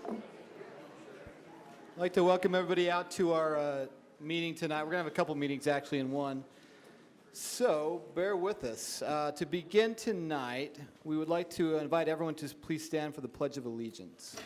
I'd like to welcome everybody out to our meeting tonight. We're going to have a couple meetings actually in one. So bear with us. To begin tonight, we would like to invite everyone to please stand for the Pledge of Allegiance.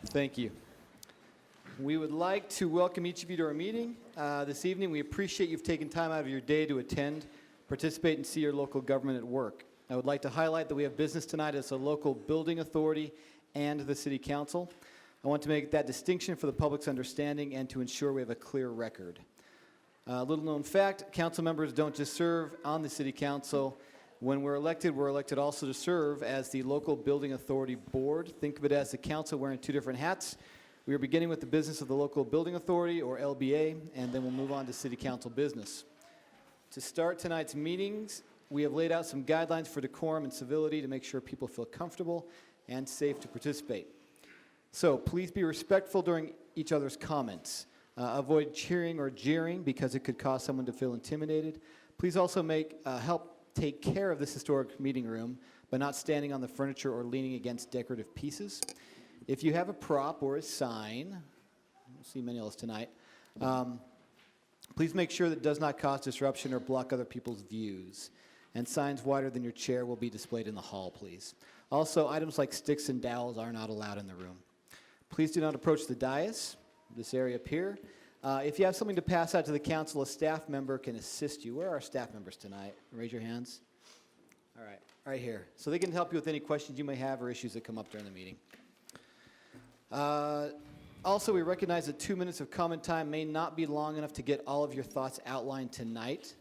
Thank you. We would like to welcome each of you to our meeting this evening. We appreciate you've taken time out of your day to attend, participate, and see your local government at work. I would like to highlight that we have business tonight as a local building authority and the City Council. I want to make that distinction for the public's understanding and to ensure we have a clear record. Little known fact, council members don't just serve on the City Council. When we're elected also to serve as the local building authority board. Think of it as the council wearing two different hats. We are beginning with the business of the local building authority, or LBA, and then we'll move on to City Council business. To start tonight's meetings, we have laid out some guidelines for decorum and civility to make sure people feel comfortable and safe to participate. So please be respectful during each other's comments. Avoid cheering or jeering because it could cause someone to feel intimidated. Please also help take care of this historic meeting room by not standing on the furniture or leaning against decorative pieces. If you have a prop or a sign, we'll see many of those tonight, please make sure that it does not cause disruption or block other people's views. And signs wider than your chair will be displayed in the hall, please. Also, items like sticks and dowels are not allowed in the room. Please do not approach the dais, this area up here. If you have something to pass out to the council, a staff member can assist you. Where are our staff members tonight? Raise your hands. All right, right here. So they can help you with any questions you may have or issues that come up during the meeting. Also, we recognize that 2 minutes of comment time may not be long enough to get all of your thoughts outlined tonight.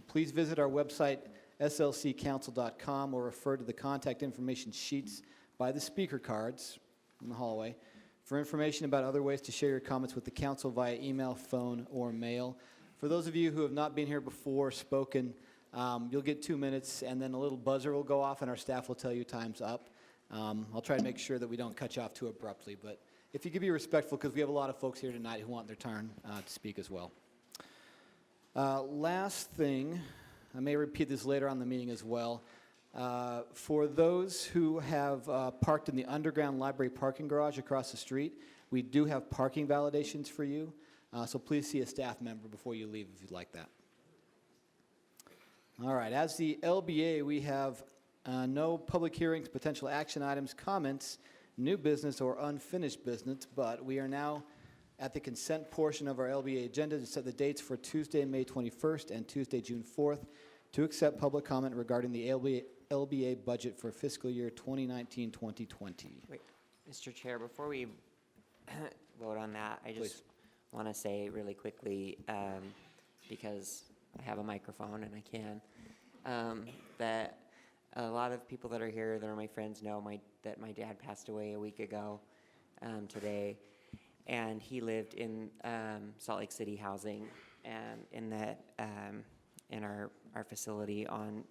Please visit our website, slccouncil.com, or refer to the contact information sheets by the speaker cards in the hallway for information about other ways to share your comments with the council via email, phone, or mail. For those of you who have not been here before, spoken, you'll get 2 minutes, and then a little buzzer will go off, and our staff will tell you time's up. I'll try to make sure that we don't cut you off too abruptly, but if you could be respectful, because we have a lot of folks here tonight who want their turn to speak as well. Last thing, I may repeat this later on in the meeting as well. For those who have parked in the underground library parking garage across the street, we do have parking validations for you, so please see a staff member before you leave if you'd like that. All right, as the LBA, we have no public hearings, potential action items, comments, new business, or unfinished business, but we are now at the consent portion of our LBA agenda to set the dates for Tuesday, May 21st and Tuesday, June 4th to accept public comment regarding the LBA budget for fiscal year 2019-2020. Wait, Mr. Chair, before we vote on that, I just want to say really quickly, because I have a microphone and I can, that a lot of people that are here that are my friends know that my dad passed away a week ago today, and he lived in Salt Lake City housing, and in our facility on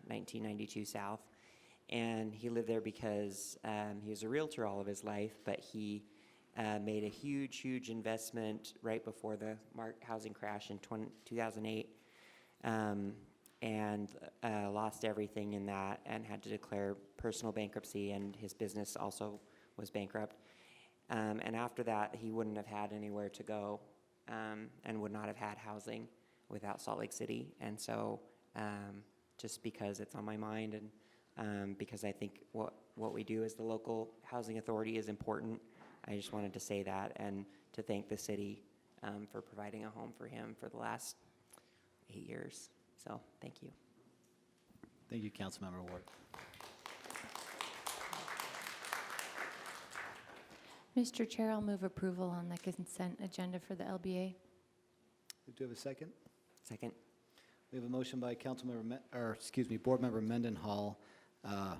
1992 South. And he lived there because he was a realtor all of his life, but he made a huge investment right before the housing crash in 2008, and lost everything in that and had to declare personal bankruptcy, and his business also was bankrupt. And after that, he wouldn't have had anywhere to go and would not have had housing without Salt Lake City. And so just because it's on my mind, and because I think what we do as the local housing authority is important, I just wanted to say that and to thank the city for providing a home for him for the last 8 years. So thank you. Thank you, Councilmember Ward. Mr. Chair, I'll move approval on the consent agenda for the LBA. Do you have a second? Second. We have a motion by Board Member Mendenhall, and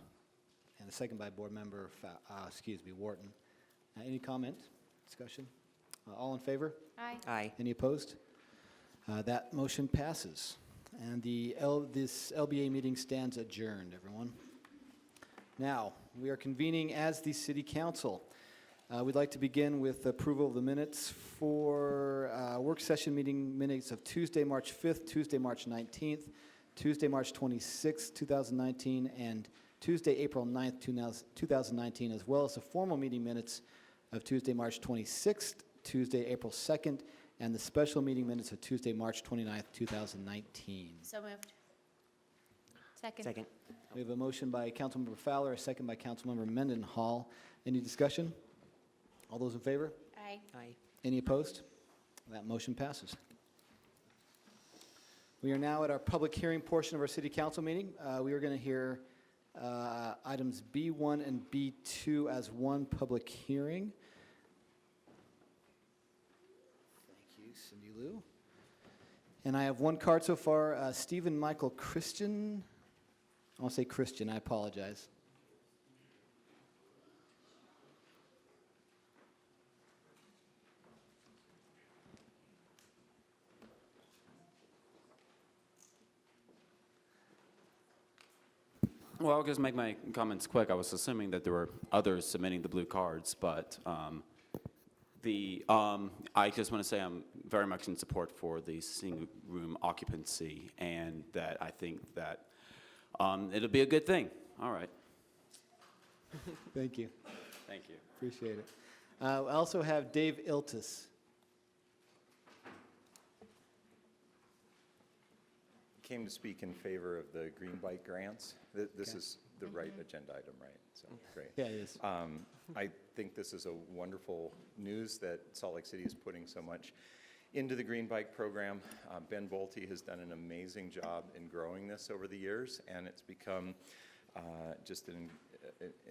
a second by Board Member Wharton. Any comment, discussion? All in favor? Aye. Aye. Any opposed? That motion passes. And this LBA meeting stands adjourned, everyone. Now, we are convening as the City Council. We'd like to begin with approval of the minutes for work session meeting minutes of Tuesday, March 5th, Tuesday, March 19th, Tuesday, March 26th, 2019, and Tuesday, April 9th, 2019, as well as the formal meeting minutes of Tuesday, March 26th, Tuesday, April 2nd, and the special meeting minutes of Tuesday, March 29th, 2019. So moved. Second. We have a motion by Councilmember Fowler, a second by Councilmember Mendenhall. Any discussion? All those in favor? Aye. Aye. Any opposed? That motion passes. We are now at our public hearing portion of our City Council meeting. We are going to hear items B1 and B2 as one public hearing. Thank you, Cindy Lou. And I have one card so far, Stephen Michael Christian. I want to say Christian, I apologize. Well, I'll just make my comments quick. I was assuming that there were others submitting the blue cards, but I just want to say I'm very much in support for the single room occupancy, and that I think that it'll be a good thing. All right. Thank you. Thank you. Appreciate it. I also have Dave Iltis. Came to speak in favor of the green bike grants. This Okay. is the right agenda item, right? So, great. Yeah, it is. I think this is a wonderful news that Salt Lake City is putting so much into the green bike program. Ben Bolte has done an amazing job in growing this over the years, and it's become just an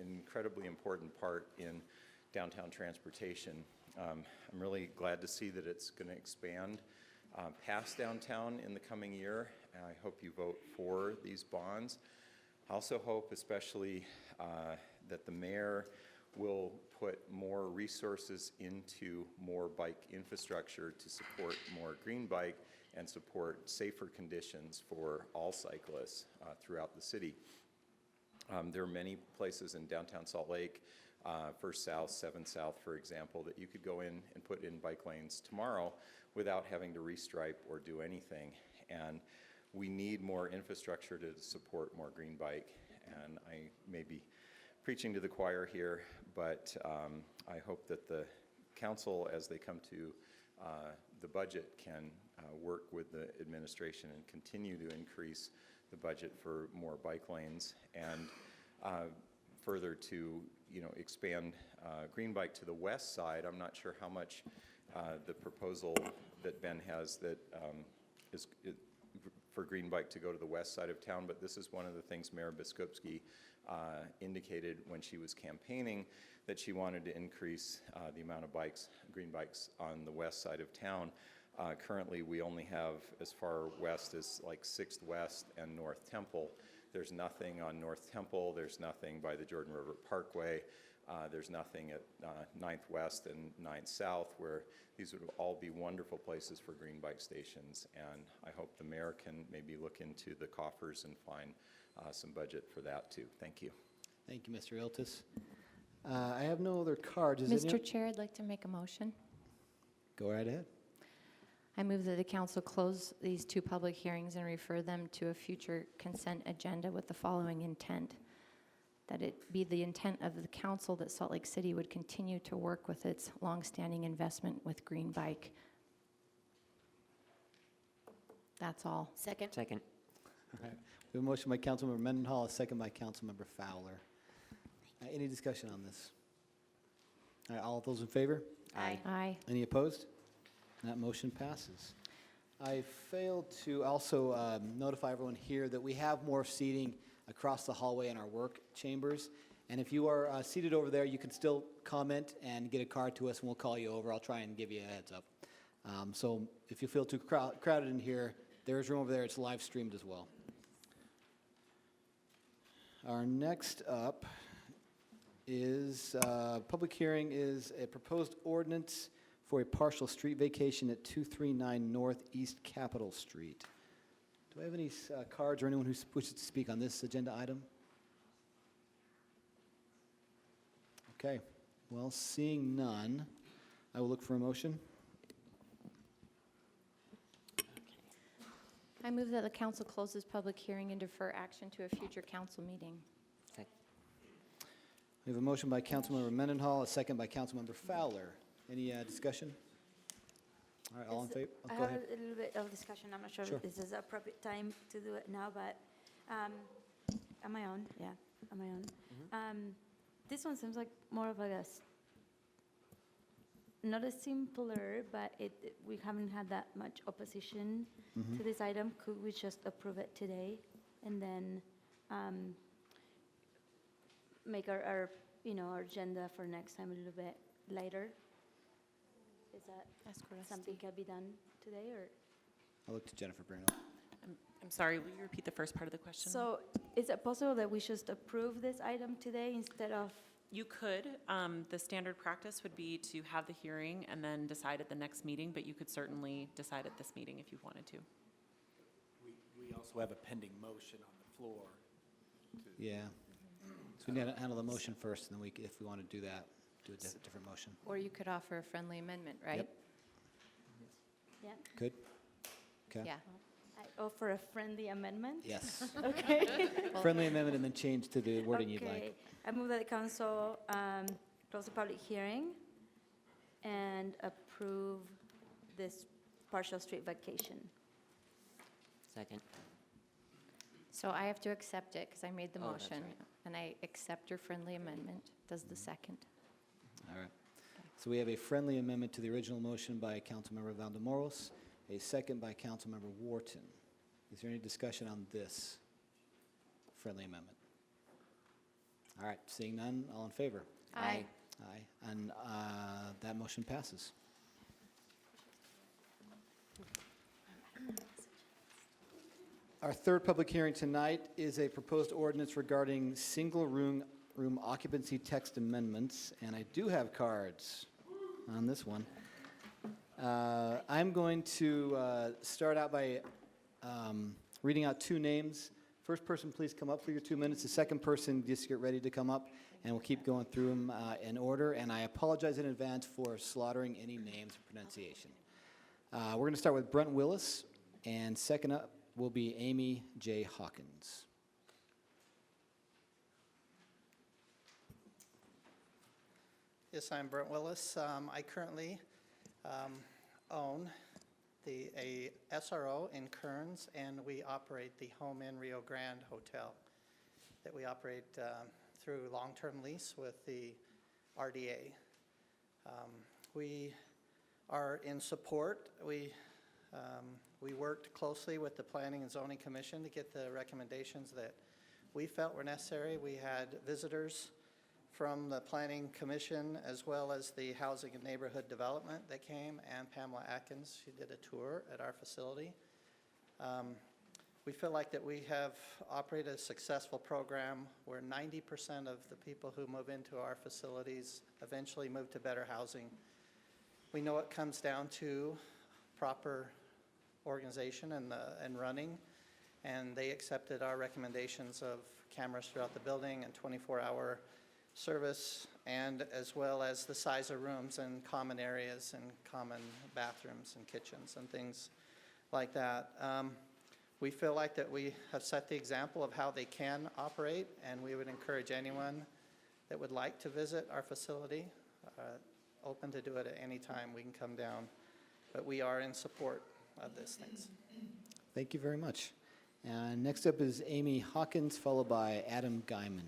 incredibly important part in downtown transportation. I'm really glad to see that it's going to expand past downtown in the coming year. I hope you vote for these bonds. I also hope especially that the mayor will put more resources into more bike infrastructure to support more green bike and support safer conditions for all cyclists throughout the city. There are many places in downtown Salt Lake, First South, 7 South, for example, that you could go in and put in bike lanes tomorrow without having to restripe or do anything. And we need more infrastructure to support more green bike. And I may be preaching to the choir here, but I hope that the council, as they come to the budget, can work with the administration and continue to increase the budget for more bike lanes, and further to expand green bike to the west side. I'm not sure how much the proposal that Ben has that is for green bike to go to the west side of town, but this is one of the things Mayor Biskupski indicated when she was campaigning, that she wanted to increase the amount of green bikes on the west side of town. Currently, we only have as far west as like 6th West and North Temple. There's nothing on North Temple. There's nothing by the Jordan River Parkway. There's nothing at 9th West and 9th South, where these would all be wonderful places for green bike stations. And I hope the mayor can maybe look into the coffers and find some budget for that too. Thank you. Thank you, Mr. Iltis. I have no other cards. Mr. Chair, I'd like to make a motion. Go right ahead. I move that the council close these two public hearings and refer them to a future consent agenda with the following intent: that it be the intent of the council that Salt Lake City would continue to work with its longstanding investment with Green Bike. That's all. Second. Second. All right. We have a motion by Councilmember Mendenhall, a second by Councilmember Fowler. Any discussion on this? All right, all of those in favor? Aye. Aye. Any opposed? That motion passes. I failed to also notify everyone here that we have more seating across the hallway in our work chambers. And if you are seated over there, you can still comment and get a card to us, and we'll call you over. I'll try and give you a heads up. So if you feel too crowded in here, there's room over there. It's live streamed as well. Our next up is public hearing is a proposed ordinance for a partial street vacation at 239 North East Capitol Street. Do I have any cards or anyone who wishes to speak on this agenda item? Okay, well, seeing none, I will look for a motion. I move that the council closes public hearing and defer action to a future council meeting. We have a motion by Councilmember Mendenhall, a second by Councilmember Fowler. Any discussion? All right, all in favor? I Go have ahead. a little bit of discussion. I'm not sure Sure. if this is the appropriate time to do it now, but on my own, yeah, on my own. This one seems like more of not a simpler, but we haven't had that much opposition to this item. Could we just approve it today and then make our agenda for next time a little bit later? Is that something can be done today, or? I'll look to Jennifer Bruno. I'm sorry, will you repeat the first part of the question? So is it possible that we just approve this item today instead of? You could. The standard practice would be to have the hearing and then decide at the next meeting, but you could certainly decide at this meeting if you wanted to. We also have a pending motion on the floor. Yeah. So we need to handle the motion first, and then if we want to do that, do a different motion. Or you could offer a friendly amendment, right? Yep. Yeah, Good? Okay. Yeah. I offer a friendly amendment. Yes. Okay. Friendly amendment and then change to the wording you'd like. Okay. I move that the council close the public hearing and approve this partial street vacation. Second. So I have to accept it because I made the Oh, that's motion. right. And I accept your friendly amendment. Does the second. All right. So we have a friendly amendment to the original motion by Councilmember Valdemoros, a second by Councilmember Wharton. Is there any discussion on this friendly amendment? All right, seeing none, all in favor? Aye. Aye, and that motion passes. Our third public hearing tonight is a proposed ordinance regarding single-room occupancy text amendments, and I do have cards on this one. I'm going to start out by reading out two names. First person, please come up for your 2 minutes. The second person, just get ready to come up, and we'll keep going through them in order. And I apologize in advance for slaughtering any names or pronunciation. We're going to start with Brent Willis, and second up will be Amy J. Hawkins. Yes, I'm Brent Willis. I currently own a SRO in Kearns, and we operate the Home Inn Rio Grande Hotel that we operate through long-term lease with the RDA. We are in support. We worked closely with the Planning and Zoning Commission to get the recommendations that we felt were necessary. We had visitors from the Planning Commission as well as the Housing and Neighborhood Development that came, and Pamela Atkins. She did a tour at our facility. We feel like that we have operated a successful program where 90% of the people who move into our facilities eventually move to better housing. We know it comes down to proper organization and running, and they accepted our recommendations of cameras throughout the building and 24-hour service, and as well as the size of rooms and common areas and common bathrooms and kitchens and things like that. We feel like that we have set the example of how they can operate, and we would encourage anyone that would like to visit our facility, open to do it at any time. We can come down, but we are in support of these things. Thank you very much. And next up is Amy Hawkins, followed by Adam Guyman.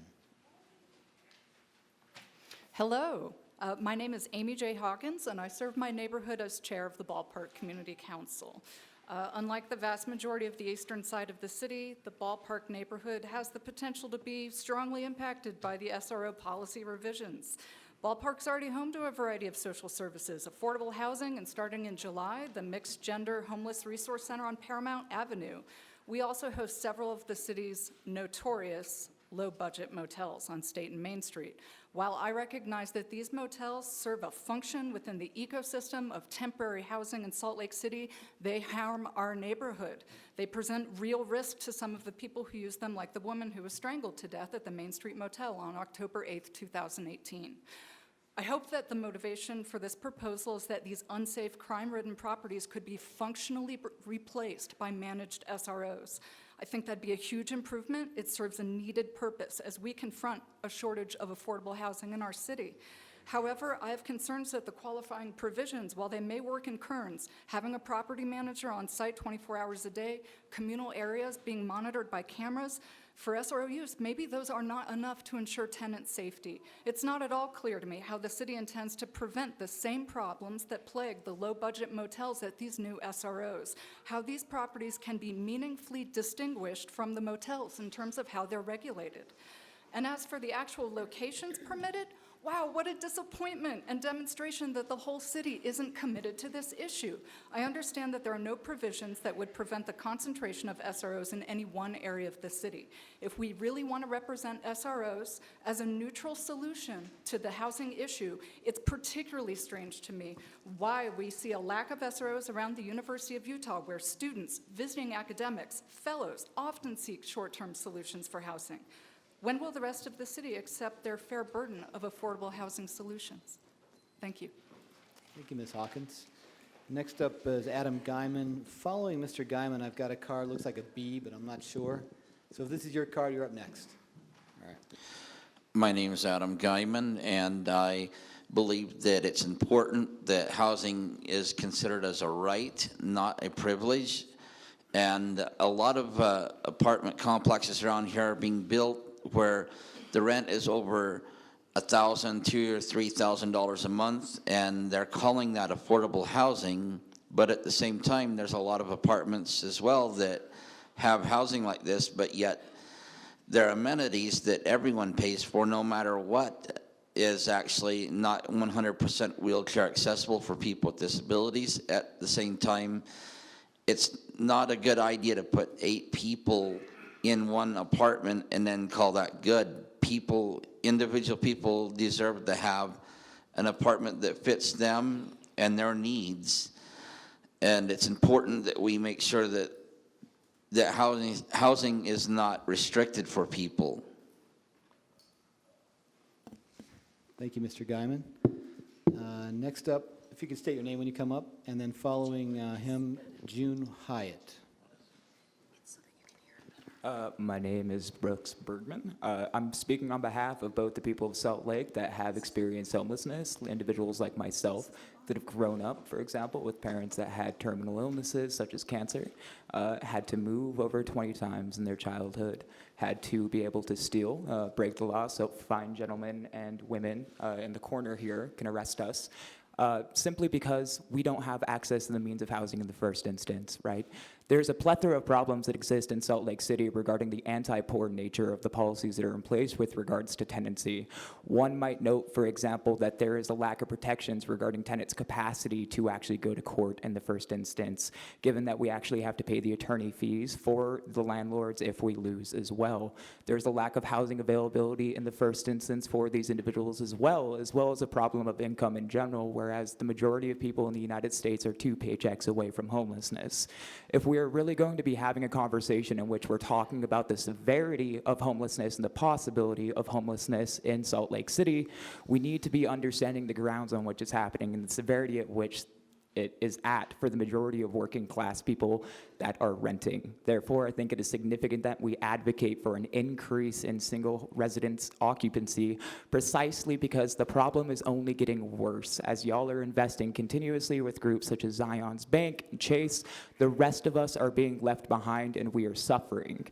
Hello, my name is Amy J. Hawkins, and I serve my neighborhood as chair of the Ballpark Community Council. Unlike the vast majority of the eastern side of the city, the Ballpark neighborhood has the potential to be strongly impacted by the SRO policy revisions. Ballpark's already home to a variety of social services, affordable housing, and starting in July, the Mixed Gender Homeless Resource Center on Paramount Avenue. We also host several of the city's notorious low-budget motels on State and Main Street. While I recognize that these motels serve a function within the ecosystem of temporary housing in Salt Lake City, they harm our neighborhood. They present real risk to some of the people who use them, like the woman who was strangled to death at the Main Street Motel on October 8th, 2018. I hope that the motivation for this proposal is that these unsafe, crime-ridden properties could be functionally replaced by managed SROs. I think that'd be a huge improvement. It serves a needed purpose as we confront a shortage of affordable housing in our city. However, I have concerns that the qualifying provisions, while they may work in Kearns, having a property manager on site 24 hours a day, communal areas being monitored by cameras, for SRO use, maybe those are not enough to ensure tenant safety. It's not at all clear to me how the city intends to prevent the same problems that plague the low-budget motels at these new SROs, how these properties can be meaningfully distinguished from the motels in terms of how they're regulated. And as for the actual locations permitted, wow, what a disappointment and demonstration that the whole city isn't committed to this issue. I understand that there are no provisions that would prevent the concentration of SROs in any one area of the city. If we really want to represent SROs as a neutral solution to the housing issue, it's particularly strange to me why we see a lack of SROs around the University of Utah, where students, visiting academics, fellows often seek short-term solutions for housing. When will the rest of the city accept their fair burden of affordable housing solutions? Thank you. Thank you, Ms. Hawkins. Next up is Adam Guyman. Following Mr. Guyman, I've got a card, looks like a B, but I'm not sure. So if this is your card, you're up next. All right. My name is Adam Guyman, and I believe that it's important that housing is considered as a right, not a privilege. And a lot of apartment complexes around here are being built where the rent is over $1,000, $2,000 or $3,000 a month, and they're calling that affordable housing. But at the same time, there's a lot of apartments as well that have housing like this, but yet their amenities that everyone pays for, no matter what, is actually not 100% wheelchair accessible for people with disabilities. At the same time, it's not a good idea to put 8 people in one apartment and then call that good. Individual people deserve to have an apartment that fits them and their needs. And it's important that we make sure that housing is not restricted for people. Thank you, Mr. Guyman. Next up, if you could state your name when you come up, and then following him, June Hyatt. My name is Brooks Bergman. I'm speaking on behalf of both the people of Salt Lake that have experienced homelessness, individuals like myself that have grown up, for example, with parents that had terminal illnesses such as cancer, had to move over 20 times in their childhood, had to be able to steal, break the law, so fine gentlemen and women in the corner here can arrest us. Simply because we don't have access to the means of housing in the first instance, right? There's a plethora of problems that exist in Salt Lake City regarding the anti-poor nature of the policies that are in place with regards to tenancy. One might note, for example, that there is a lack of protections regarding tenants' capacity to actually go to court in the first instance, given that we actually have to pay the attorney fees for the landlords if we lose as well. There's a lack of housing availability in the first instance for these individuals as well as a problem of income in general, whereas the majority of people in the United States are 2 paychecks away from homelessness. If we are really going to be having a conversation in which we're talking about the severity of homelessness and the possibility of homelessness in Salt Lake City, we need to be understanding the grounds on which it's happening and the severity at which it is at for the majority of working class people that are renting. Therefore, I think it is significant that we advocate for an increase in single residence occupancy precisely because the problem is only getting worse. As y'all are investing continuously with groups such as Zion's Bank and Chase, the rest of us are being left behind and we are suffering.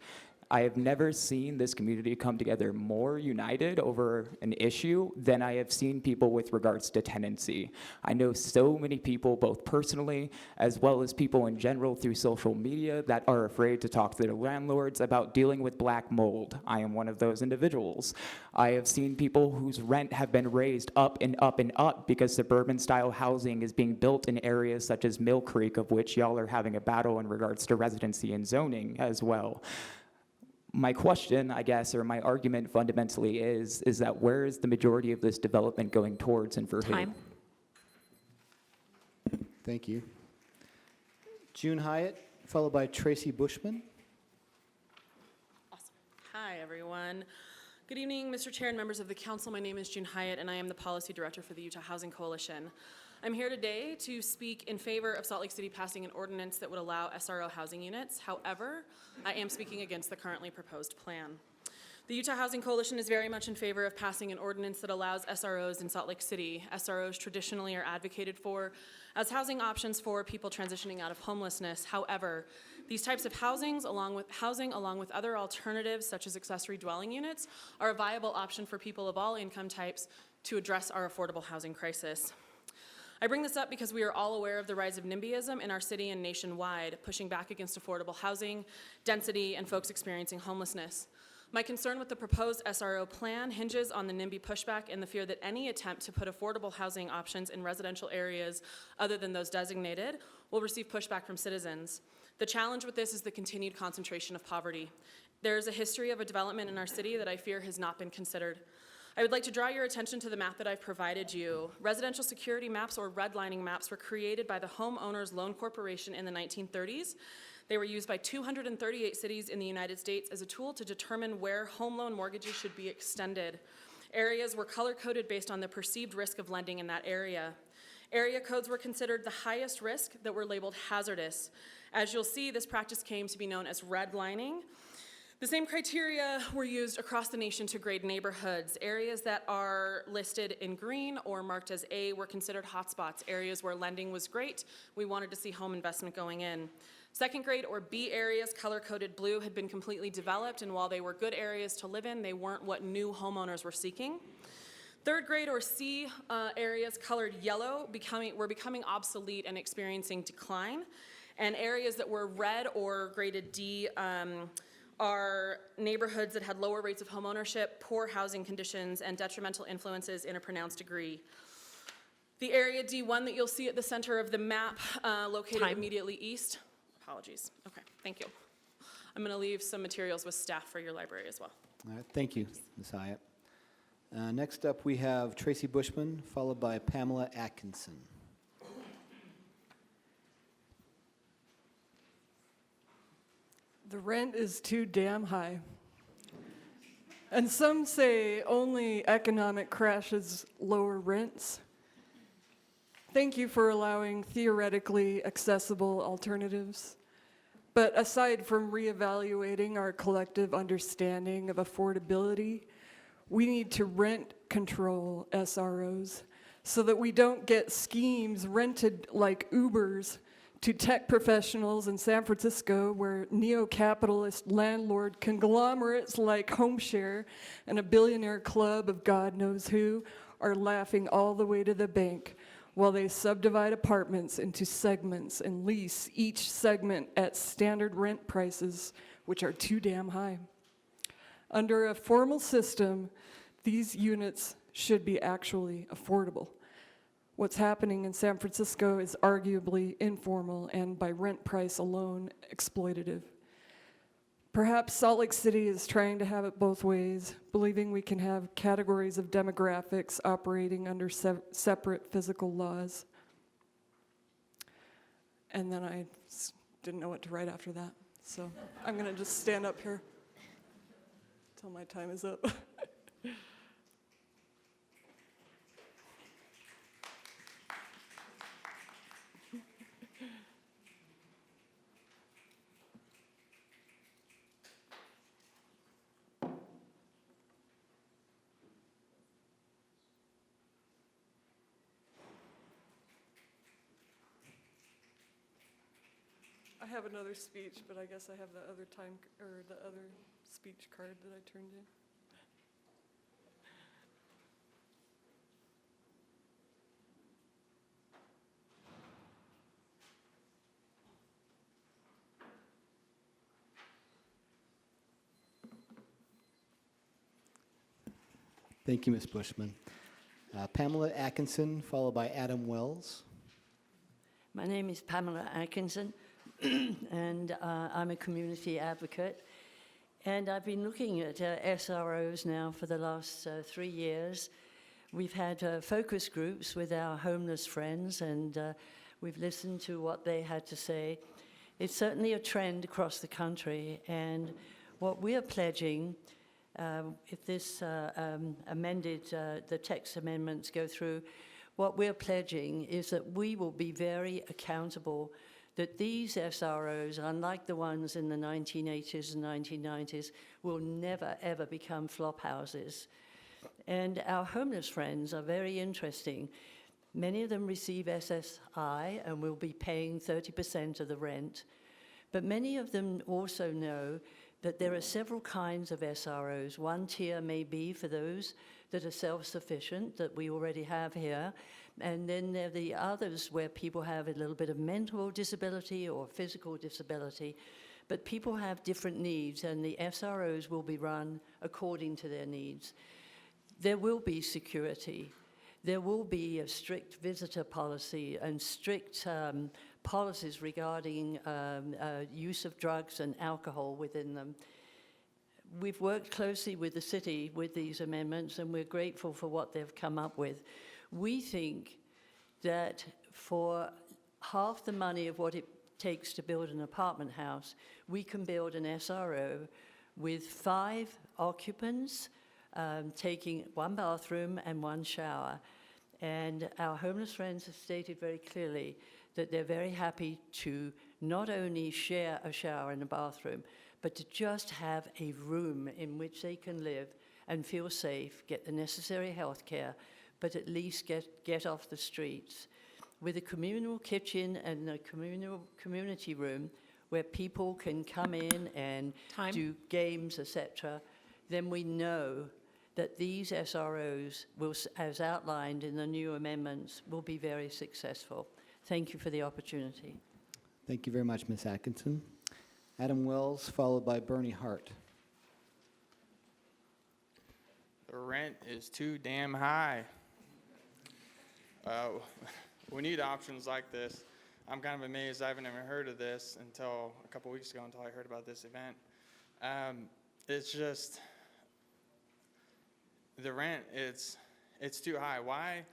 I have never seen this community come together more united over an issue than I have seen people with regards to tenancy. I know so many people, both personally as well as people in general through social media, that are afraid to talk to their landlords about dealing with black mold. I am one of those individuals. I have seen people whose rent have been raised up and up and up because suburban-style housing is being built in areas such as Mill Creek, of which y'all are having a battle in regards to residency and zoning as well. My question, I guess, or my argument fundamentally is that where is the majority of this development going towards and for who? Time. Thank you. June Hyatt, followed by Tracy Bushman. Awesome. Hi, everyone. Good evening, Mr. Chair and members of the council. My name is June Hyatt, and I am the policy director for the Utah Housing Coalition. I'm here today to speak in favor of Salt Lake City passing an ordinance that would allow SRO housing units. However, I am speaking against the currently proposed plan. The Utah Housing Coalition is very much in favor of passing an ordinance that allows SROs in Salt Lake City. SROs traditionally are advocated for as housing options for people transitioning out of homelessness. However, these types of housing, along with other alternatives such as accessory dwelling units, are a viable option for people of all income types to address our affordable housing crisis. I bring this up because we are all aware of the rise of NIMBYism in our city and nationwide, pushing back against affordable housing, density, and folks experiencing homelessness. My concern with the proposed SRO plan hinges on the NIMBY pushback and the fear that any attempt to put affordable housing options in residential areas other than those designated will receive pushback from citizens. The challenge with this is the continued concentration of poverty. There is a history of a development in our city that I fear has not been considered. I would like to draw your attention to the map that I've provided you. Residential security maps or redlining maps were created by the Homeowners Loan Corporation in the 1930s. They were used by 238 cities in the United States as a tool to determine where home loan mortgages should be extended. Areas were color-coded based on the perceived risk of lending in that area. Area codes were considered the highest risk that were labeled hazardous. As you'll see, this practice came to be known as redlining. The same criteria were used across the nation to grade neighborhoods. Areas that are listed in green or marked as A were considered hotspots. Areas where lending was great, we wanted to see home investment going in. Second grade or B areas, color-coded blue, had been completely developed, and while they were good areas to live in, they weren't what new homeowners were seeking. Third grade or C areas, colored yellow, were becoming obsolete and experiencing decline. And areas that were red or graded D are neighborhoods that had lower rates of homeownership, poor housing conditions, and detrimental influences in a pronounced degree. The area D1 that you'll see at the center of the map, located immediately east. Apologies. Okay, thank you. I'm going to leave some materials with staff for your library as well. All right, thank you, Ms. Hyatt. Next up, we have Tracy Bushman, followed by Pamela Atkinson. The rent is too damn high. And some say only economic crashes lower rents. Thank you for allowing theoretically accessible alternatives. But aside from reevaluating our collective understanding of affordability, we need to rent control SROs so that we don't get schemes rented like Ubers to tech professionals in San Francisco, where neo-capitalist landlord conglomerates like HomeShare and a billionaire club of God knows who are laughing all the way to the bank while they subdivide apartments into segments and lease each segment at standard rent prices, which are too damn high. Under a formal system, these units should be actually affordable. What's happening in San Francisco is arguably informal and by rent price alone exploitative. Perhaps Salt Lake City is trying to have it both ways, believing we can have categories of demographics operating under separate physical laws. And then I didn't know what to write after that, so I'm going to just stand up here till my time is up. I have another speech, but I guess I have the other the other speech card that I turned in. Thank you, Ms. Bushman. Pamela Atkinson, followed by Adam Wells. My name is Pamela Atkinson, and I'm a community advocate. And I've been looking at SROs now for the last 3 years. We've had focus groups with our homeless friends, and we've listened to what they had to say. It's certainly a trend across the country, and what we are pledging, if this the text amendments go through, what we're pledging is that we will be very accountable that these SROs, unlike the ones in the 1980s and 1990s, will never, ever become flop houses. And our homeless friends are very interesting. Many of them receive SSI and will be paying 30% of the rent. But many of them also know that there are several kinds of SROs. One tier may be for those that are self-sufficient, that we already have here. And then there are the others where people have a little bit of mental disability or physical disability. But people have different needs, and the SROs will be run according to their needs. There will be security. There will be a strict visitor policy and strict policies regarding use of drugs and alcohol within them. We've worked closely with the city with these amendments, and we're grateful for what they've come up with. We think that for half the money of what it takes to build an apartment house, we can build an SRO with 5 occupants, taking 1 bathroom and 1 shower. And our homeless friends have stated very clearly that they're very happy to not only share a shower and a bathroom, but to just have a room in which they can live and feel safe, get the necessary health care, but at least get off the streets. With a communal kitchen and a community room where people can come in and do games, etc., then we know that these SROs will, as outlined in the new amendments, will be very successful. Thank you for the opportunity. Thank you very much, Ms. Atkinson. Adam Wells, followed by Bernie Hart. The rent is too damn high. We need options like this. I'm kind of amazed I haven't even heard of this until a couple weeks ago, until I heard about this event. It's just, the rent, it's too high. Why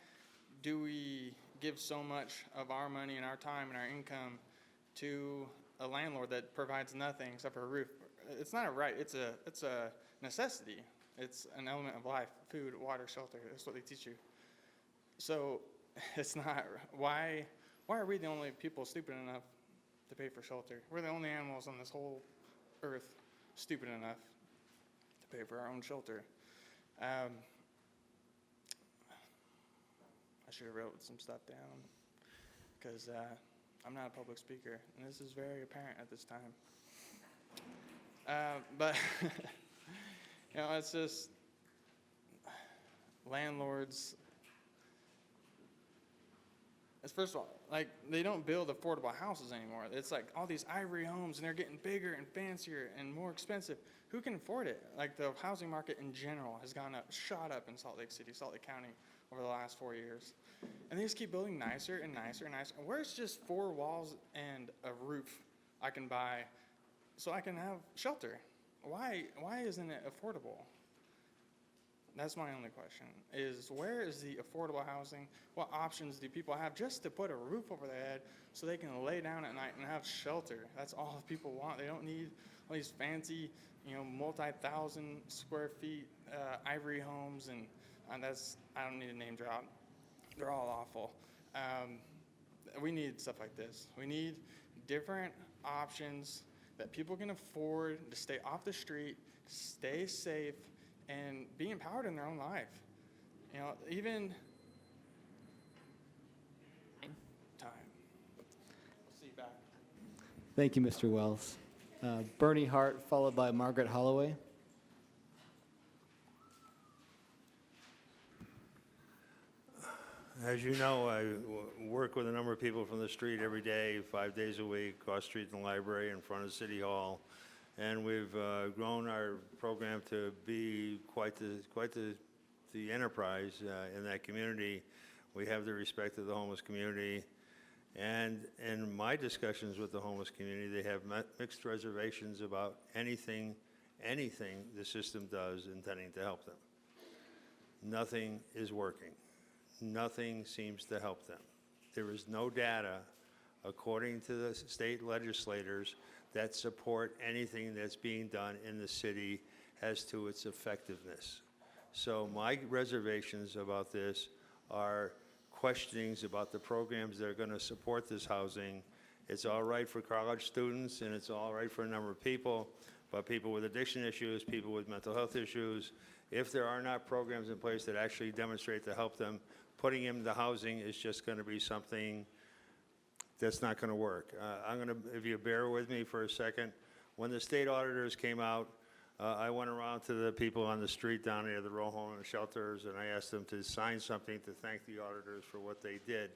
do we give so much of our money and our time and our income to a landlord that provides nothing except for a roof? It's not a right, it's a necessity. It's an element of life: food, water, shelter. That's what they teach you. So it's not, why are we the only people stupid enough to pay for shelter? We're the only animals on this whole earth stupid enough to pay for our own shelter. I should have wrote some stuff down, because I'm not a public speaker, and this is very apparent at this time. But you know, it's just landlords. It's, first of all, like, they don't build affordable houses anymore. It's like all these ivory homes, and they're getting bigger and fancier and more expensive. Who can afford it? Like, the housing market in general has gone up, shot up in Salt Lake City, Salt Lake County over the last 4 years. And they just keep building nicer and nicer and nicer. Where's just 4 walls and a roof I can buy so I can have shelter? Why isn't it affordable? That's my only question, is where is the affordable housing? What options do people have just to put a roof over their head so they can lay down at night and have shelter? That's all people want. They don't need all these fancy, you know, multi-thousand square feet ivory homes, and I don't need a name drop. They're all awful. We need stuff like this. We need different options that people can afford to stay off the street, stay safe, and be empowered in their own life. You know, even time. We'll see you back. Thank you, Mr. Wells. Bernie Hart, followed by Margaret Holloway. As you know, I work with a number of people from the street every day, 5 days a week, across the street in the library, in front of City Hall. And we've grown our program to be quite the enterprise in that community. We have the respect of the homeless community. And in my discussions with the homeless community, they have mixed reservations about anything anything the system does intending to help them. Nothing is working. Nothing seems to help them. There is no data, according to the state legislators, that support anything that's being done in the city as to its effectiveness. So my reservations about this are questionings about the programs that are going to support this housing. It's all right for college students, and it's all right for a number of people, but people with addiction issues, people with mental health issues, if there are not programs in place that actually demonstrate to help them, putting them into housing is just going to be something that's not going to work. I'm going to, if you bear with me for a second, when the state auditors came out, I went around to the people on the street down near the row home and shelters, and I asked them to sign something to thank the auditors for what they did.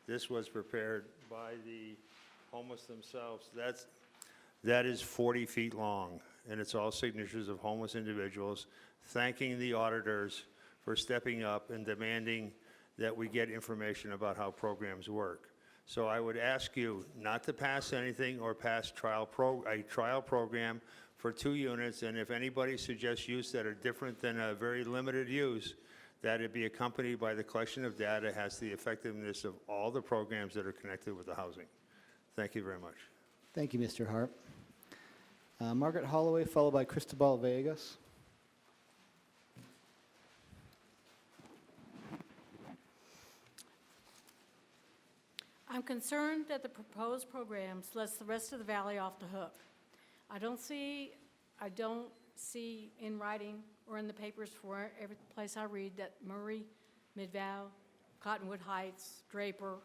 This was prepared by the homeless themselves. That is 40 feet long, and it's all signatures of homeless individuals thanking the auditors for stepping up and demanding that we get information about how programs work. So I would ask you not to pass anything or pass a trial program for 2 units, and if anybody suggests use that are different than a very limited use, that it be accompanied by the collection of data has the effectiveness of all the programs that are connected with the housing. Thank you very much. Thank you, Mr. Hart. Margaret Holloway, followed by Cristobal Villegas. I'm concerned that the proposed programs lets the rest of the valley off the hook. I don't see in writing or in the papers for every place I read that Murray, Midval, Cottonwood Heights, Draper,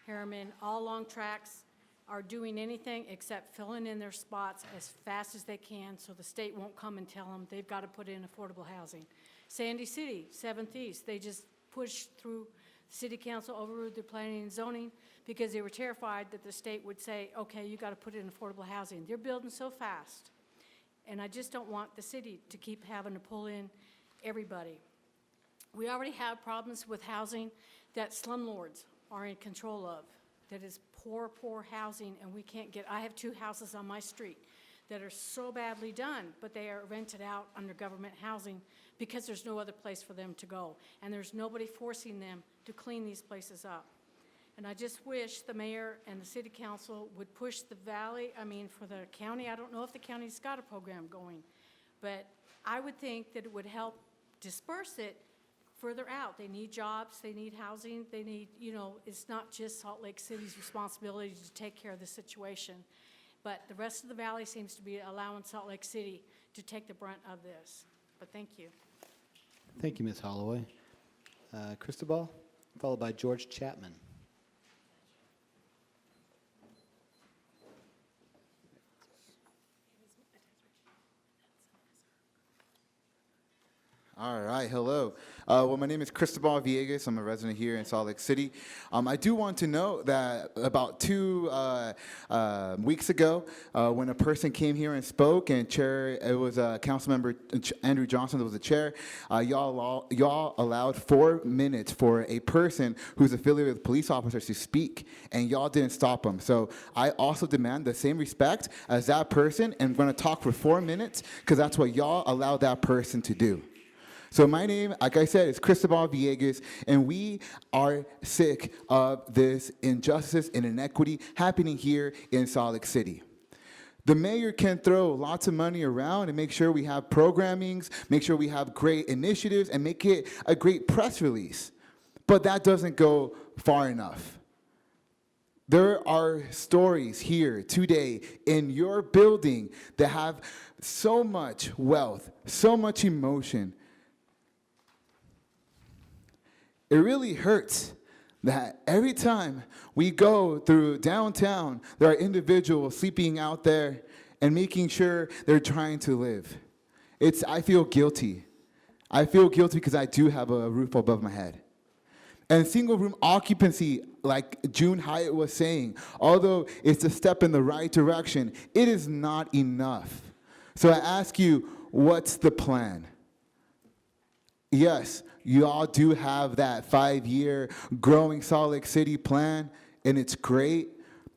Harriman, all long tracks are doing anything except filling in their spots as fast as they can so the state won't come and tell them they've got to put in affordable housing. Sandy City, 7th East, they just pushed through city council, overruled their planning and zoning because they were terrified that the state would say, okay, you got to put in affordable housing. They're building so fast. And I just don't want the city to keep having to pull in everybody. We already have problems with housing that slumlords are in control of. That is poor housing, and we can't get, I have 2 houses on my street that are so badly done, but they are rented out under government housing because there's no other place for them to go. And there's nobody forcing them to clean these places up. And I just wish the mayor and the city council would push the valley, for the county. I don't know if the county's got a program going, but I would think that it would help disperse it further out. They need jobs, they need housing, they need, it's not just Salt Lake City's responsibility to take care of the situation. But the rest of the valley seems to be allowing Salt Lake City to take the brunt of this. But thank you. Thank you, Ms. Holloway. Cristobal, followed by George Chapman. All right, hello. Well, my name is Cristobal Villegas. I'm a resident here in Salt Lake City. I do want to note that about 2 weeks ago, when a person came here and spoke, and it was Councilmember Andrew Johnson that was the chair, y'all allowed 4 minutes for a person who's affiliated with police officers to speak, and y'all didn't stop them. So I also demand the same respect as that person, and I'm going to talk for 4 minutes, because that's what y'all allowed that person to do. So my name, like I said, is Cristobal Villegas, and we are sick of this injustice and inequity happening here in Salt Lake City. The mayor can throw lots of money around and make sure we have programmings, make sure we have great initiatives, and make it a great press release. But that doesn't go far enough. There are stories here today in your building that have so much wealth, so much emotion. It really hurts that every time we go through downtown, there are individuals sleeping out there and making sure they're trying to live. I feel guilty. I feel guilty because I do have a roof above my head. And single room occupancy, like June Hyatt was saying, although it's a step in the right direction, it is not enough. So I ask you, what's the plan? Yes, you all do have that 5-year growing Salt Lake City plan, and it's great,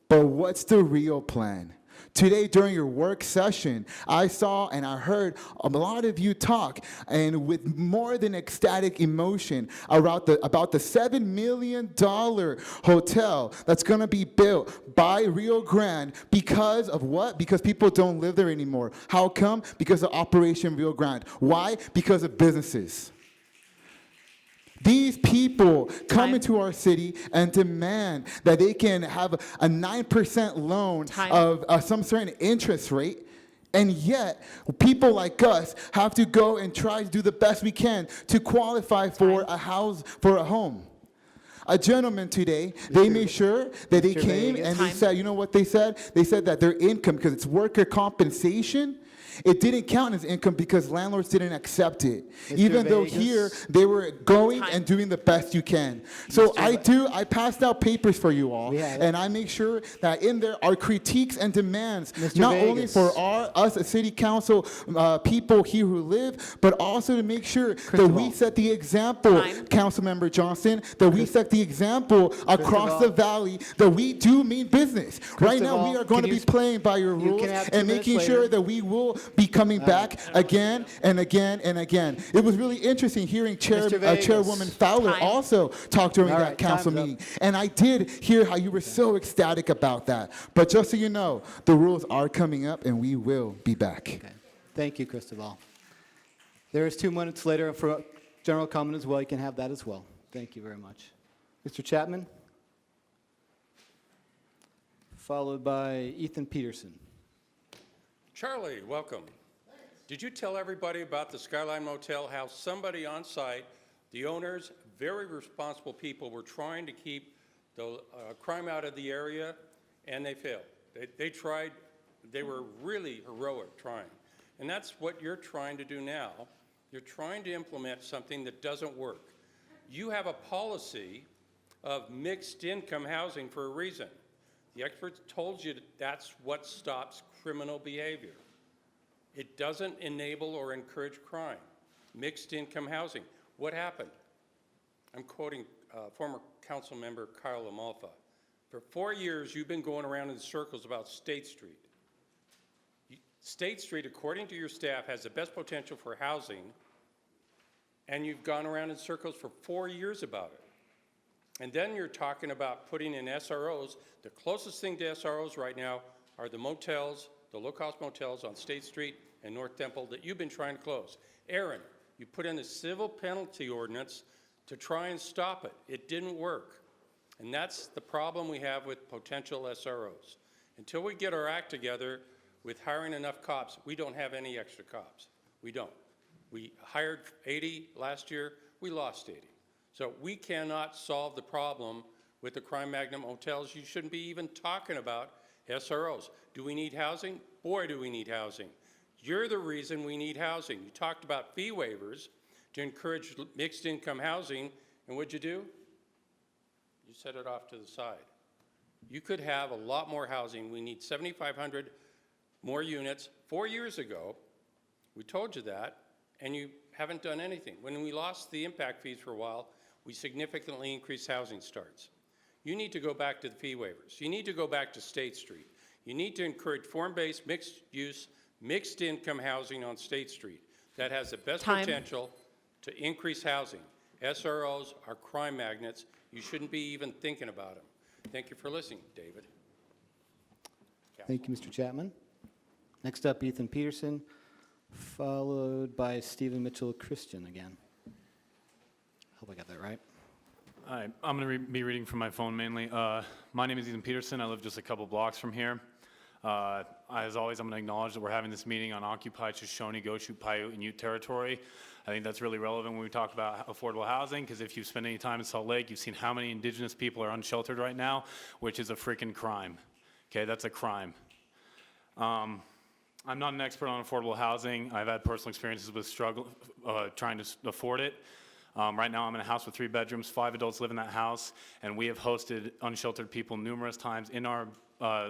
but what's the real plan? Today, during your work session, I saw and I heard a lot of you talk, and with more than ecstatic emotion, about the $7 million hotel that's going to be built by Rio Grande because of what? Because people don't live there anymore. How come? Because of Operation Rio Grande. Why? Because of businesses. These people come into our city and demand that they can have a 9% loan of some certain interest rate. And yet, people like us have to go and try to do the best we can to qualify for a house, for a home. A gentleman today, they made sure that they came and they said, you know what they said? They said that their income, because it's worker compensation, it didn't count as income because landlords didn't accept it. Even though here, they were going and doing the best you can. So I passed out papers for you all, and I make sure that in there are critiques and demands, not only for us as city council people here who live, but also to make sure that we set the example, Councilmember Johnson, that we set the example across the valley that we do mean business. Right now, we are going to be playing by your rules and making sure that we will be coming back again and again and again. It was really interesting hearing Chairwoman Fowler also talk during that council meeting. And I did hear how you were so ecstatic about that. But just so you know, the rules are coming up and we will be back. Okay. Thank you, Cristobal. There is 2 minutes later for general comment as well. You can have that as well. Thank you very much. Mr. Chapman, followed by Ethan Peterson. Charlie, welcome. Did you tell everybody about the Skyline Motel, how somebody on site, the owners, very responsible people, were trying to keep the crime out of the area, and they failed. They tried, they were really heroic trying. And that's what you're trying to do now. You're trying to implement something that doesn't work. You have a policy of mixed income housing for a reason. The experts told you that's what stops criminal behavior. It doesn't enable or encourage crime. Mixed income housing. What happened? I'm quoting former council member Kyle Amalfa. For 4 years, you've been going around in circles about State Street. State Street, according to your staff, has the best potential for housing, and you've gone around in circles for 4 years about it. And then you're talking about putting in SROs. The closest thing to SROs right now are the motels, the low-cost motels on State Street and North Temple that you've been trying to close. Aaron, you put in a civil penalty ordinance to try and stop it. It didn't work. And that's the problem we have with potential SROs. Until we get our act together with hiring enough cops, we don't have any extra cops. We don't. We hired 80 last year. We lost 80. So we cannot solve the problem with the crime magnet hotels. You shouldn't be even talking about SROs. Do we need housing? Boy, do we need housing. You're the reason we need housing. You talked about fee waivers to encourage mixed income housing, and what'd you do? You set it off to the side. You could have a lot more housing. We need 7,500 more units. 4 years ago, we told you that, and you haven't done anything. When we lost the impact fees for a while, we significantly increased housing starts. You need to go back to the fee waivers. You need to go back to State Street. You need to encourage form-based, mixed-use, mixed-income housing on State Street that has the best potential to increase housing. SROs are crime magnets. You shouldn't be even thinking about them. Thank you for listening, David. Thank you, Mr. Chapman. Next up, Ethan Peterson, followed by Stephen Mitchell Christian again. Hope I got that right. Hi, I'm going to be reading from my phone mainly. My name is Ethan Peterson. I live just a couple blocks from here. As always, I'm going to acknowledge that we're having this meeting on occupied Shoshone, Goshute, Paiute, and Ute territory. I think that's really relevant when we talk about affordable housing, because if you've spent any time in Salt Lake, you've seen how many indigenous people are unsheltered right now, which is a freaking crime. Okay, that's a crime. I'm not an expert on affordable housing. I've had personal experiences with trying to afford it. Right now I'm in a house with 3 bedrooms, 5 adults live in that house, and we have hosted unsheltered people numerous times in our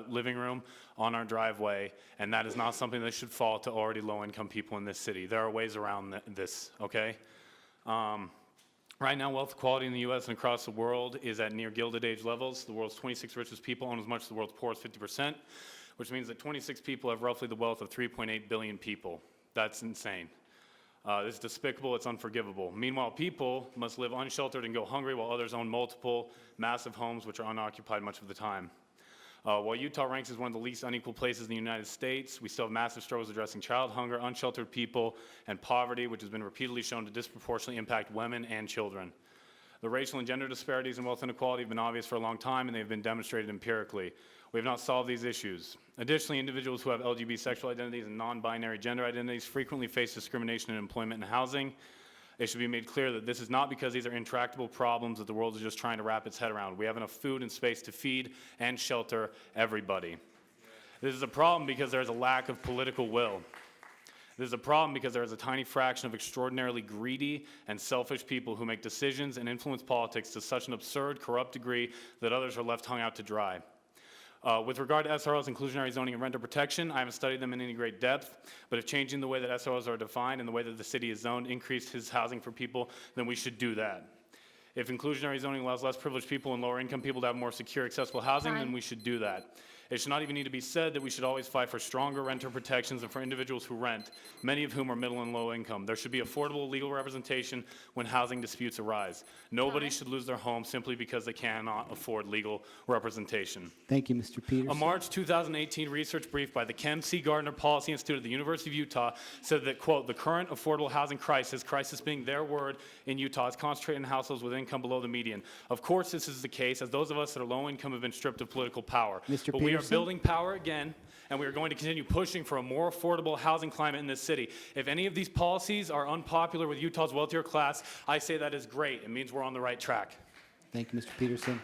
living room, on our driveway, and that is not something that should fall to already low-income people in this city. There are ways around this, okay? Right now, wealth equality in the U.S. and across the world is at near Gilded Age levels. The world's 26 richest people own as much as the world's poorest 50%. which means that 26 people have roughly the wealth of 3.8 billion people. That's insane. It's despicable, it's unforgivable. Meanwhile, people must live unsheltered and go hungry while others own multiple massive homes which are unoccupied much of the time. While Utah ranks as one of the least unequal places in the United States, we still have massive struggles addressing child hunger, unsheltered people, and poverty, which has been repeatedly shown to disproportionately impact women and children. The racial and gender disparities and wealth inequality have been obvious for a long time, and they've been demonstrated empirically. We have not solved these issues. Additionally, individuals who have LGBT sexual identities and non-binary gender identities frequently face discrimination in employment and housing. It should be made clear that this is not because these are intractable problems that the world is just trying to wrap its head around. We have enough food and space to feed and shelter everybody. This is a problem because there is a lack of political will. This is a problem because there is a tiny fraction of extraordinarily greedy and selfish people who make decisions and influence politics to such an absurd, corrupt degree that others are left hung out to dry. With regard to SROs, inclusionary zoning and renter protection, I haven't studied them in any great depth, but if changing the way that SROs are defined and the way that the city is zoned increases housing for people, then we should do that. If inclusionary zoning allows less privileged people and lower income people to have more secure, accessible housing, then we should do that. It should not even need to be said that we should always fight for stronger renter protections and for individuals who rent, many of whom are middle and low income. There should be affordable legal representation when housing disputes arise. Nobody should lose their home simply because they cannot afford legal representation. Thank you, Mr. Peterson. A March 2018 research brief by the Kem C. Gardner Policy Institute at the University of Utah said that, quote, the current affordable housing crisis being their word in Utah, is concentrated in households with income below the median. Of course this is the case, as those of us that are low income have been stripped of political power. Mr. But we are Peterson? building power again, and we are going to continue pushing for a more affordable housing climate in this city. If any of these policies are unpopular with Utah's wealthier class, I say that is great. It means we're on the right track. Thank you, Mr. Peterson.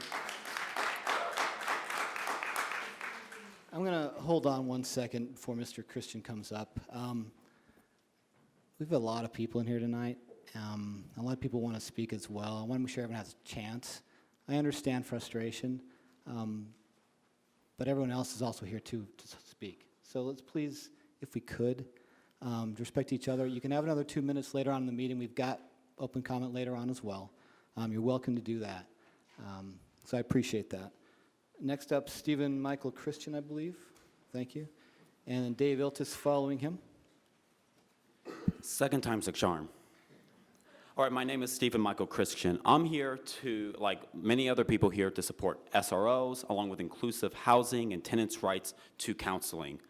I'm going to hold on one second before Mr. Christian comes up. We have a lot of people in here tonight. A lot of people want to speak as well. I want to make sure everyone has a chance. I understand frustration, but everyone else is also here too to speak. So let's please, if we could, respect each other. You can have another 2 minutes later on in the meeting. We've got open comment later on as well. You're welcome to do that. So I appreciate that. Next up, Stephen Michael Christian, I believe. Thank you. And then Dave Iltis following him. Second time's a charm. All right, my name is Stephen Michael Christian. I'm here to, like many other people here, to support SROs, along with inclusive housing and tenants' rights to counseling.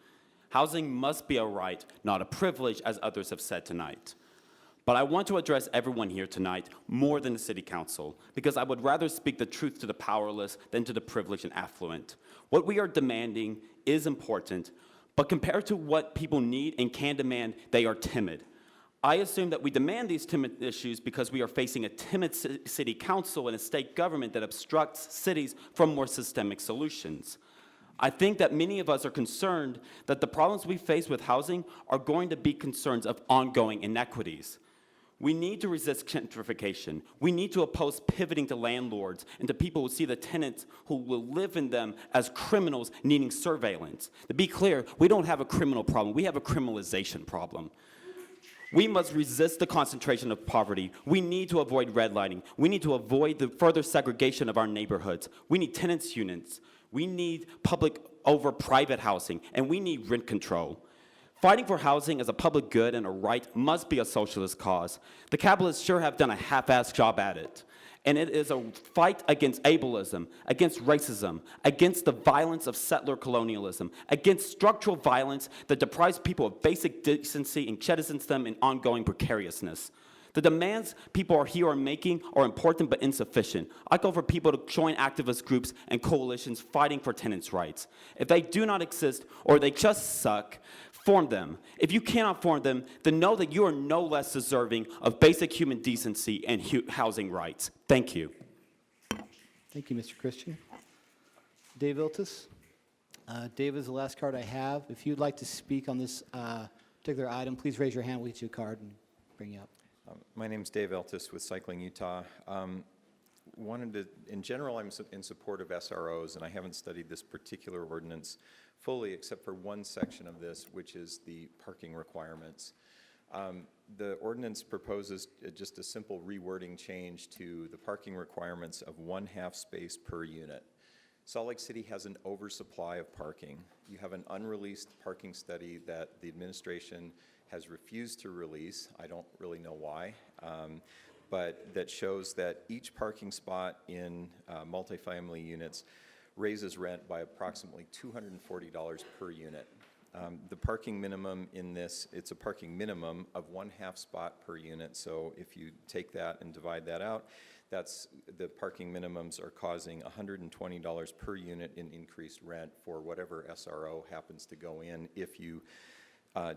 Housing must be a right, not a privilege, as others have said tonight. But I want to address everyone here tonight more than the City Council, because I would rather speak the truth to the powerless than to the privileged and affluent. What we are demanding is important, but compared to what people need and can demand, they are timid. I assume that we demand these timid issues because we are facing a timid city council and a state government that obstructs cities from more systemic solutions. I think that many of us are concerned that the problems we face with housing are going to be concerns of ongoing inequities. We need to resist gentrification. We need to oppose pivoting to landlords and to people who see the tenants who will live in them as criminals needing surveillance. To be clear, we don't have a criminal problem. We have a criminalization problem. We must resist the concentration of poverty. We need to avoid redlining. We need to avoid the further segregation of our neighborhoods. We need tenants units. We need public over private housing, and we need rent control. Fighting for housing as a public good and a right must be a socialist cause. The capitalists sure have done a half-assed job at it. And it is a fight against ableism, against racism, against the violence of settler colonialism, against structural violence that deprives people of basic decency and jettisons them in ongoing precariousness. The demands people are making are important but insufficient. I call for people to join activist groups and coalitions fighting for tenants' rights. If they do not exist or they just suck, form them. If you cannot form them, then know that you are no less deserving of basic human decency and housing rights. Thank you. Thank you, Mr. Christian. Dave Iltis. Dave is the last card I have. If you'd like to speak on this particular item, please raise your hand. We'll get you a card and bring you up. My name's Dave Eltis with Cycling Utah. In general, I'm in support of SROs, and I haven't studied this particular ordinance fully except for one section of this, which is the parking requirements. The ordinance proposes just a simple rewording change to the parking requirements of 1/2 space per unit. Salt Lake City has an oversupply of parking. You have an unreleased parking study that the administration has refused to release. I don't really know why, but that shows that each parking spot in multifamily units raises rent by approximately $240 per unit. The parking minimum in this, it's a parking minimum of 1/2 spot per unit. So if you take that and divide that out, that's, the parking minimums are causing $120 per unit in increased rent for whatever SRO happens to go in if you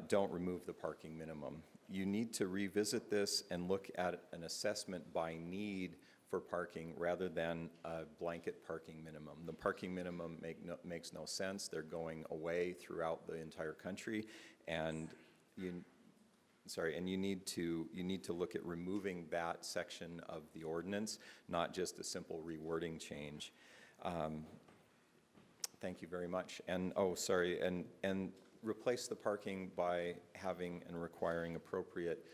don't remove the parking minimum. You need to revisit this and look at an assessment by need for parking rather than a blanket parking minimum. The parking minimum makes no sense. They're going away throughout the entire country, and you need to look at removing that section of the ordinance, not just a simple rewording change. Thank you very much. And and replace the parking by having and requiring appropriate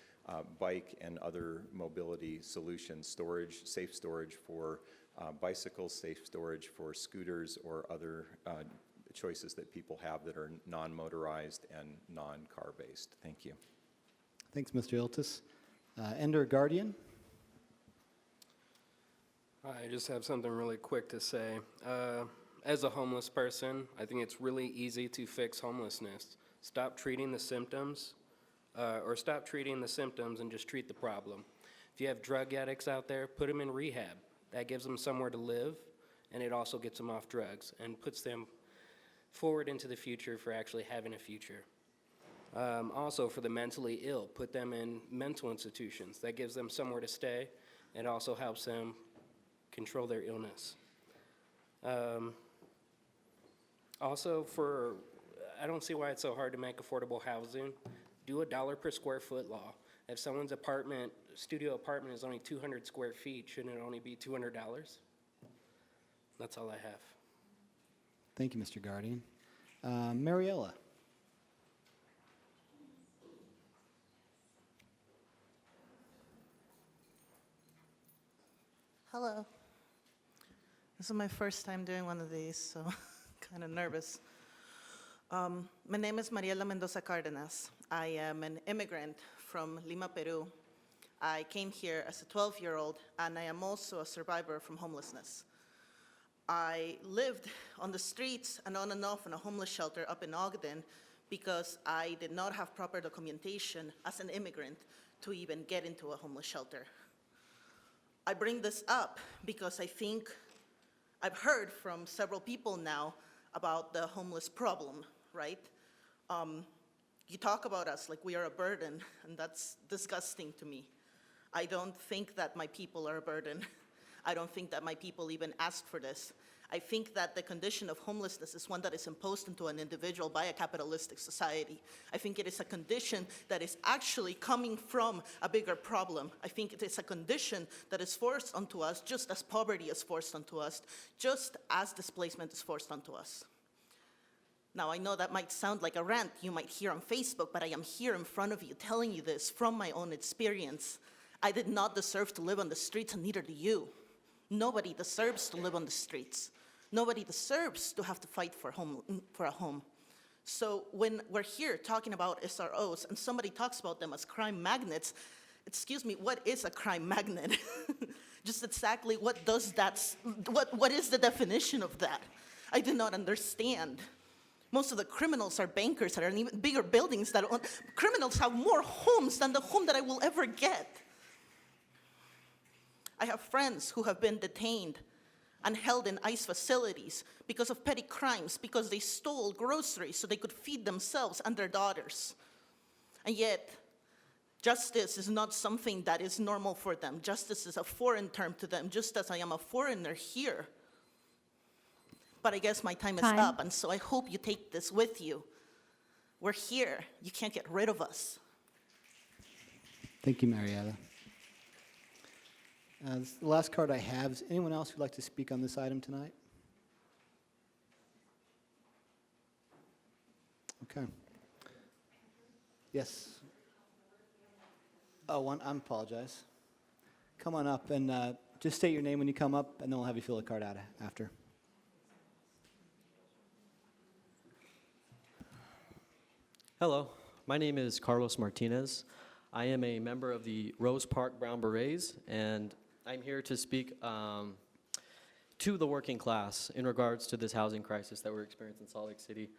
bike and other mobility solutions, storage, safe storage for bicycles, safe storage for scooters, or other choices that people have that are non-motorized and non-car based. Thank you. Thanks, Mr. Iltis. Ender Guardian. I just have something really quick to say. As a homeless person, I think it's really easy to fix homelessness. Stop treating the symptoms, or stop treating the symptoms and just treat the problem. If you have drug addicts out there, put them in rehab. That gives them somewhere to live, and it also gets them off drugs and puts them forward into the future for actually having a future. Also, for the mentally ill, put them in mental institutions. That gives them somewhere to stay. It also helps them control their illness. Also, I don't see why it's so hard to make affordable housing. Do a $1 per square foot law. If someone's studio apartment is only 200 square feet, shouldn't it only be $200? That's all I have. Thank you, Mr. Guardian. Mariella. Hello. This is my first time doing one of these, so kind of nervous. My name is Mariela Mendoza Cardenas. I am an immigrant from Lima, Peru. I came here as a 12-year-old, and I am also a survivor from homelessness. I lived on the streets and on and off in a homeless shelter up in Ogden because I did not have proper documentation as an immigrant to even get into a homeless shelter. I bring this up because I think I've heard from several people now about the homeless problem, right? You talk about us like we are a burden, and that's disgusting to me. I don't think that my people are a burden. I don't think that my people even asked for this. I think that the condition of homelessness is one that is imposed into an individual by a capitalistic society. I think it is a condition that is actually coming from a bigger problem. I think it is a condition that is forced onto us just as poverty is forced onto us, just as displacement is forced onto us. Now, I know that might sound like a rant you might hear on Facebook, but I am here in front of you telling you this from my own experience. I did not deserve to live on the streets, and neither do you. Nobody deserves to live on the streets. Nobody deserves to have to fight for a home. So when we're here talking about SROs and somebody talks about them as crime magnets, excuse me, what is a crime magnet? Just exactly what is the definition of that? I do not understand. Most of the criminals are bankers that are in even bigger buildings. Criminals have more homes than the home that I will ever get. I have friends who have been detained and held in ICE facilities because of petty crimes, because they stole groceries so they could feed themselves and their daughters. And yet, justice is not something that is normal for them. Justice is a foreign term to them, just as I am a foreigner here. But I guess my time is up, and so I hope you take this with you. We're here. You can't get rid of us. Thank you, Mariella. This is the last card I have. Is anyone else who'd like to speak on this item tonight? Okay. Yes. Oh, I apologize. Come on up and just state your name when you come up, and then we'll have you fill the card out after. Hello, my name is Carlos Martinez. I am a member of the Rose Park Brown Berets, and I'm here to speak to the working class in regards to this housing crisis that we're experiencing in Salt Lake City.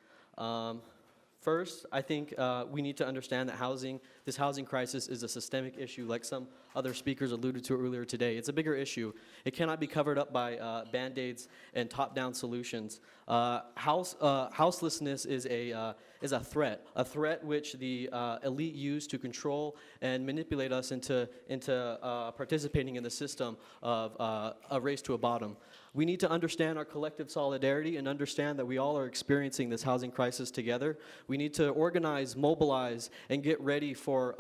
First, I think we need to understand that this housing crisis is a systemic issue, like some other speakers alluded to earlier today. It's a bigger issue. It cannot be covered up by Band-Aids and top-down solutions. Houselessness is a threat which the elite use to control and manipulate us into participating in the system of a race to a bottom. We need to understand our collective solidarity and understand that we all are experiencing this housing crisis together. We need to organize, mobilize, and get ready for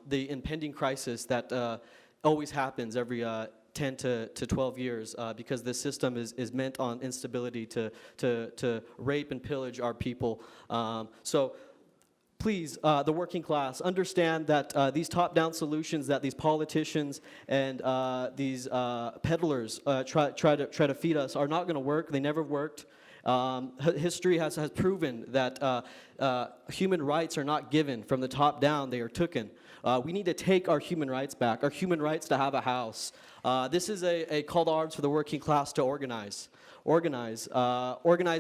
the impending crisis that always happens every 10 to 12 years because this system is meant on instability to rape and pillage our people. So please, the working class, understand that these top-down solutions that these politicians and these peddlers try to feed us are not going to work. They never worked. History has proven that human rights are not given from the top down, they are taken. We need to take our human rights back, our human rights to have a house. This is a call to arms for the working class to organize. Organize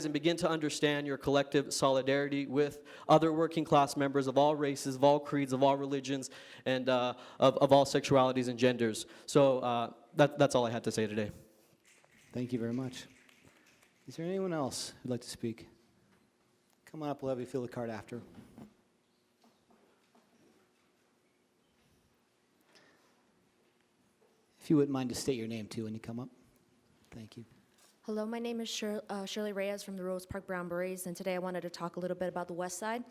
and begin to understand your collective solidarity with other working class members of all races, of all creeds, of all religions, and of all sexualities and genders. So that's all I had to say today. Thank you very much. Is there anyone else who'd like to speak? Come on up, we'll have you fill the card after. If you wouldn't mind to state your name too when you come up. Thank you. Hello, my name is Shirley Reyes from the Rose Park Brown Berets, and today I wanted to talk a little bit about the West Side,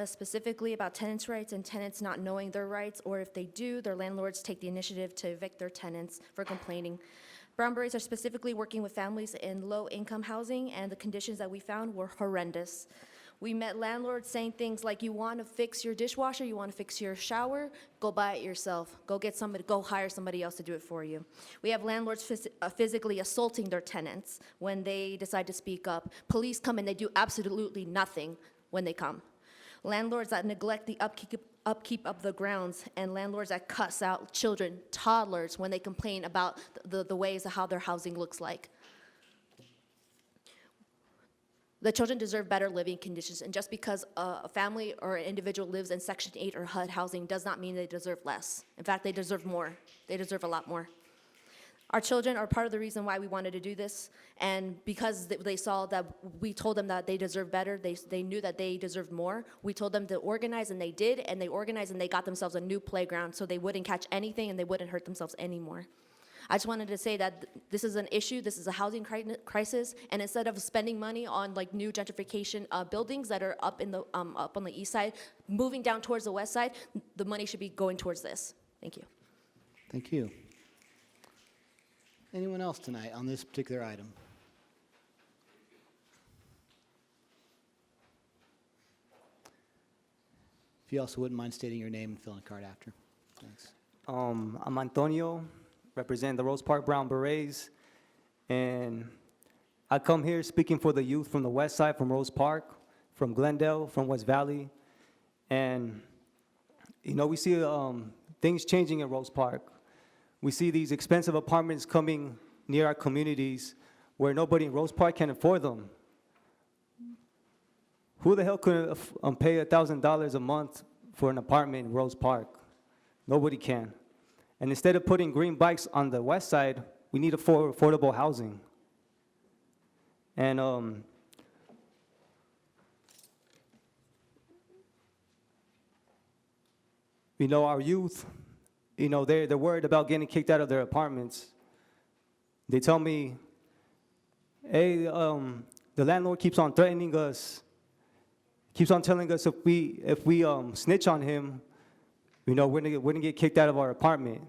specifically about tenants' rights and tenants not knowing their rights, or if they do, their landlords take the initiative to evict their tenants for complaining. Brown Berets are specifically working with families in low-income housing, and the conditions that we found were horrendous. We met landlords saying things like, you want to fix your dishwasher, you want to fix your shower, go buy it yourself. Go hire somebody else to do it for you. We have landlords physically assaulting their tenants when they decide to speak up. Police come and they do absolutely nothing when they come. Landlords that neglect the upkeep of the grounds, and landlords that cuss out children, toddlers, when they complain about the ways of how their housing looks like. The children deserve better living conditions, and just because a family or an individual lives in Section 8 or HUD housing does not mean they deserve less. In fact, they deserve more. They deserve a lot more. Our children are part of the reason why we wanted to do this, and because they saw that we told them that they deserve better, they knew that they deserved more. We told them to organize, and they did, and they organized, and they got themselves a new playground so they wouldn't catch anything and they wouldn't hurt themselves anymore. I just wanted to say that this is an issue, this is a housing crisis, and instead of spending money on like new gentrification buildings that are up on the east side, moving down towards the west side, the money should be going towards this. Thank you. Thank you. Anyone else tonight on this particular item? If you also wouldn't mind stating your name and filling a card after. Thanks. I'm Antonio, represent the Rose Park Brown Berets, and I come here speaking for the youth from the west side, from Rose Park, from Glendale, from West Valley, and we see things changing in Rose Park. We see these expensive apartments coming near our communities where nobody in Rose Park can afford them. Who the hell could pay $1,000 a month for an apartment in Rose Park? Nobody can. And instead of putting green bikes on the west side, we need affordable housing. And our youth, they're worried about getting kicked out of their apartments. They tell me, hey, the landlord keeps on threatening us, keeps on telling us if we snitch on him, we're gonna get kicked out of our apartment.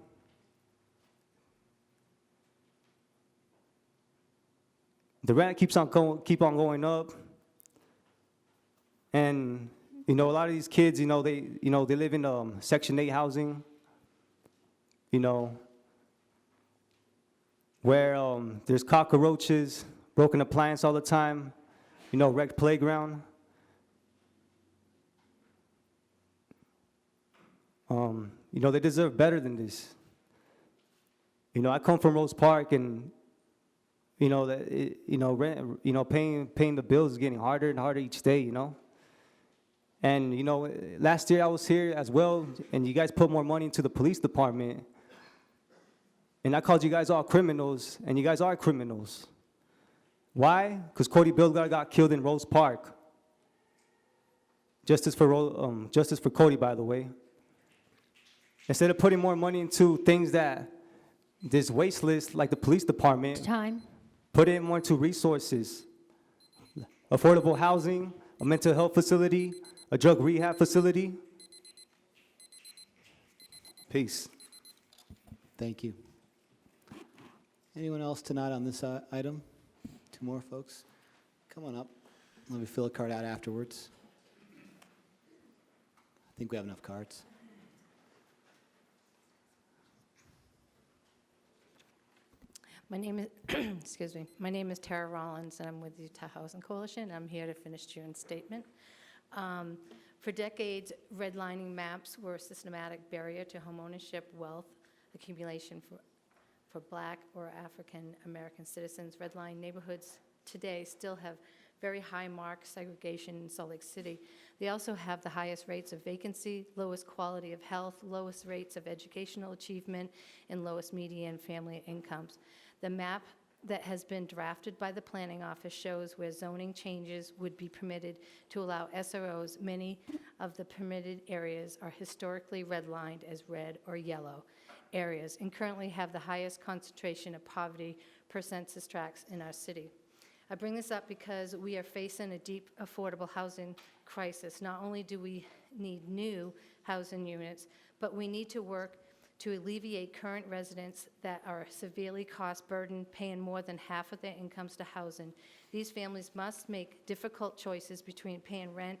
The rent keep on going up, and a lot of these kids, they live in Section 8 housing, where there's cockroaches, broken appliance all the time, wrecked playground. They deserve better than this. I come from Rose Park, and rent, paying the bills is getting harder and harder each day. And last year I was here as well, and you guys put more money into the police department, and I called you guys all criminals, and you guys are criminals. Why? Because Cody Bilgar got killed in Rose Park. Justice for Cody, by the way. Instead of putting more money into things that this wasteless, like the police department, Time. put it more into resources. Affordable housing, a mental health facility, a drug rehab facility. Peace. Thank you. Anyone else tonight on this item? Two more folks. Come on up. Let me fill a card out afterwards. I think we have enough cards. My name is, excuse me, my name is Tara Rollins, and I'm with the Utah Housing Coalition. I'm here to finish June's statement. For decades, redlining maps were a systematic barrier to homeownership, wealth accumulation for Black or African American citizens. Redline neighborhoods today still have very high marked segregation in Salt Lake City. They also have the highest rates of vacancy, lowest quality of health, lowest rates of educational achievement, and lowest median family incomes. The map that has been drafted by the planning office shows where zoning changes would be permitted to allow SROs. Many of the permitted areas are historically redlined as red or yellow areas and currently have the highest concentration of poverty per census tracts in our city. I bring this up because we are facing a deep affordable housing crisis. Not only do we need new housing units, but we need to work to alleviate current residents that are severely cost burdened, paying more than half of their incomes to housing. These families must make difficult choices between paying rent,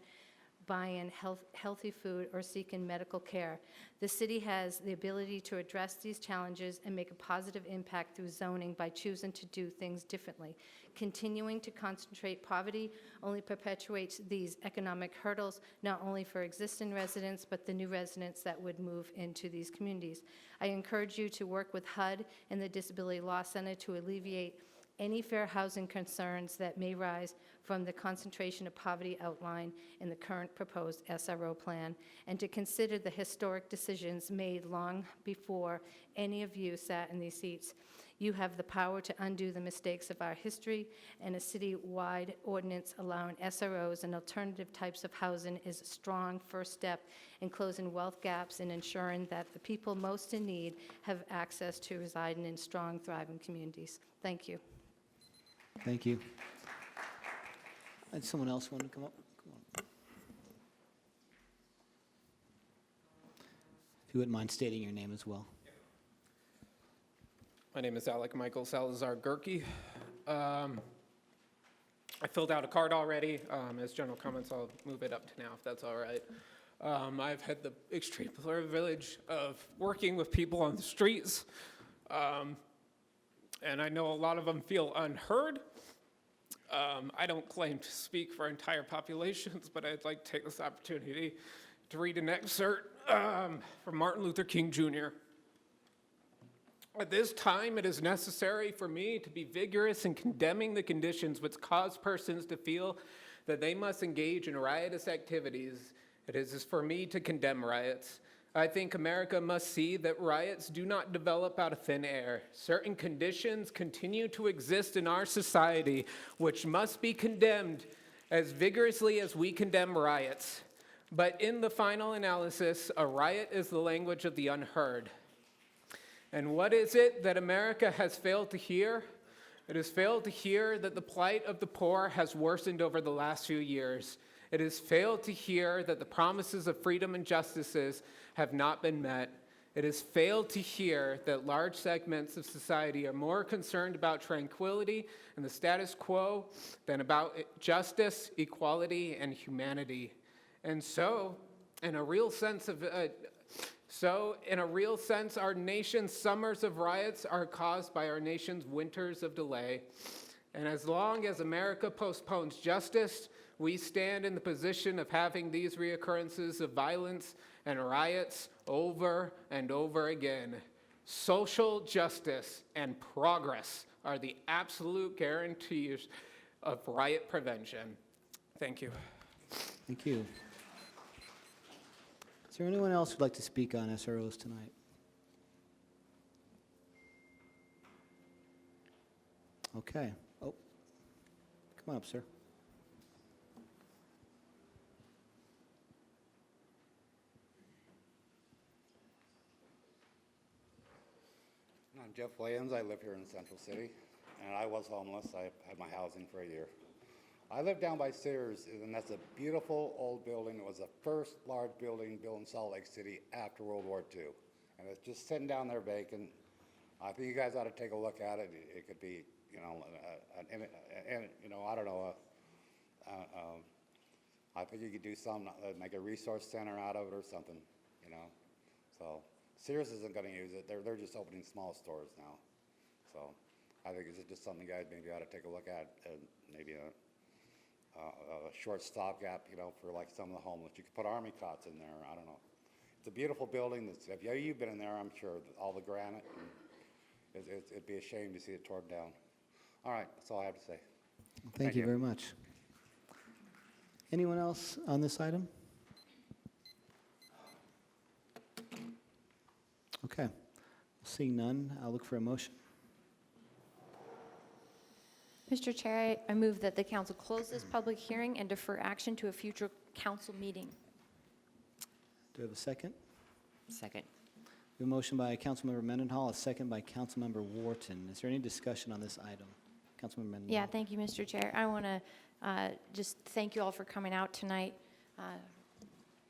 buying healthy food, or seeking medical care. The city has the ability to address these challenges and make a positive impact through zoning by choosing to do things differently. Continuing to concentrate poverty only perpetuates these economic hurdles, not only for existing residents, but the new residents that would move into these communities. I encourage you to work with HUD and the Disability Law Center to alleviate any fair housing concerns that may rise from the concentration of poverty outlined in the current proposed SRO plan, and to consider the historic decisions made long before any of you sat in these seats. You have the power to undo the mistakes of our history, and a city-wide ordinance allowing SROs and alternative types of housing is a strong first step in closing wealth gaps and ensuring that the people most in need have access to residing in strong, thriving communities. Thank you. Thank you. And someone else want to come up? Come on. If you wouldn't mind stating your name as well. My name is Alec Michael Salazar Gerke. I filled out a card already. As general comments, I'll move it up to now if that's all right. I've had the extreme privilege of working with people on the streets, and I know a lot of them feel unheard. I don't claim to speak for entire populations, but I'd like to take this opportunity to read an excerpt from Martin Luther King Jr. At this time, it is necessary for me to be vigorous in condemning the conditions which cause persons to feel that they must engage in riotous activities. It is for me to condemn riots. I think America must see that riots do not develop out of thin air. Certain conditions continue to exist in our society, which must be condemned as vigorously as we condemn riots. But in the final analysis, a riot is the language of the unheard. And what is it that America has failed to hear? It has failed to hear that the plight of the poor has worsened over the last few years. It has failed to hear that the promises of freedom and justices have not been met. It has failed to hear that large segments of society are more concerned about tranquility and the status quo than about justice, equality, and humanity. And so, in a real sense, our nation's summers of riots are caused by our nation's winters of delay. And as long as America postpones justice, we stand in the position of having these reoccurrences of violence and riots over and over again. Social justice and progress are the absolute guarantees of riot prevention. Thank you. Thank you. Is there anyone else who'd like to speak on SROs tonight? Okay. Oh, come on up, sir. I'm Jeff Williams. I live here in Central City, and I was homeless. I had my housing for a year. I live down by Sears, and that's a beautiful old building. It was the first large building built in Salt Lake City after World War II, and it's just sitting down there vacant. I think you guys ought to take a look at it. It could be, you know, I don't know. I think you could do some, make a resource center out of it or something, you know. So Sears isn't going to use it. They're just opening small stores now. So I think it's just something you guys maybe ought to take a look at, maybe a short stopgap, you know, for like some of the homeless. You could put army cots in there. I don't know. It's a beautiful building. If you've been in there, I'm sure all the granite. And it'd be a shame to see it torn down. All right, that's all I have to say. Thank you very much. Anyone else on this item? Okay. Seeing none, I'll look for a motion. Mr. Chair, I move that the council close this public hearing and defer action to a future council meeting. Do we have a second? Second. We have a motion by Councilmember Mendenhall, a second by Councilmember Wharton. Is there any discussion on this item? Councilmember Mendenhall. Yeah, thank you, Mr. Chair. I want to just thank you all for coming out tonight.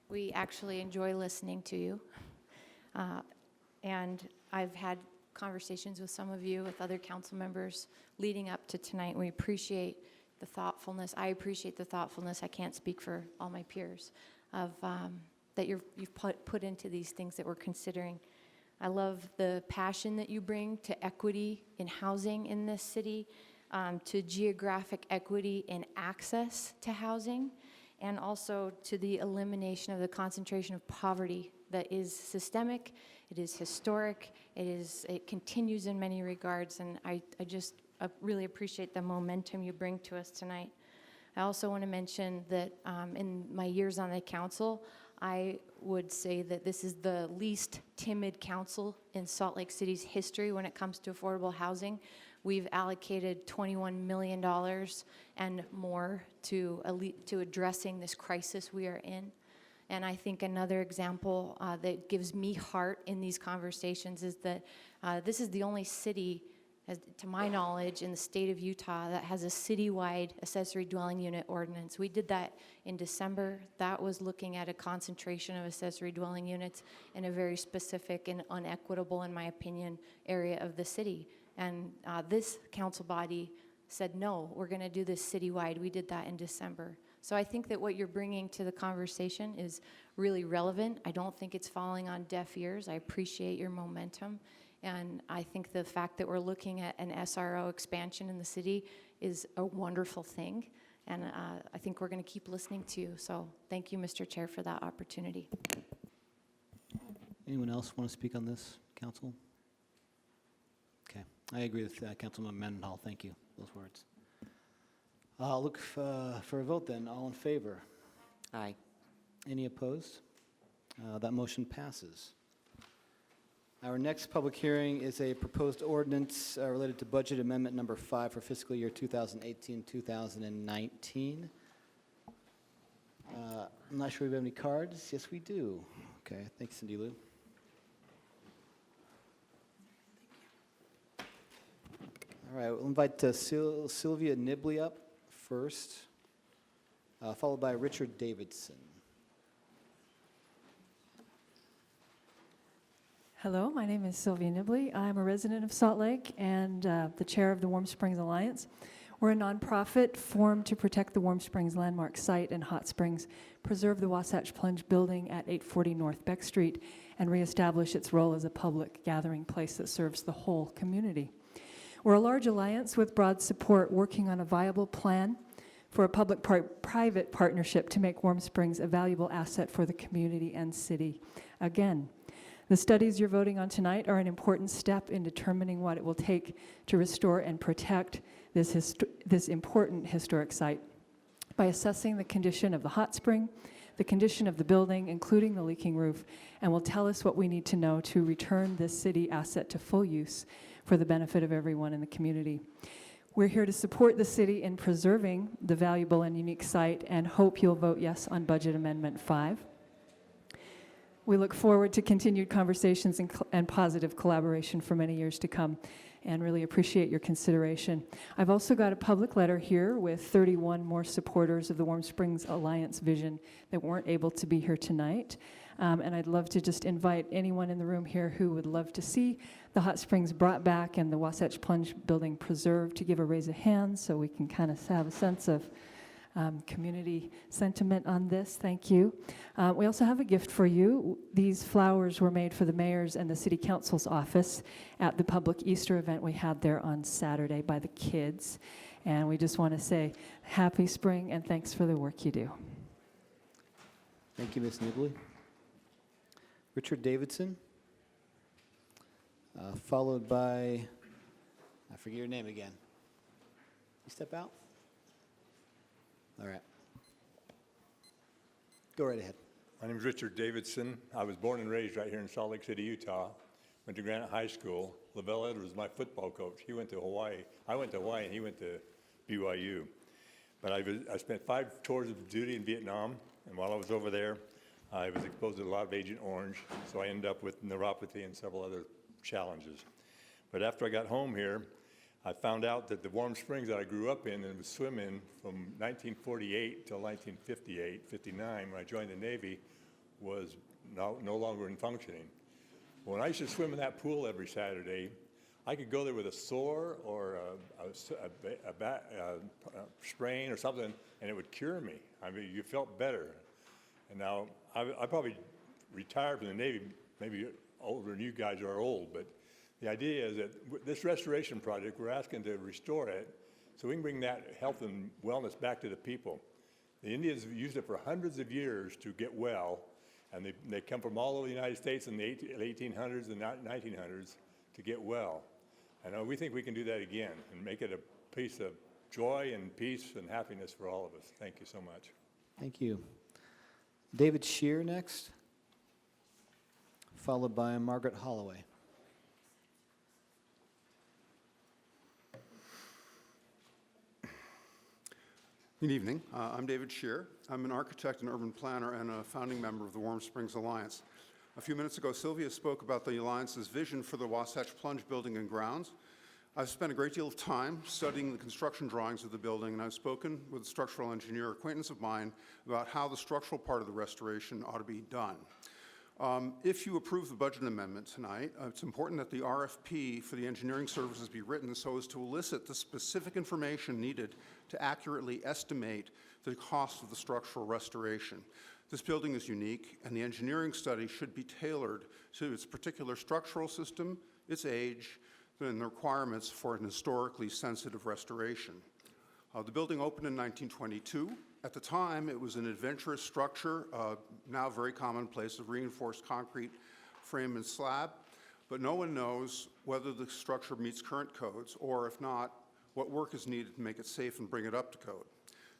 We actually enjoy listening to you. And I've had conversations with some of you, with other council members leading up to tonight. We appreciate the thoughtfulness. I appreciate the thoughtfulness. I can't speak for all my peers of that you've put into these things that we're considering. I love the passion that you bring to equity in housing in this city, to geographic equity in access to housing, and also to the elimination of the concentration of poverty that is systemic, it is historic, it continues in many regards, and I just really appreciate the momentum you bring to us tonight. I also want to mention that in my years on the council, I would say that this is the least timid council in Salt Lake City's history when it comes to affordable housing. We've allocated $21 million and more to addressing this crisis we are in. And I think another example that gives me heart in these conversations is that this is the only city, to my knowledge, in the state of Utah that has a citywide accessory dwelling unit ordinance. We did that in December. That was looking at a concentration of accessory dwelling units in a very specific and unequitable, in my opinion, area of the city. And this council body said, no, we're going to do this citywide. We did that in December. So I think that what you're bringing to the conversation is really relevant. I don't think it's falling on deaf ears. I appreciate your momentum. And I think the fact that we're looking at an SRO expansion in the city is a wonderful thing. And I think we're going to keep listening to you. So thank you, Mr. Chair, for that opportunity. Anyone else want to speak on this, council? Okay. I agree with Councilman Mendenhall. Thank you. Those words. I'll look for a vote then. All in favor? Aye. Any opposed? That motion passes. Our next public hearing is a proposed ordinance related to budget amendment number 5 for fiscal year 2018-2019. I'm not sure we have any cards. Yes, we do. Okay, thanks, Cindy Lou. All right, we'll invite Sylvia Nibley up first, followed by Richard Davidson. Hello, my name is Sylvia Nibley. I'm a resident of Salt Lake and the chair of the Warm Springs Alliance. We're a nonprofit formed to protect the Warm Springs landmark site in Hot Springs, preserve the Wasatch Plunge building at 840 North Beck Street, and reestablish its role as a public gathering place that serves the whole community. We're a large alliance with broad support working on a viable plan for a public-private partnership to make Warm Springs a valuable asset for the community and city. Again, the studies you're voting on tonight are an important step in determining what it will take to restore and protect this important historic site. By assessing the condition of the hot spring, the condition of the building, including the leaking roof, and will tell us what we need to know to return this city asset to full use for the benefit of everyone in the community. We're here to support the city in preserving the valuable and unique site and hope you'll vote yes on Budget Amendment 5. We look forward to continued conversations and positive collaboration for many years to come, and really appreciate your consideration. I've also got a public letter here with 31 more supporters of the Warm Springs Alliance vision that weren't able to be here tonight. And I'd love to just invite anyone in the room here who would love to see the hot springs brought back and the Wasatch Plunge building preserved to give a raise of hands so we can kind of have a sense of community sentiment on this. Thank you. We also have a gift for you. These flowers were made for the mayor's and the city council's office at the public Easter event we had there on Saturday by the kids. And we just want to say happy spring and thanks for the work you do. Thank you, Ms. Nibley. Richard Davidson, followed by, I forget your name again. You step out? All right. Go right ahead. My name is Richard Davidson. I was born and raised right here in Salt Lake City, Utah. Went to Granite High School. Lavelle Edwards was my football coach. He went to Hawaii. I went to Hawaii and he went to BYU. But I spent 5 tours of duty in Vietnam, and while I was over there, I was exposed to a lot of Agent Orange, so I ended up with neuropathy and several other challenges. But after I got home here, I found out that the Warm Springs that I grew up in and was swimming from 1948 till 1958, 59, when I joined the Navy, was no longer in functioning. When I used to swim in that pool every Saturday, I could go there with a sore or a sprain or something, and it would cure me. I mean, you felt better. And now, I probably retired from the Navy, maybe older than you guys are old, but the idea is that this restoration project, we're asking to restore it so we can bring that health and wellness back to the people. The Indians have used it for hundreds of years to get well, and they come from all over the United States in the 1800s and 1900s to get well. And we think we can do that again and make it a piece of joy and peace and happiness for all of us. Thank you so much. Thank you. David Shear next, followed by Margaret Holloway. Good evening. I'm David Shear. I'm an architect and urban planner and a founding member of the Warm Springs Alliance. A few minutes ago, Sylvia spoke about the Alliance's vision for the Wasatch Plunge building and grounds. I've spent a great deal of time studying the construction drawings of the building, and I've spoken with a structural engineer acquaintance of mine about how the structural part of the restoration ought to be done. If you approve the budget amendment tonight, it's important that the RFP for the engineering services be written so as to elicit the specific information needed to accurately estimate the cost of the structural restoration. This building is unique, and the engineering study should be tailored to its particular structural system, its age, and the requirements for an historically sensitive restoration. The building opened in 1922. At the time, it was an adventurous structure, now very commonplace, of reinforced concrete frame and slab, but no one knows whether the structure meets current codes, or if not, what work is needed to make it safe and bring it up to code.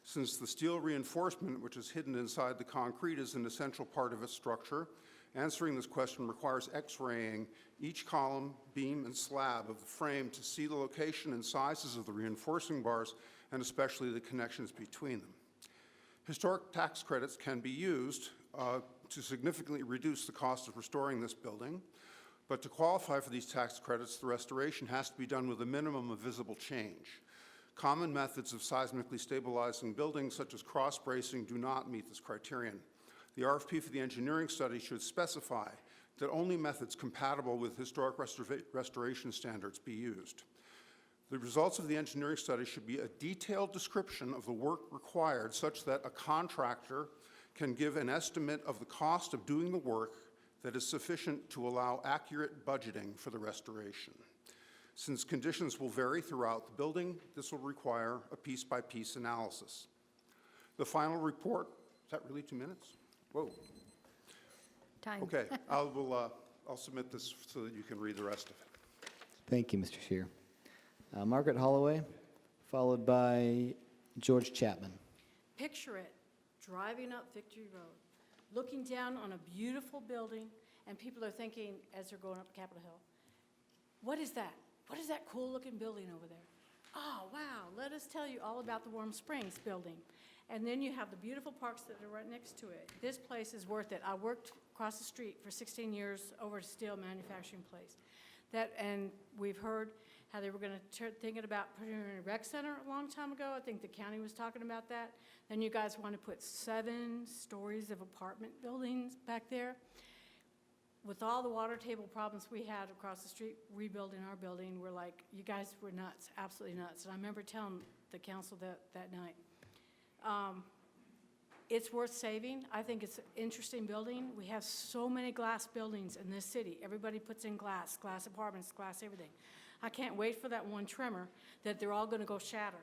Since the steel reinforcement, which is hidden inside the concrete, is an essential part of its structure, answering this question requires X-raying each column, beam, and slab of the frame to see the location and sizes of the reinforcing bars, and especially the connections between them. Historic tax credits can be used to significantly reduce the cost of restoring this building, but to qualify for these tax credits, the restoration has to be done with a minimum of visible change. Common methods of seismically stabilizing buildings, such as cross-bracing, do not meet this criterion. The RFP for the engineering study should specify that only methods compatible with historic restoration standards be used. The results of the engineering study should be a detailed description of the work required such that a contractor can give an estimate of the cost of doing the work that is sufficient to allow accurate budgeting for the restoration. Since conditions will vary throughout the building, this will require a piece-by-piece analysis. The final report, is that really 2 minutes? Whoa. Time. Okay, I'll submit this so that you can read the rest of it. Thank you, Mr. Scheer. Margaret Holloway, followed by George Chapman. Picture it, driving up Victory Road, looking down on a beautiful building, and people are thinking, as they're going up Capitol Hill, what is that? What is that cool-looking building over there? Oh, wow, let us tell you all about the Warm Springs building. And then you have the beautiful parks that are right next to it. This place is worth it. I worked across the street for 16 years over a steel manufacturing place. And we've heard how they were going to thinking about putting it in a rec center a long time ago. I think the county was talking about that. Then you guys want to put 7 stories of apartment buildings back there. With all the water table problems we had across the street rebuilding our building, we're like, you guys were nuts, absolutely nuts. And I remember telling the council that night. It's worth saving. I think it's an interesting building. We have so many glass buildings in this city. Everybody puts in glass apartments, glass everything. I can't wait for that one tremor that they're all going to go shatter.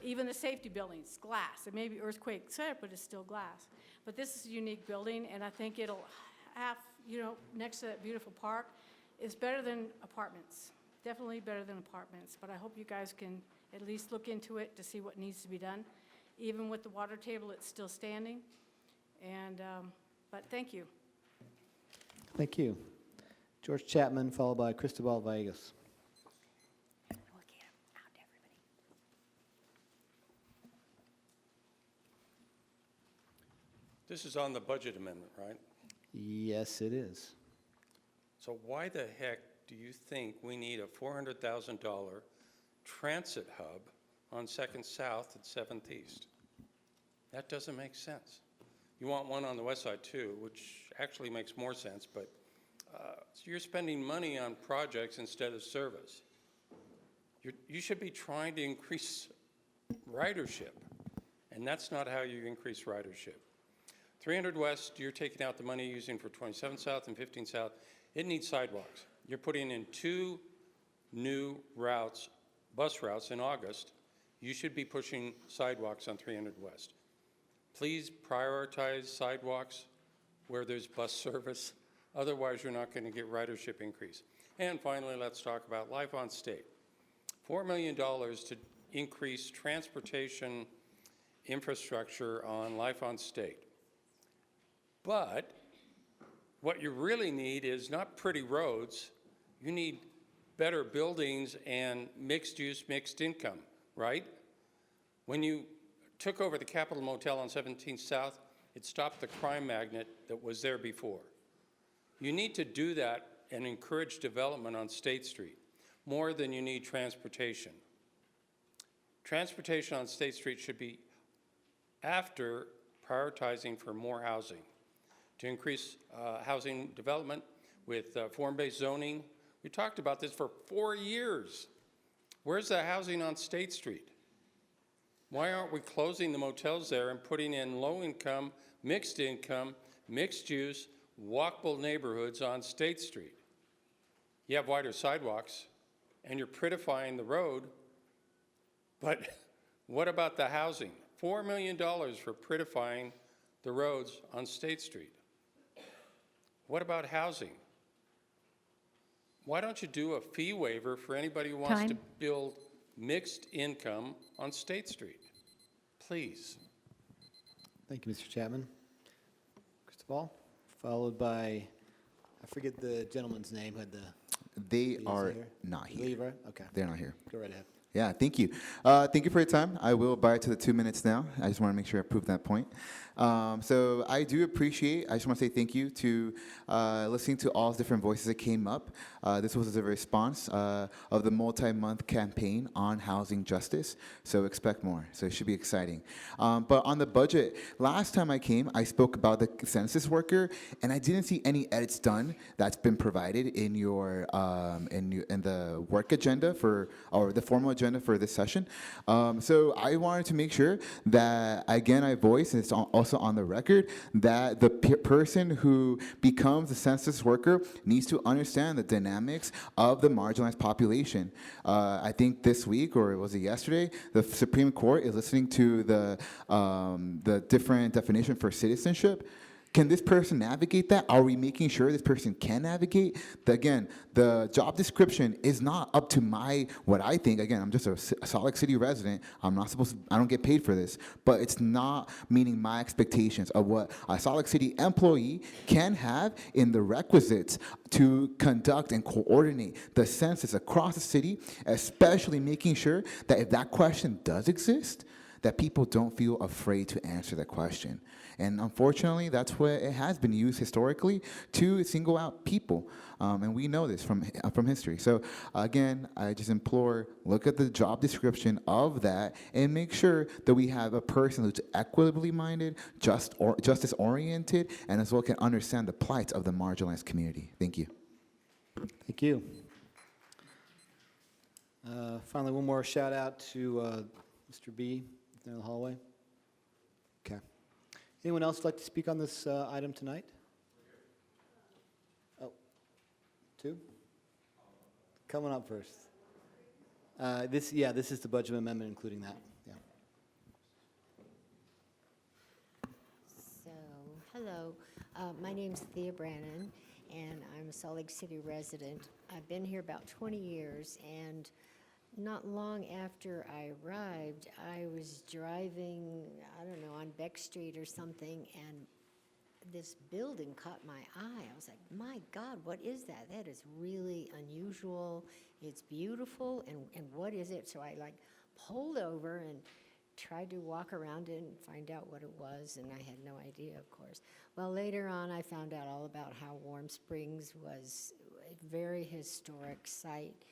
Even the safety buildings, glass. It may be earthquake set, but it's still glass. But this is a unique building, and I think it'll have, next to that beautiful park, is better than apartments. Definitely better than apartments. But I hope you guys can at least look into it to see what needs to be done. Even with the water table, it's still standing. And, but thank you. Thank you. George Chapman, followed by Cristobal Villegas. This is on the budget amendment, right? Yes, it is. So why the heck do you think we need a $400,000 transit hub on 2nd South and 7th East? That doesn't make sense. You want one on the west side too, which actually makes more sense, but so you're spending money on projects instead of service. You should be trying to increase ridership, and that's not how you increase ridership. 300 West, you're taking out the money using for 27 South and 15 South. It needs sidewalks. You're putting in 2 new routes, bus routes in August. You should be pushing sidewalks on 300 West. Please prioritize sidewalks where there's bus service. Otherwise, you're not going to get ridership increase. And finally, let's talk about Life on State. $4 million to increase transportation infrastructure on Life on State. But what you really need is not pretty roads. You need better buildings and mixed use, mixed income, right? When you took over the Capitol Motel on 17th South, it stopped the crime magnet that was there before. You need to do that and encourage development on State Street more than you need transportation. Transportation on State Street should be after prioritizing for more housing. To increase housing development with form-based zoning. We talked about this for 4 years. Where's the housing on State Street? Why aren't we closing the motels there and putting in low-income, mixed use, walkable neighborhoods on State Street? You have wider sidewalks, and you're prettifying the road, but what about the housing? $4 million for prettifying the roads on State Street. What about housing? Why don't you do a fee waiver for anybody who wants to build mixed income on State Street? Please. Thank you, Mr. Chapman. Cristobal, followed by, I forget the gentleman's name who had the... They are not here. Lever? Okay. They're not here. Go right ahead. Yeah, thank you. Thank you for your time. I will abide to the 2 minutes now. I just want to make sure I prove that point. So I do appreciate, I just want to say thank you to listening to all the different voices that came up. This was a response of the multi-month campaign on housing justice, so expect more. So it should be exciting. But on the budget, last time I came, I spoke about the census worker, and I didn't see any edits done that's been provided in your in the work agenda or the formal agenda agenda for this session. So I wanted to make sure that, again, I voice, and it's also on the record, that the person who becomes a census worker needs to understand the dynamics of the marginalized population. I think this week, or was it yesterday, the Supreme Court is listening to the different definition for citizenship. Can this person navigate that? Are we making sure this person can navigate? Again, the job description is not up to what I think. Again, I'm just a Salt Lake City resident. I don't get paid for this, but it's not meeting my expectations of what a Salt Lake City employee can have in the requisites to conduct and coordinate the census across the city, especially making sure that if that question does exist, that people don't feel afraid to answer the question. And unfortunately, that's where it has been used historically to single out people. And we know this from history. So again, I just implore, look at the job description of that and make sure that we have a person who's equitably minded, justice oriented, and as well can understand the plight of the marginalized community. Thank you. Thank you. Finally, one more shout out to Mr. B in the hallway. Okay. Anyone else like to speak on this item tonight? Oh, two? Coming up first. This is the budget amendment, including that. Yeah. So, hello. My name's Thea Brannon, and I'm a Salt Lake City resident. I've been here about 20 years, and not long after I arrived, I was driving, I don't know, on Beck Street or something, and this building caught my eye. I was like, my God, what is that? That is really unusual. It's beautiful, and what is it? So I pulled over and tried to walk around it and find out what it was, and I had no idea, of course. Well, later on, I found out all about how Warm Springs was a very historic site.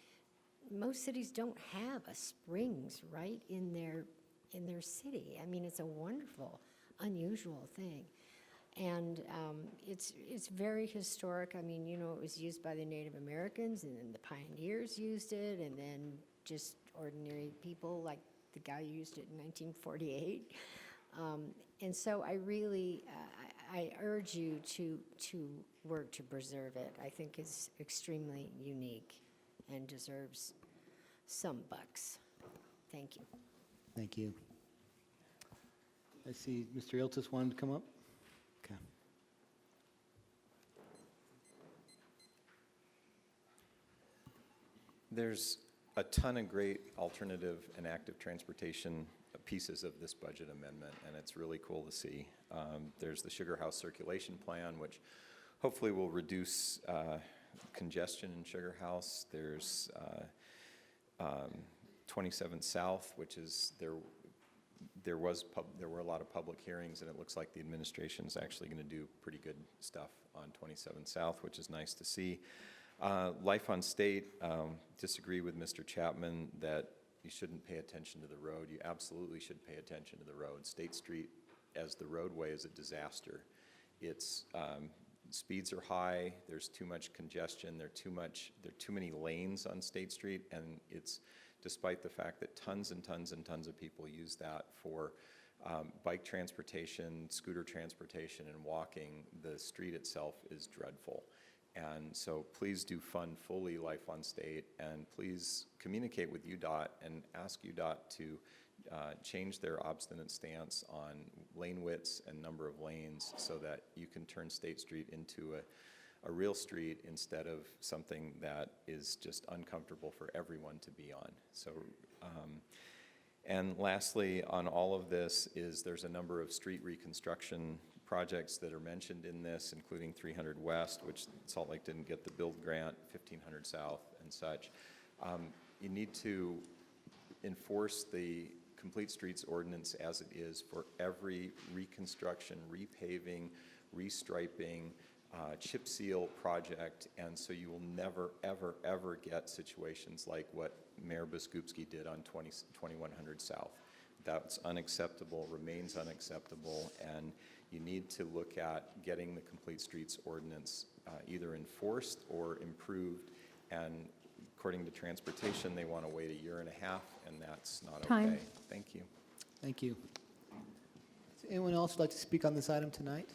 Most cities don't have a springs right in their city. I mean, it's a wonderful, unusual thing. And it's very historic. I mean, it was used by the Native Americans, and then the pioneers used it, and then just ordinary people like the guy who used it in 1948. And so I really, I urge you to work to preserve it. I think it's extremely unique and deserves some bucks. Thank you. Thank you. I see Mr. Iltis wanted to come up. Okay. There's a ton of great alternative and active transportation pieces of this budget amendment, and it's really cool to see. There's the Sugar House Circulation Plan, which hopefully will reduce congestion in Sugar House. There's 27 South, which is there were a lot of public hearings, and it looks like the administration is actually going to do pretty good stuff on 27 South, which is nice to see. Life on State, disagree with Mr. Chapman that you shouldn't pay attention to the road. You absolutely should pay attention to the road. State Street as the roadway is a disaster. It's speeds are high, there's too much congestion, there are too many lanes on State Street, and it's despite the fact that tons and tons and tons of people use that for bike transportation, scooter transportation, and walking, the street itself is dreadful. And so please do fund fully Life on State, and please communicate with UDOT and ask UDOT to change their obstinate stance on lane widths and number of lanes so that you can turn State Street into a real street instead of something that is just uncomfortable for everyone to be on. So, and lastly, on all of this there's a number of street reconstruction projects that are mentioned in this, including 300 West, which Salt Lake didn't get the build grant, 1500 South and such. You need to enforce the Complete Streets Ordinance as it is for every reconstruction, repaving, restriping, chip seal project, and so you will never, ever, ever get situations like what Mayor Biskupski did on 2100 South. That's unacceptable, remains unacceptable, and you need to look at getting the Complete Streets Ordinance either enforced or improved, and of according to transportation, they want to wait 1.5 years, and that's not Time. okay. Thank you. Thank you. Does anyone else like to speak on this item tonight?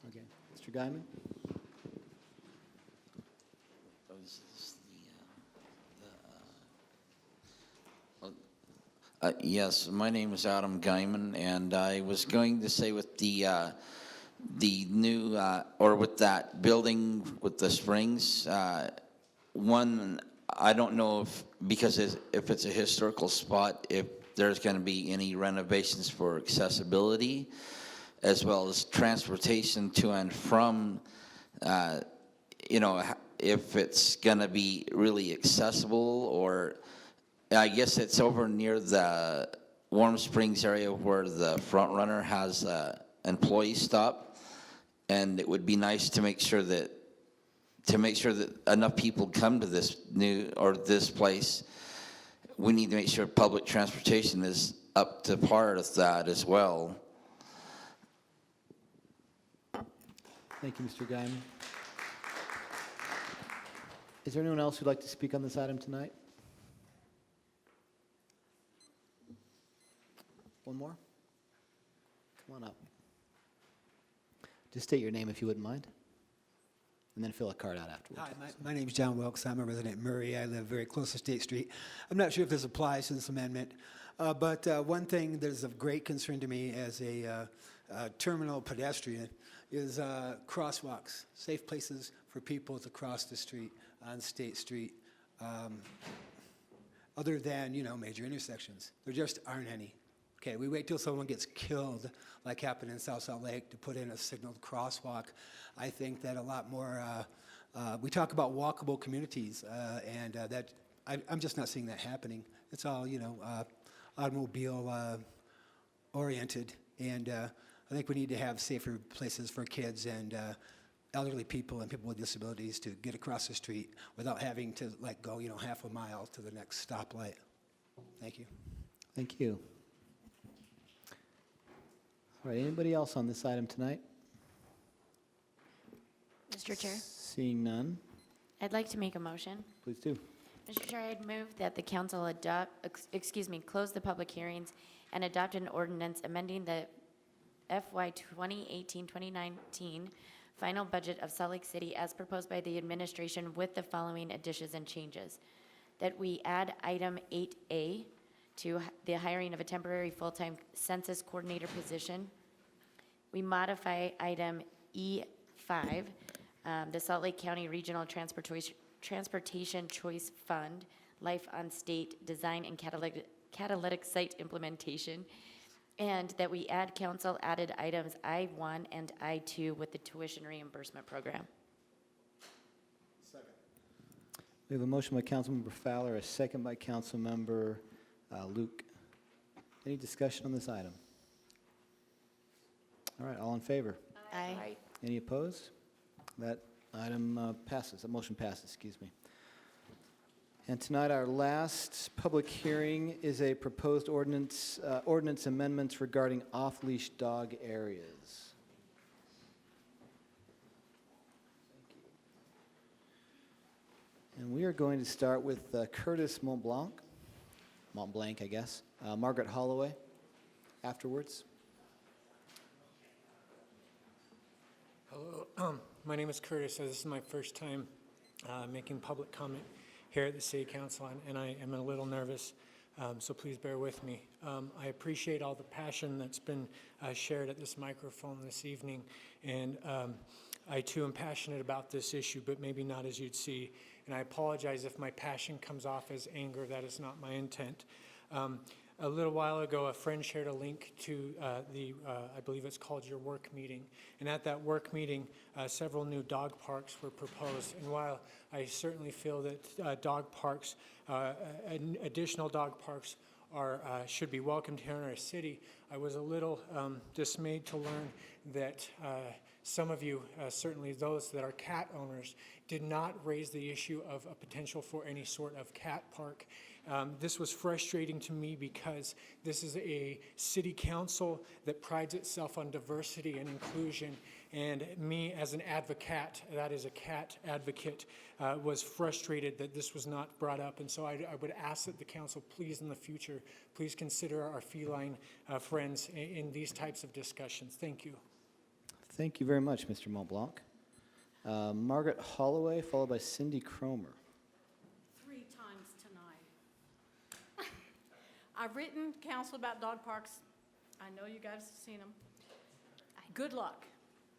Okay, Mr. Guyman? Yes, my name is Adam Guyman, and I was going to say with the new, or with that building with the springs, one, I don't know if, because if it's a historical spot, if there's going to be any renovations for accessibility, as well as transportation to and from, you know, if it's going to be really accessible, or I guess it's over near the Warm Springs area where the front runner has employee stop, and it would be nice to make sure that enough people come to this this place. We need to make sure public transportation is up to par with that as well. Thank you, Mr. Guyman. Is there anyone else who'd like to speak on this item tonight? One more? Come on up. Just state your name if you wouldn't mind, and then fill a card out afterwards. Hi, my name is John Wilkes. I'm a resident in Murray. I live very close to State Street. I'm not sure if this applies to this amendment, but one thing that is of great concern to me as a terminal pedestrian is crosswalks, safe places for people to cross the street on State Street, other than, you know, major intersections. There just aren't any. Okay, we wait till someone gets killed, like happened in South Salt Lake, to put in a signaled crosswalk. I think that a lot more, we talk about walkable communities, and that I'm just not seeing that happening. It's all, you know, automobile oriented, and I think we need to have safer places for kids and elderly people and people with disabilities to get across the street without having to, like, go, you know, half a mile to the next stoplight. Thank you. Thank you. All right, anybody else on this item tonight? Mr. Chair, Seeing none, I'd like to make a motion. please do. Mr. Chair, I'd move that the council close the public hearings and adopt an ordinance amending the FY 2018-2019 final budget of Salt Lake City as proposed by the administration with the following additions and changes. That we add item 8A to the hiring of a temporary full-time census coordinator position. We modify item E5, the Salt Lake County Regional Transportation Choice Fund, Life on State Design and Catalytic Site Implementation, and that we add council added items I1 and I2 with the tuition reimbursement program. We have a motion by Councilmember Fowler, a second by Councilmember Luke. Any discussion on this item? All right, all in favor? Aye. Any opposed? That item passes, that motion passes, excuse me. And tonight, our last public hearing is a proposed ordinance amendments regarding off-leash dog areas. And we are going to start with Curtis Montblanc, I guess, Margaret Holloway afterwards. Hello, my name is Curtis. This is my first time making public comment here at the City Council, and I am a little nervous, so please bear with me. I appreciate all the passion that's been shared at this microphone this evening, and I too am passionate about this issue, but maybe not as you'd see, and I apologize if my passion comes off as anger. That is not my intent. A little while ago, a friend shared a link to I believe it's called Your Work Meeting. And at that work meeting, several new dog parks were proposed. And while I certainly feel that dog parks, additional dog parks should be welcomed here in our city, I was a little dismayed to learn that some of you, certainly those that are cat owners, did not raise the issue of a potential for any sort of cat park. This was frustrating to me because this is a city council that prides itself on diversity and inclusion, And me, as an advocate, that is a cat advocate, was frustrated that this was not brought up. And so I would ask that the council, please, in the future, please consider our feline friends in these types of discussions. Thank you. Thank you very much, Mr. Montblanc. Margaret Holloway, followed by Cindy Cromer. 3 times tonight. I've written council about dog parks. I know you guys have seen them. Good luck.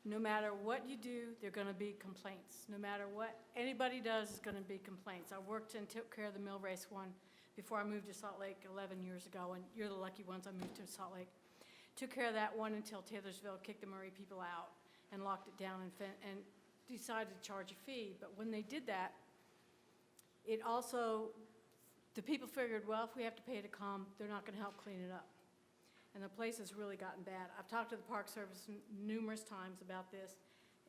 No matter what you do, there are going to be complaints. No matter what anybody does, there's going to be complaints. I worked and took care of the mill race one before I moved to Salt Lake 11 years ago, and you're the lucky ones I moved to Salt Lake. Took care of that one until Taylorsville kicked the Murray people out and locked it down and decided to charge a fee. But when they did that, it also, the people figured, well, if we have to pay to come, they're not going to help clean it up. And the place has really gotten bad. I've talked to the Park Service numerous times about this,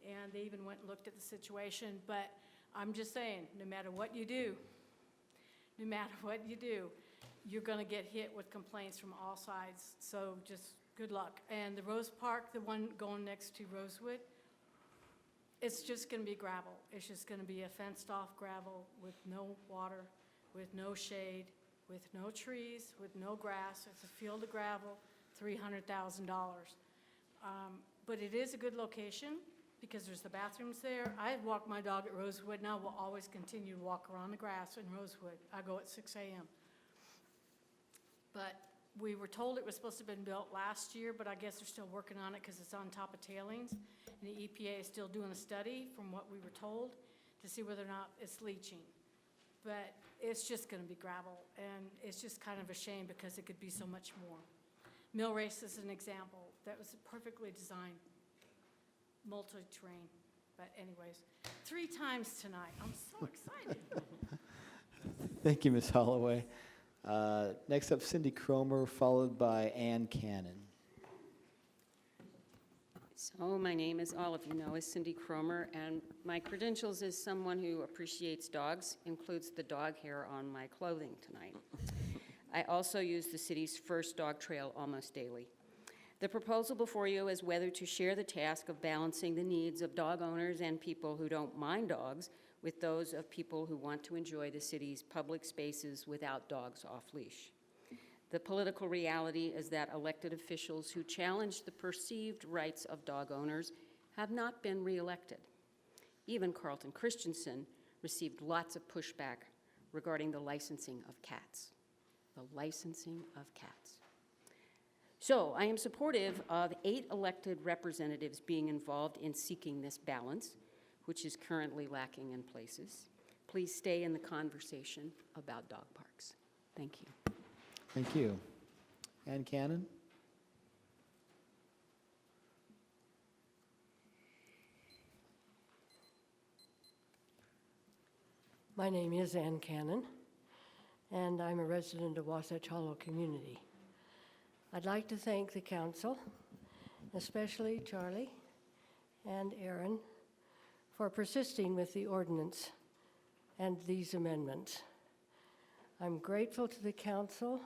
and they even went and looked at the situation. But I'm just saying, no matter what you do, you're going to get hit with complaints from all sides. So just good luck. And the Rose Park, the one going next to Rosewood, it's just going to be gravel. It's just going to be a fenced-off gravel with no water, with no shade, with no trees, with no grass. It's a field of gravel, $300,000. But it is a good location because there's the bathrooms there. I walk my dog at Rosewood, and I will always continue to walk around the grass in Rosewood. I go at 6 a.m. But we were told it was supposed to have been built last year, but I guess they're still working on it because it's on top of tailings. And the EPA is still doing a study, from what we were told, to see whether or not it's leaching. But it's just going to be gravel, and it's just kind of a shame because it could be so much more. Mill Race is an example. That was perfectly designed, multi-terrain. But anyways, 3 times tonight. I'm so excited. Thank you, Ms. Holloway. Next up, Cindy Cromer, followed by Ann Cannon. So my name, as all of you know, is Cindy Cromer, and my credentials as someone who appreciates dogs includes the dog hair on my clothing tonight. I also use the city's first dog trail almost daily. The proposal before you is whether to share the task of balancing the needs of dog owners and people who don't mind dogs with those of people who want to enjoy the city's public spaces without dogs off-leash. The political reality is that elected officials who challenge the perceived rights of dog owners have not been reelected. Even Carlton Christensen received lots of pushback regarding the licensing of cats. The licensing of cats. So I am supportive of 8 elected representatives being involved in seeking this balance, which is currently lacking in places. Please stay in the conversation about dog parks. Thank you. Thank you. Ann Cannon? My name is Ann Cannon, and I'm a resident of Wasatch Hollow community. I'd like to thank the council, especially Charlie and Aaron, for persisting with the ordinance and these amendments. I'm grateful to the council.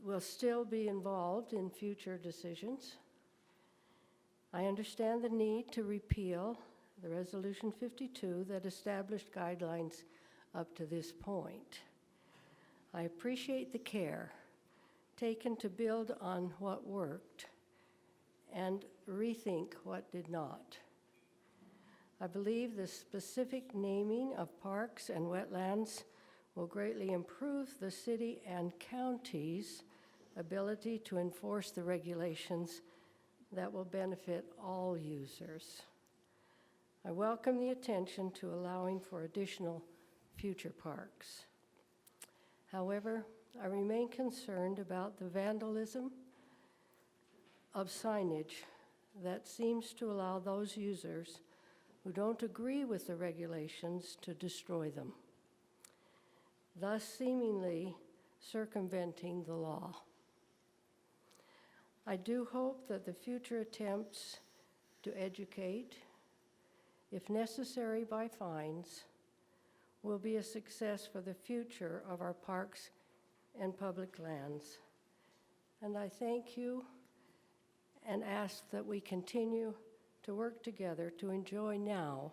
Will still be involved in future decisions. I understand the need to repeal the Resolution 52 that established guidelines up to this point. I appreciate the care taken to build on what worked and rethink what did not. I believe the specific naming of parks and wetlands will greatly improve the city and county's ability to enforce the regulations that will benefit all users. I welcome the attention to allowing for additional future parks. However, I remain concerned about the vandalism of signage that seems to allow those users who don't agree with the regulations to destroy them, thus seemingly circumventing the law. I do hope that the future attempts to educate, if necessary by fines, will be a success for the future of our parks and public lands. And I thank you and ask that we continue to work together to enjoy now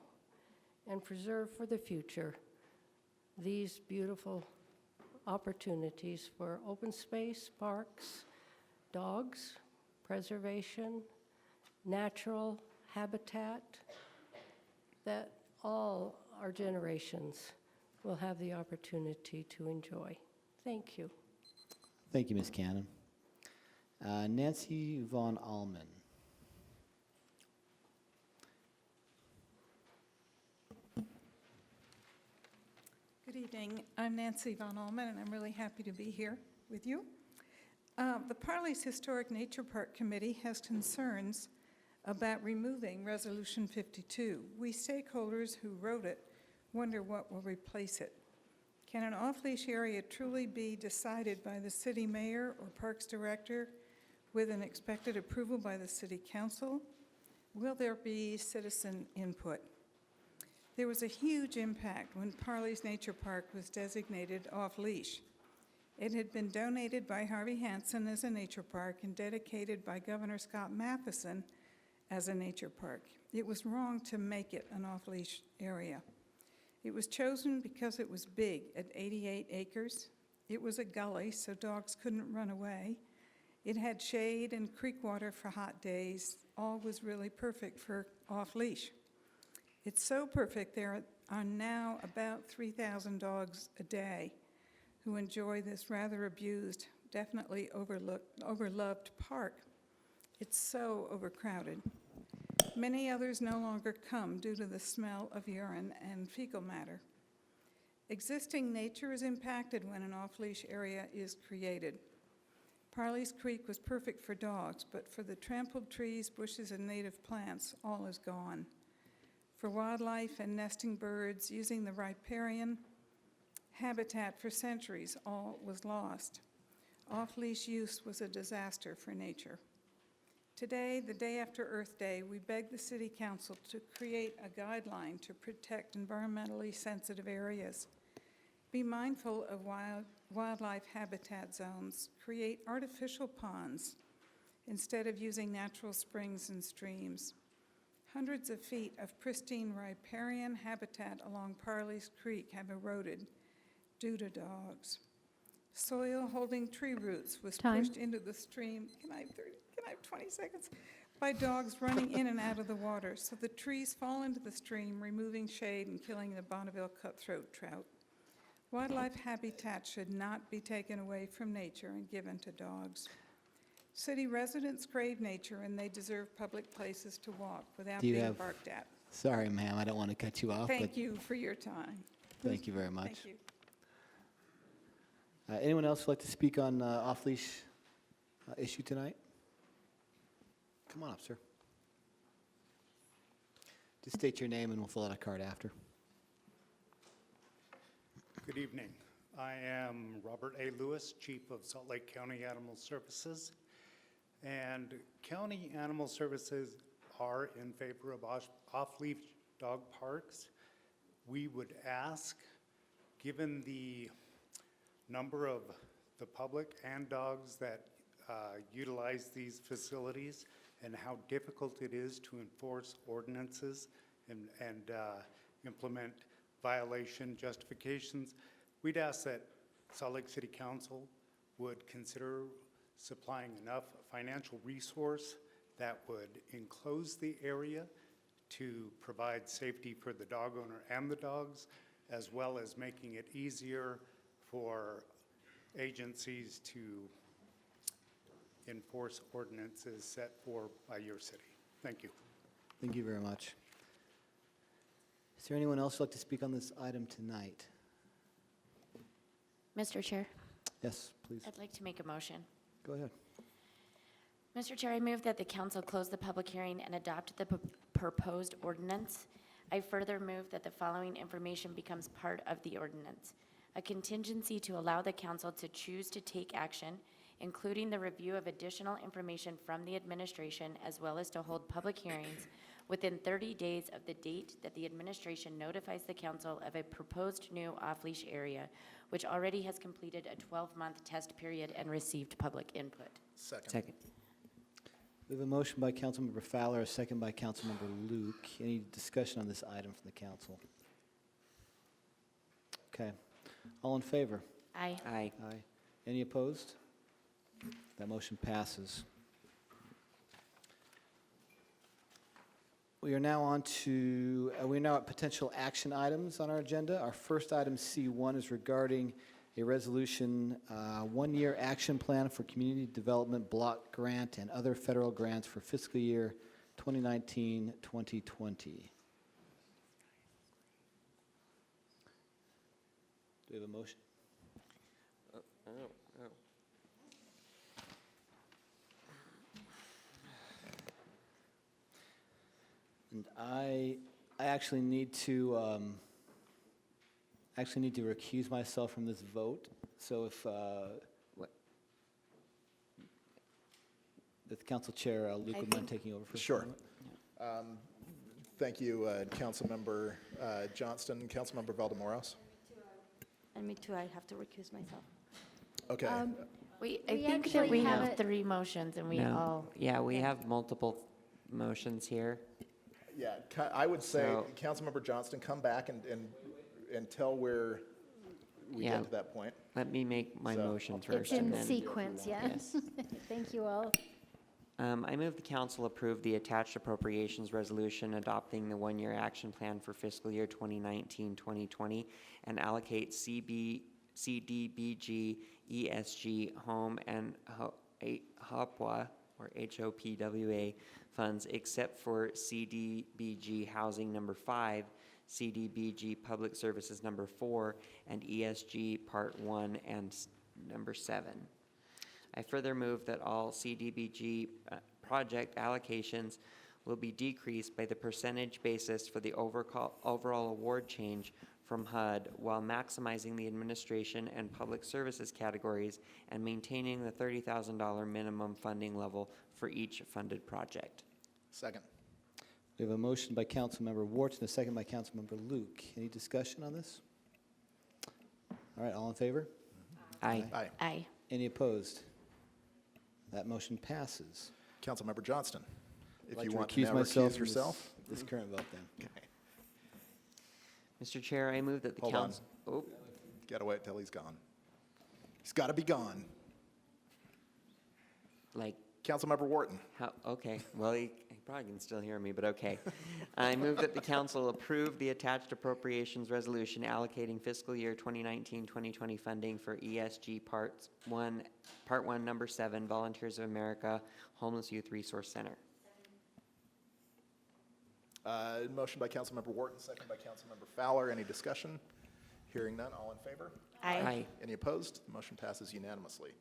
and preserve for the future these beautiful opportunities for open space, parks, dogs, preservation, natural habitat, that all our generations will have the opportunity to enjoy. Thank you. Thank you, Ms. Cannon. Nancy Von Allman. Good evening. I'm Nancy Von Allman, and I'm really happy to be here with you. The Parley's Historic Nature Park Committee has concerns about removing Resolution 52. We stakeholders who wrote it wonder what will replace it. Can an off-leash area truly be decided by the city mayor or parks director with an expected approval by the city council? Will there be citizen input? There was a huge impact when Parley's Nature Park was designated off-leash. It had been donated by Harvey Hansen as a nature park and dedicated by Governor Scott Matheson as a nature park. It was wrong to make it an off-leash area. It was chosen because it was big at 88 acres. It was a gully, so dogs couldn't run away. It had shade and creek water for hot days. All was really perfect for off-leash. It's so perfect there are now about 3,000 dogs a day who enjoy this rather abused, definitely overloved park. It's so overcrowded. Many others no longer come due to the smell of urine and fecal matter. Existing nature is impacted when an off-leash area is created. Parley's Creek was perfect for dogs, but for the trampled trees, bushes, and native plants, all is gone. For wildlife and nesting birds using the riparian habitat for centuries, all was lost. Off-leash use was a disaster for nature. Today, the day after Earth Day, we beg the City Council to create a guideline to protect environmentally sensitive areas. Be mindful of wildlife habitat zones. Create artificial ponds instead of using natural springs and streams. Hundreds of feet of pristine riparian habitat along Parley's Creek have eroded due to dogs. Soil holding tree roots was pushed into the stream. Can I have 20 seconds? By dogs running in and out of the water, so the trees fall into the stream, removing shade and killing the Bonneville cutthroat trout. Wildlife habitat should not be taken away from nature and given to dogs. City residents crave nature, and they deserve public places to walk without being barked at. Sorry, ma'am, I don't want to cut you off. Thank you for your time. Thank you very much. Thank you. Anyone else like to speak on off-leash issue tonight? Come on up, sir. Just state your name and we'll fill out a card after. Good evening. I am Robert A. Lewis, Chief of Salt Lake County Animal Services. And County Animal Services are in favor of off-leash dog parks. We would ask, given the number of the public and dogs that utilize these facilities and how difficult it is to enforce ordinances and implement violation justifications, we'd ask that Salt Lake City Council would consider supplying enough financial resource that would enclose the area to provide safety for the dog owner and the dogs, as well as making it easier for agencies to enforce ordinances set forth by your city. Thank you. Thank you very much. Is there anyone else who'd like to speak on this item tonight? Mr. Chair, Yes, please. I'd like to make a motion. Go ahead. Mr. Chair, I move that the council close the public hearing and adopt the proposed ordinance. I further move that the following information becomes part of the ordinance. A contingency to allow the council to choose to take action, including the review of additional information from the administration, as well as to hold public hearings within 30 days of the date that the administration notifies the council of a proposed new off-leash area, which already has completed a 12-month test period and received public input. Second. We have a motion by Councilmember Fowler, a second by Councilmember Luke. Any discussion on this item from the council? Okay. All in favor? Aye. Aye. Aye. Any opposed? That motion passes. We are now on to, we're now at potential action items on our agenda. Our first item, C1, is regarding a resolution, one-year action plan for community development block grant and other federal grants for fiscal year 2019-2020. Do we have a motion? And I actually need to recuse myself from this vote. So if the council chair, Luke, would mind taking over for a Sure. moment? Thank you, Councilmember Johnston. Councilmember Valdemoros? And me too, I have to recuse myself. Okay. I we think that actually we have have it- 3 motions and we No. all. Yeah, we have multiple motions here. Yeah, I would say, So- Councilmember Johnston, come back and tell where we Yeah. get to that point. Let me make my So- motion first. It's in and then- sequence, yeah. Yes. Thank you all. I move the council approve the attached appropriations resolution adopting the one-year action plan for fiscal year 2019-2020 and allocate CDBG, ESG, home and HOPWA, or HOPWA funds, except for CDBG housing number 5, CDBG public services number 4, and ESG part 1 and number 7. I further move that all CDBG project allocations will be decreased by the percentage basis for the overall award change from HUD while maximizing the administration and public services categories and maintaining the $30,000 minimum funding level for each funded project. Second. We have a motion by Councilmember Wharton, a second by Councilmember Luke. Any discussion on this? All right, all in favor? Aye. Aye. Aye. Any opposed? That motion passes. Councilmember Johnston, I'd if like you to want to recuse now myself recuse from yourself. this current vote then. Okay. Mr. Chair, I move that the Hold on. council. Oh, Gotta wait till he's gone. He's gotta be gone. like, Councilmember Wharton. how, okay, well, he probably can still hear me, but okay. I move that the council approve the attached appropriations resolution allocating fiscal year 2019-2020 funding for ESG Part 1, Number 7, Volunteers of America Homeless Youth Resource Center. Motion by Councilmember Wharton, second by Councilmember Fowler. Any discussion? Hearing none, all in favor? Aye. Any opposed? The motion passes unanimously.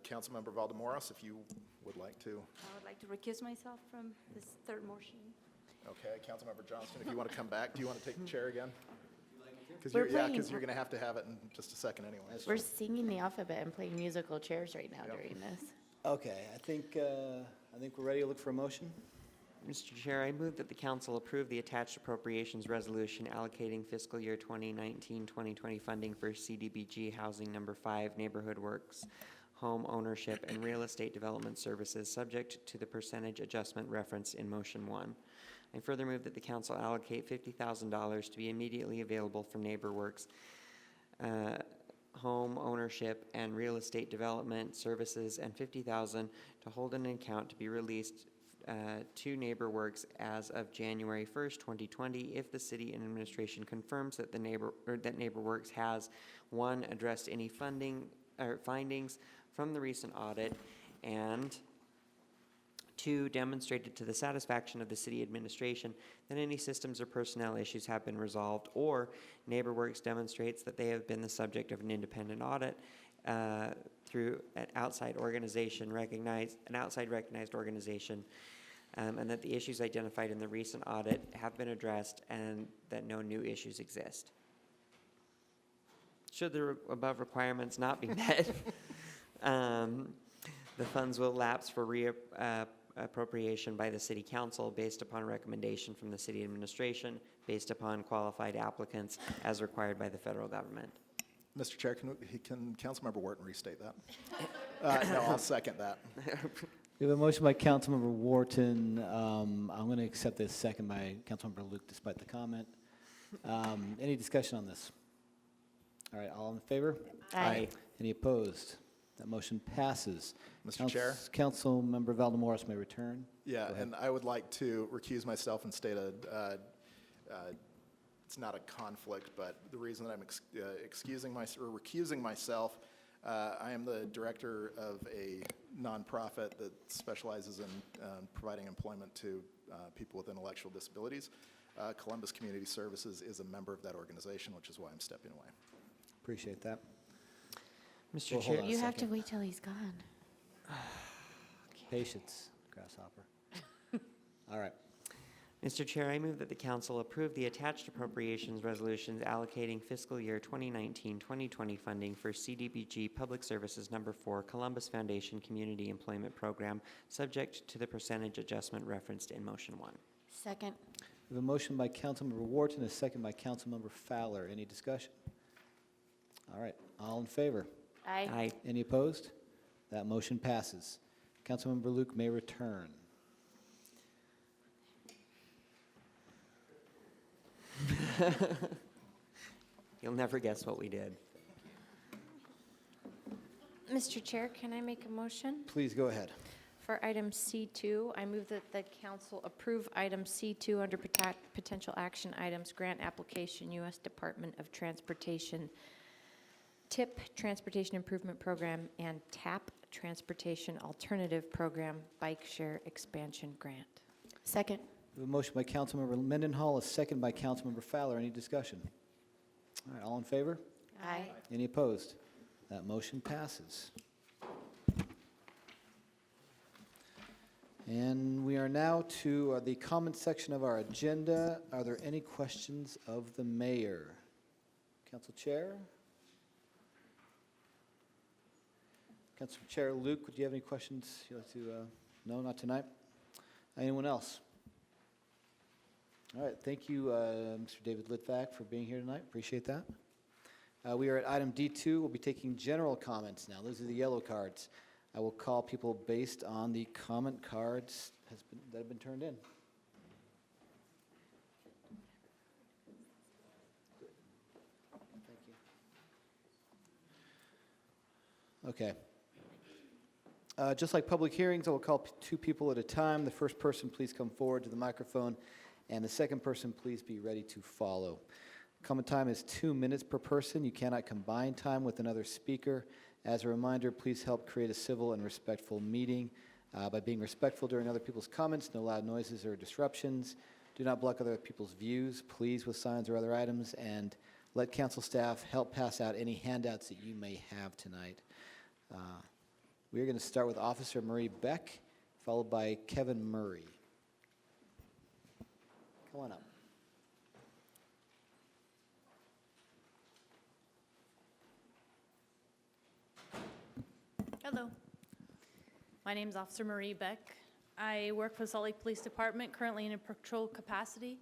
Councilmember Valdemoros, if you would like to. I would like to recuse myself from this third motion. Okay, Councilmember Johnston, if you want to come back, do you want to take the chair again? Because We're you're, yeah, playing- 'cause you're going to have to have it in just a second anyway. We're singing the alphabet and playing musical chairs right now Yep. during this. Okay, I think we're ready to look for a motion. Mr. Chair, I move that the council approve the attached appropriations resolution allocating fiscal year 2019-2020 funding for CDBG Housing Number 5, Neighborhood Works, Home Ownership, and Real Estate Development Services, subject to the percentage adjustment referenced in Motion 1. I further move that the council allocate $50,000 to be immediately available from NeighborWorks, Home Ownership, and Real Estate Development Services, and $50,000 to hold in an account to be released to NeighborWorks as of January 1st, 2020, if the city and administration confirms that that NeighborWorks has, 1, addressed any funding or findings from the recent audit, and 2, demonstrated to the satisfaction of the city administration that any systems or personnel issues have been resolved, or NeighborWorks demonstrates that they have been the subject of an independent audit through an outside recognized organization, and that the issues identified in the recent audit have been addressed and that no new issues exist. Should the above requirements not be met, the funds will lapse for reappropriation by the City Council based upon recommendation from the City Administration, based upon qualified applicants as required by the federal government. Mr. Chair, can Councilmember Wharton restate that? No, I'll second that. We have a motion by Councilmember Wharton. I'm going to accept this second by Councilmember Luke despite the comment. Any discussion on this? All right, all in favor? Aye. Any opposed? That motion passes. Mr. Chair? Councilmember Valdemoris may return. Yeah, Go ahead. and I would like to recuse myself and state it's not a conflict, but the reason that I'm recusing myself, I am the director of a nonprofit that specializes in providing employment to people with intellectual disabilities. Columbus Community Services is a member of that organization, which is why I'm stepping away. Appreciate that. Mr. Well, hold Chair, on a You have to second. wait till he's gone. Patience, grasshopper. All right. Mr. Chair, I move that the council approve the attached appropriations resolutions allocating fiscal year 2019-2020 funding for CDBG Public Services Number 4 Columbus Foundation Community Employment Program, subject to the percentage adjustment referenced in motion 1. Second. We have a motion by Councilmember Wharton, a second by Councilmember Fowler. Any discussion? All right, all in favor? Aye. Aye. Any opposed? That motion passes. Councilmember Luke may return. You'll never guess what we did. Mr. Chair, can I make a motion? Please go ahead. For item C2, I move that the council approve item C2 under potential action items, grant application, U.S. Department of Transportation, TIP Transportation Improvement Program, and TAP Transportation Alternative Program, Bike Share Expansion Grant. Second. We have a motion by Councilmember Mendenhall, a second by Councilmember Fowler. Any discussion? All right, all in favor? Aye. Any opposed? That motion passes. And we are now to the comment section of our agenda. Are there any questions of the mayor? Council Chair? Council Chair Luke, would you have any questions you'd like to? No, not tonight. Anyone else? All right, thank you, Mr. David Litvak, for being here tonight. Appreciate that. We are at item D2. We'll be taking general comments now. Those are the yellow cards. I will call people based on the comment cards that have been turned in. Thank you. Okay. Just like public hearings, I will call two people at a time. The first person, please come forward to the microphone, and the second person, please be ready to follow. Comment time is 2 minutes per person. You cannot combine time with another speaker. As a reminder, please help create a civil and respectful meeting by being respectful during other people's comments, no loud noises or disruptions. Do not block other people's views, please, with signs or other items, and let council staff help pass out any handouts that you may have tonight. We are going to start with Officer Marie Beck, followed by Kevin Murray. Come on up. Hello. My name is Officer Marie Beck. I work for the Salt Lake Police Department, currently in a patrol capacity.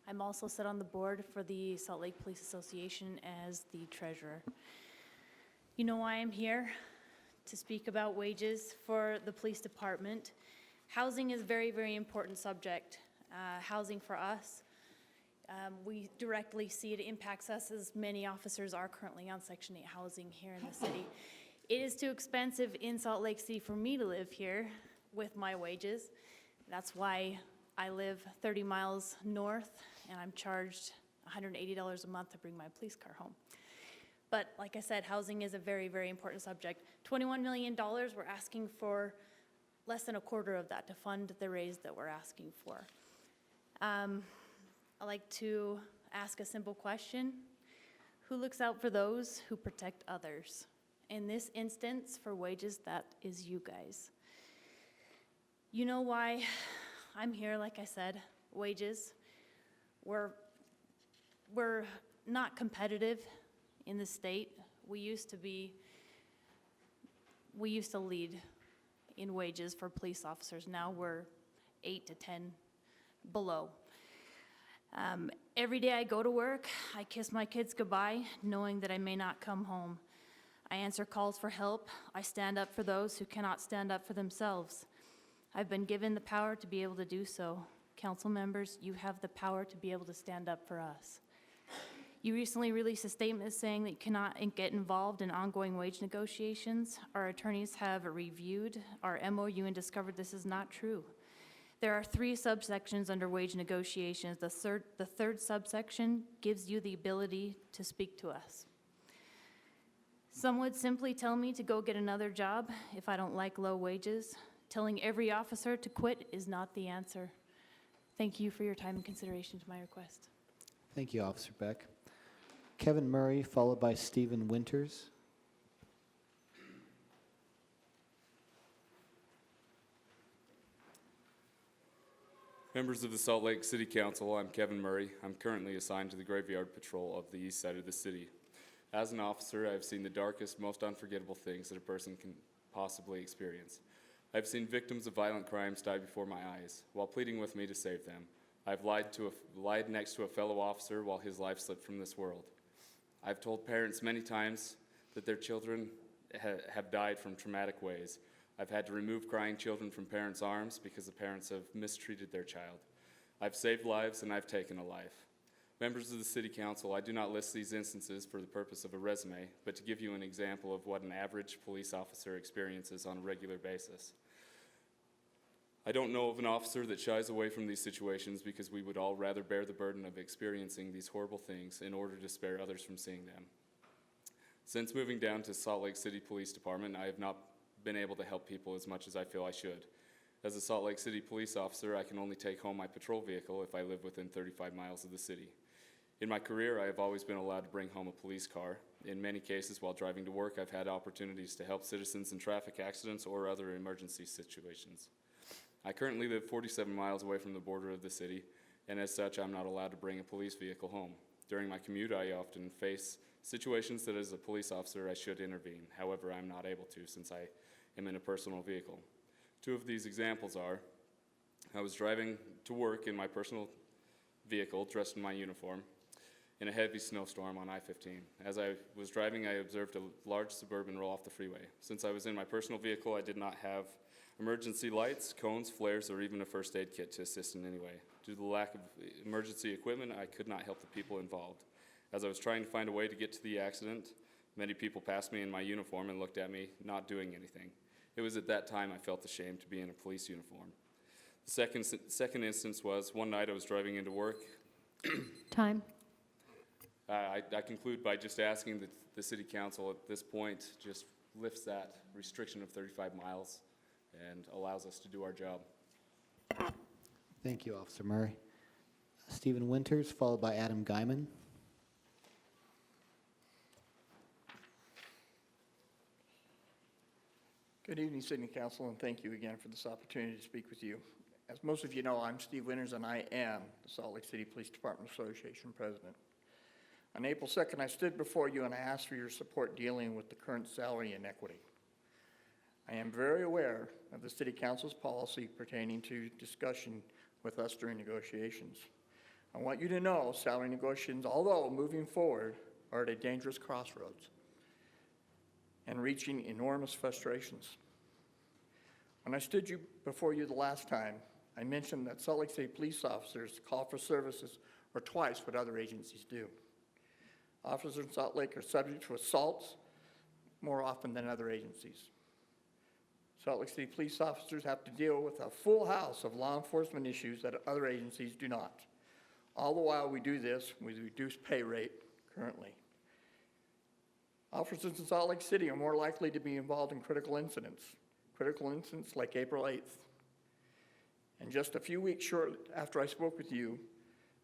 I'm also sit on the board for the Salt Lake Police Association as the treasurer. You know why I'm here? To speak about wages for the police department. Housing is a very, very important subject. Housing for us, we directly see it impacts us as many officers are currently on Section 8 housing here in the city. It is too expensive in Salt Lake City for me to live here with my wages. That's why I live 30 miles north and I'm charged $180 a month to bring my police car home. But like I said, housing is a very, very important subject. $21 million, we're asking for less than a quarter of that to fund the raise that we're asking for. I'd like to ask a simple question. Who looks out for those who protect others? In this instance, for wages, that is you guys. You know why I'm here, like I said, wages. We're not competitive in the state. We used to lead in wages for police officers. Now we're 8 to 10 below. Every day I go to work, I kiss my kids goodbye, knowing that I may not come home. I answer calls for help. I stand up for those who cannot stand up for themselves. I've been given the power to be able to do so. Council members, you have the power to be able to stand up for us. You recently released a statement saying that you cannot get involved in ongoing wage negotiations. Our attorneys have reviewed our MOU and discovered this is not true. There are 3 subsections under wage negotiations. The third subsection gives you the ability to speak to us. Some would simply tell me to go get another job if I don't like low wages. Telling every officer to quit is not the answer. Thank you for your time and consideration to my request. Thank you, Officer Beck. Kevin Murray, followed by Stephen Winters. Members of the Salt Lake City Council, I'm Kevin Murray. I'm currently assigned to the Graveyard Patrol of the east side of the city. As an officer, I've seen the darkest, most unforgettable things that a person can possibly experience. I've seen victims of violent crimes die before my eyes, while pleading with me to save them. I've lied next to a fellow officer while his life slipped from this world. I've told parents many times that their children have died from traumatic ways. I've had to remove crying children from parents' arms because the parents have mistreated their child. I've saved lives and I've taken a life. Members of the City Council, I do not list these instances for the purpose of a resume, but to give you an example of what an average police officer experiences on a regular basis. I don't know of an officer that shies away from these situations because we would all rather bear the burden of experiencing these horrible things in order to spare others from seeing them. Since moving down to Salt Lake City Police Department, I have not been able to help people as much as I feel I should. As a Salt Lake City police officer, I can only take home my patrol vehicle if I live within 35 miles of the city. In my career, I have always been allowed to bring home a police car. In many cases, while driving to work, I've had opportunities to help citizens in traffic accidents or other emergency situations. I currently live 47 miles away from the border of the city, and as such, I'm not allowed to bring a police vehicle home. During my commute, I often face situations that as a police officer I should intervene. However, I'm not able to since I am in a personal vehicle. 2 of these examples are, I was driving to work in my personal vehicle, dressed in my uniform, in a heavy snowstorm on I-15. As I was driving, I observed a large Suburban roll off the freeway. Since I was in my personal vehicle, I did not have emergency lights, cones, flares, or even a first aid kit to assist in any way. Due to the lack of emergency equipment, I could not help the people involved. As I was trying to find a way to get to the accident, many people passed me in my uniform and looked at me, not doing anything. It was at that time I felt ashamed to be in a police uniform. The second instance was one night I was driving into work. Time. I conclude by just asking that the City Council at this point just lifts that restriction of 35 miles and allows us to do our job. Thank you, Officer Murray. Stephen Winters, followed by Adam Guyman. Good evening, City Council, and thank you again for this opportunity to speak with you. As most of you know, I'm Steve Winters, and I am the Salt Lake City Police Department Association President. On April 2nd, I stood before you and I asked for your support dealing with the current salary inequity. I am very aware of the City Council's policy pertaining to discussion with us during negotiations. I want you to know salary negotiations, although moving forward, are at a dangerous crossroads and reaching enormous frustrations. When I stood before you the last time, I mentioned that Salt Lake City police officers call for services or twice what other agencies do. Officers in Salt Lake are subject to assaults more often than other agencies. Salt Lake City police officers have to deal with a full house of law enforcement issues that other agencies do not. All the while we do this with reduced pay rate currently. Officers in Salt Lake City are more likely to be involved in critical incidents like April 8th. And just a few weeks short after I spoke with you,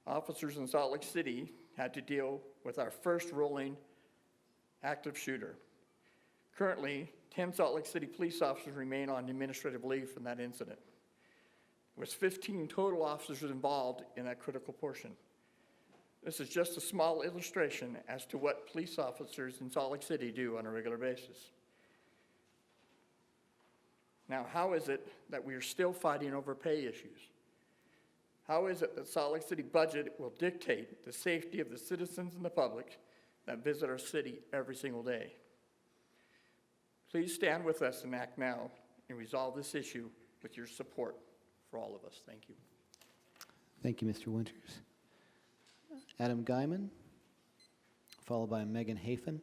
officers in Salt Lake City had to deal with our first rolling active shooter. Currently, 10 Salt Lake City police officers remain on administrative leave from that incident. There was 15 total officers involved in that critical portion. This is just a small illustration as to what police officers in Salt Lake City do on a regular basis. Now, how is it that we are still fighting over pay issues? How is it that Salt Lake City budget will dictate the safety of the citizens and the public that visit our city every single day? Please stand with us and act now and resolve this issue with your support for all of us. Thank you. Thank you, Mr. Winters. Adam Guyman, followed by Megan Hafen.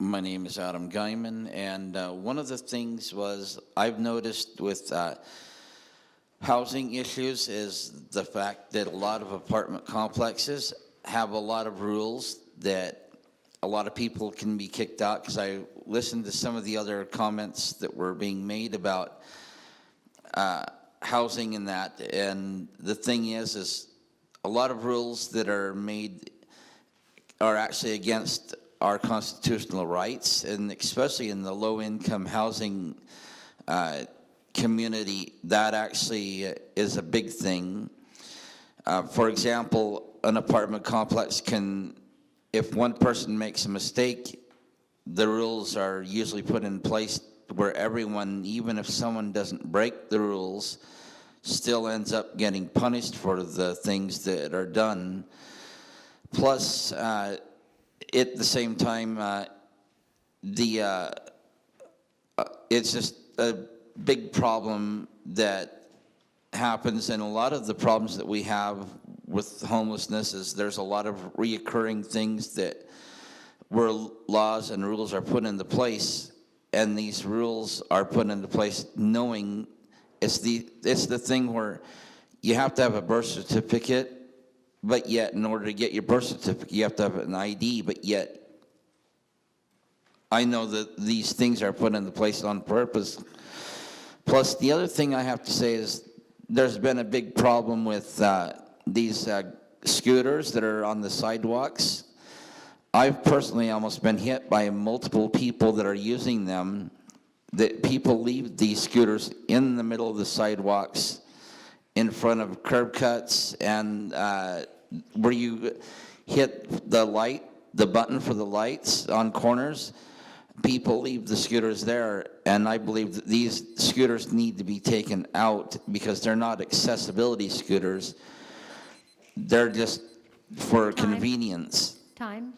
My name is Adam Guyman, and one of the things was I've noticed with housing issues is the fact that a lot of apartment complexes have a lot of rules that a lot of people can be kicked out, because I listened to some of the other comments that were being made about housing and that, and the thing is a lot of rules that are made are actually against our constitutional rights, and especially in the low-income housing community, that actually is a big thing. For example, an apartment complex can, if one person makes a mistake, the rules are usually put in place where everyone, even if someone doesn't break the rules, still ends up getting punished for the things that are done. Plus, at the same time, it's just a big problem that happens, and a lot of the problems that we have with homelessness is there's a lot of reoccurring things that where laws and rules are put into place, and these rules are put into place knowing it's the thing where you have to have a birth certificate, but yet in order to get your birth certificate, you have to have an ID, but yet I know that these things are put into place on purpose. Plus, the other thing I have to say is there's been a big problem with these scooters that are on the sidewalks. I've personally almost been hit by multiple people that are using them, that people leave these scooters in the middle of the sidewalks in front of curb cuts, and where you hit the button for the lights on corners, people leave the scooters there, and I believe that these scooters need to be taken out because they're not accessibility scooters. They're just for convenience. Time.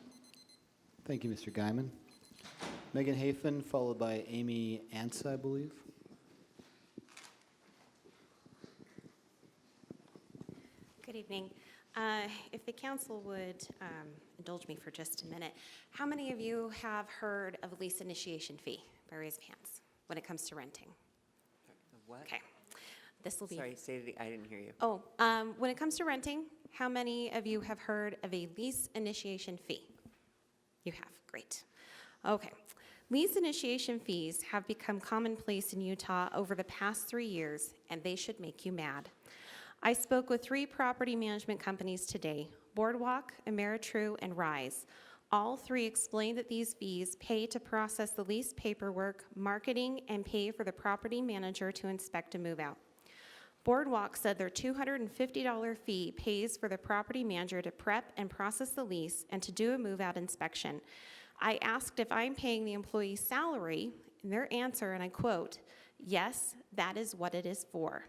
Thank you, Mr. Guyman. Megan Hafen, followed by Amy Ansa, I believe. Good evening. If the council would indulge me for just a minute, how many of you have heard of a lease initiation fee by raise of hands when it comes to renting? What? Okay. This will be. Sorry, I didn't hear you. Oh, when it comes to renting, how many of you have heard of a lease initiation fee? You have. Great. Okay. Lease initiation fees have become commonplace in Utah over the past 3 years, and they should make you mad. I spoke with 3 property management companies today, Boardwalk, Ameritrue, and Rise. All 3 explained that these fees pay to process the lease paperwork, marketing, and pay for the property manager to inspect a move-out. Boardwalk said their $250 fee pays for the property manager to prep and process the lease and to do a move-out inspection. I asked if I'm paying the employee's salary, and their answer, and I quote, "Yes, that is what it is for."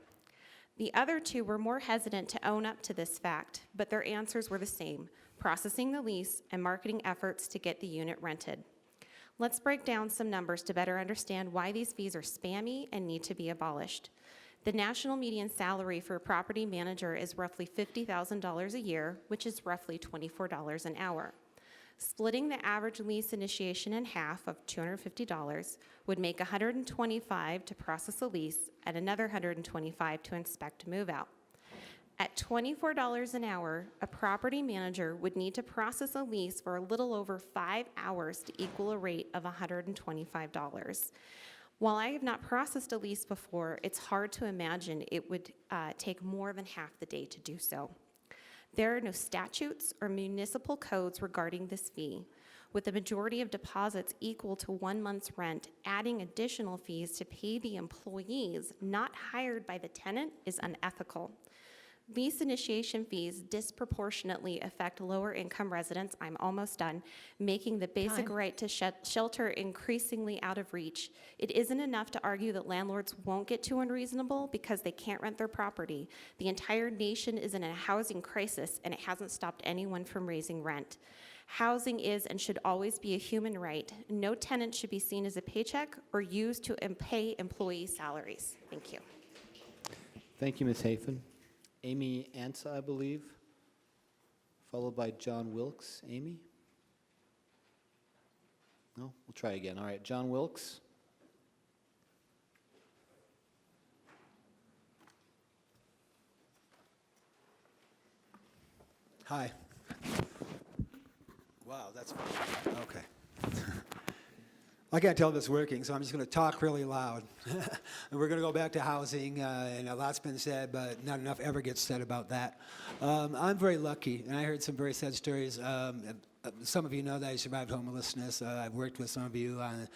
The other 2 were more hesitant to own up to this fact, but their answers were the same: processing the lease and marketing efforts to get the unit rented. Let's break down some numbers to better understand why these fees are spammy and need to be abolished. The national median salary for a property manager is roughly $50,000 a year, which is roughly $24 an hour. Splitting the average lease initiation in half of $250 would make $125 to process a lease and another $125 to inspect a move-out. At $24 an hour, a property manager would need to process a lease for a little over 5 hours to equal a rate of $125. While I have not processed a lease before, it's hard to imagine it would take more than half the day to do so. There are no statutes or municipal codes regarding this fee. With the majority of deposits equal to 1 month's rent, adding additional fees to pay the employees not hired by the tenant is unethical. Lease initiation fees disproportionately affect lower-income residents, I'm almost done, making the basic Time. right to shelter increasingly out of reach. It isn't enough to argue that landlords won't get too unreasonable because they can't rent their property. The entire nation is in a housing crisis, and it hasn't stopped anyone from raising rent. Housing is and should always be a human right. No tenant should be seen as a paycheck or used to pay employee salaries. Thank you. Thank you, Ms. Hafen. Amy Ansa, I believe, followed by John Wilkes. Amy? No? We'll try again. All right, John Wilkes. Hi. Wow, that's okay. I can't tell if it's working, so I'm just going to talk really loud. And we're going to go back to housing, and a lot's been said, but not enough ever gets said about that. I'm very lucky, and I heard some very sad stories. Some of you know that I survived homelessness. I've worked with some of you on,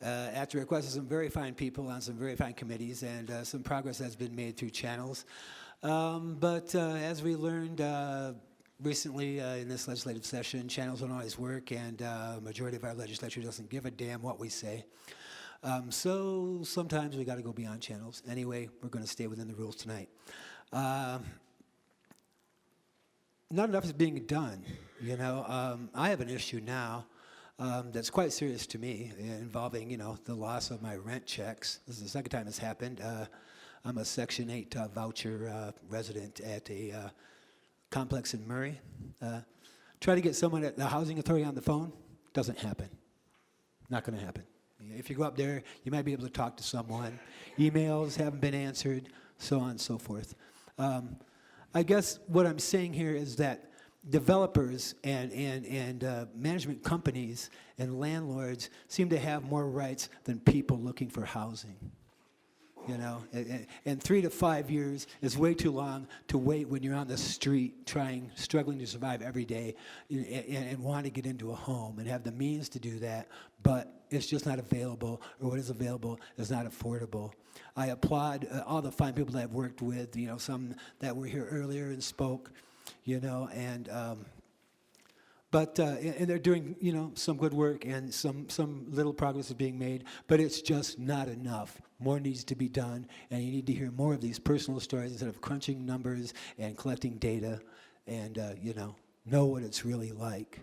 at the request of some very fine people on some very fine committees, and some progress has been made through channels. But as we learned recently in this legislative session, channels don't always work, and a majority of our legislature doesn't give a damn what we say. So sometimes we got to go beyond channels. Anyway, we're going to stay within the rules tonight. Not enough is being done, you know. I have an issue now that's quite serious to me, involving, you know, the loss of my rent checks. This is the second time it's happened. I'm a Section 8 voucher resident at a complex in Murray. Try to get someone at the housing authority on the phone. Doesn't happen. Not going to happen. If you go up there, you might be able to talk to someone. Emails haven't been answered, so on and so forth. I guess what I'm saying here is that developers and management companies and landlords seem to have more rights than people looking for housing. You know, and 3 to 5 years is way too long to wait when you're on the street struggling to survive every day and want to get into a home and have the means to do that, but it's just not available, or what is available is not affordable. I applaud all the fine people that I've worked with, you know, some that were here earlier and spoke, you know, and they're doing, you know, some good work, and some little progress is being made, but it's just not enough. More needs to be done, and you need to hear more of these personal stories instead of crunching numbers and collecting data, and you know what it's really like.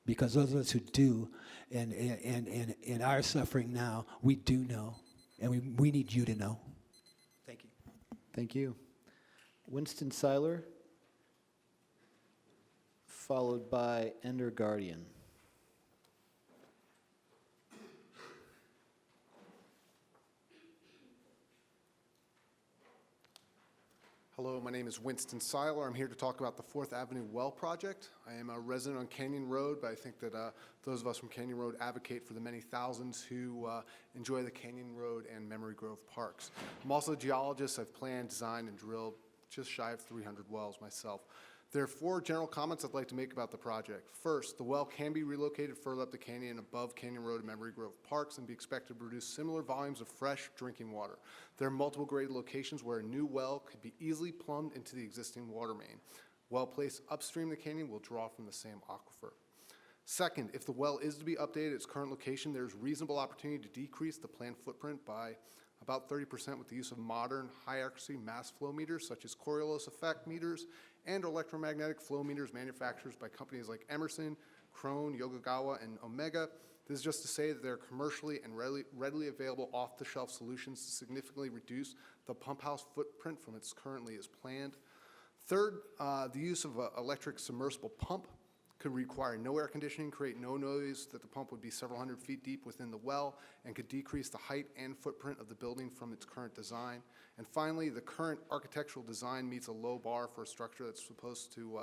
Because those of us who do and are suffering now, we do know, and we need you to know. Thank you. Thank you. Winston Seiler, followed by Ender Guardian. Hello, my name is Winston Seiler. I'm here to talk about the 4th Avenue Well Project. I am a resident on Canyon Road, but I think that those of us from Canyon Road advocate for the many thousands who enjoy the Canyon Road and Memory Grove parks. I'm also a geologist. I've planned, designed, and drilled just shy of 300 wells myself. There are 4 general comments I'd like to make about the project. First, the well can be relocated further up the canyon above Canyon Road and Memory Grove parks and be expected to produce similar volumes of fresh drinking water. There are multiple graded locations where a new well could be easily plumbed into the existing water main. Well placed upstream the canyon will draw from the same aquifer. Second, if the well is to be updated at its current location, there's reasonable opportunity to decrease the planned footprint by about 30% with the use of modern high-accuracy mass flow meters such as Coriolis effect meters and electromagnetic flow meters manufactured by companies like Emerson, Krone, Yokogawa, and Omega. This is just to say that there are commercially and readily available off-the-shelf solutions to significantly reduce the pump house footprint from its currently as planned. Third, the use of an electric submersible pump could require no air conditioning, create no noise, that the pump would be several hundred feet deep within the well, and could decrease the height and footprint of the building from its current design. And finally, the current architectural design meets a low bar for a structure that's supposed to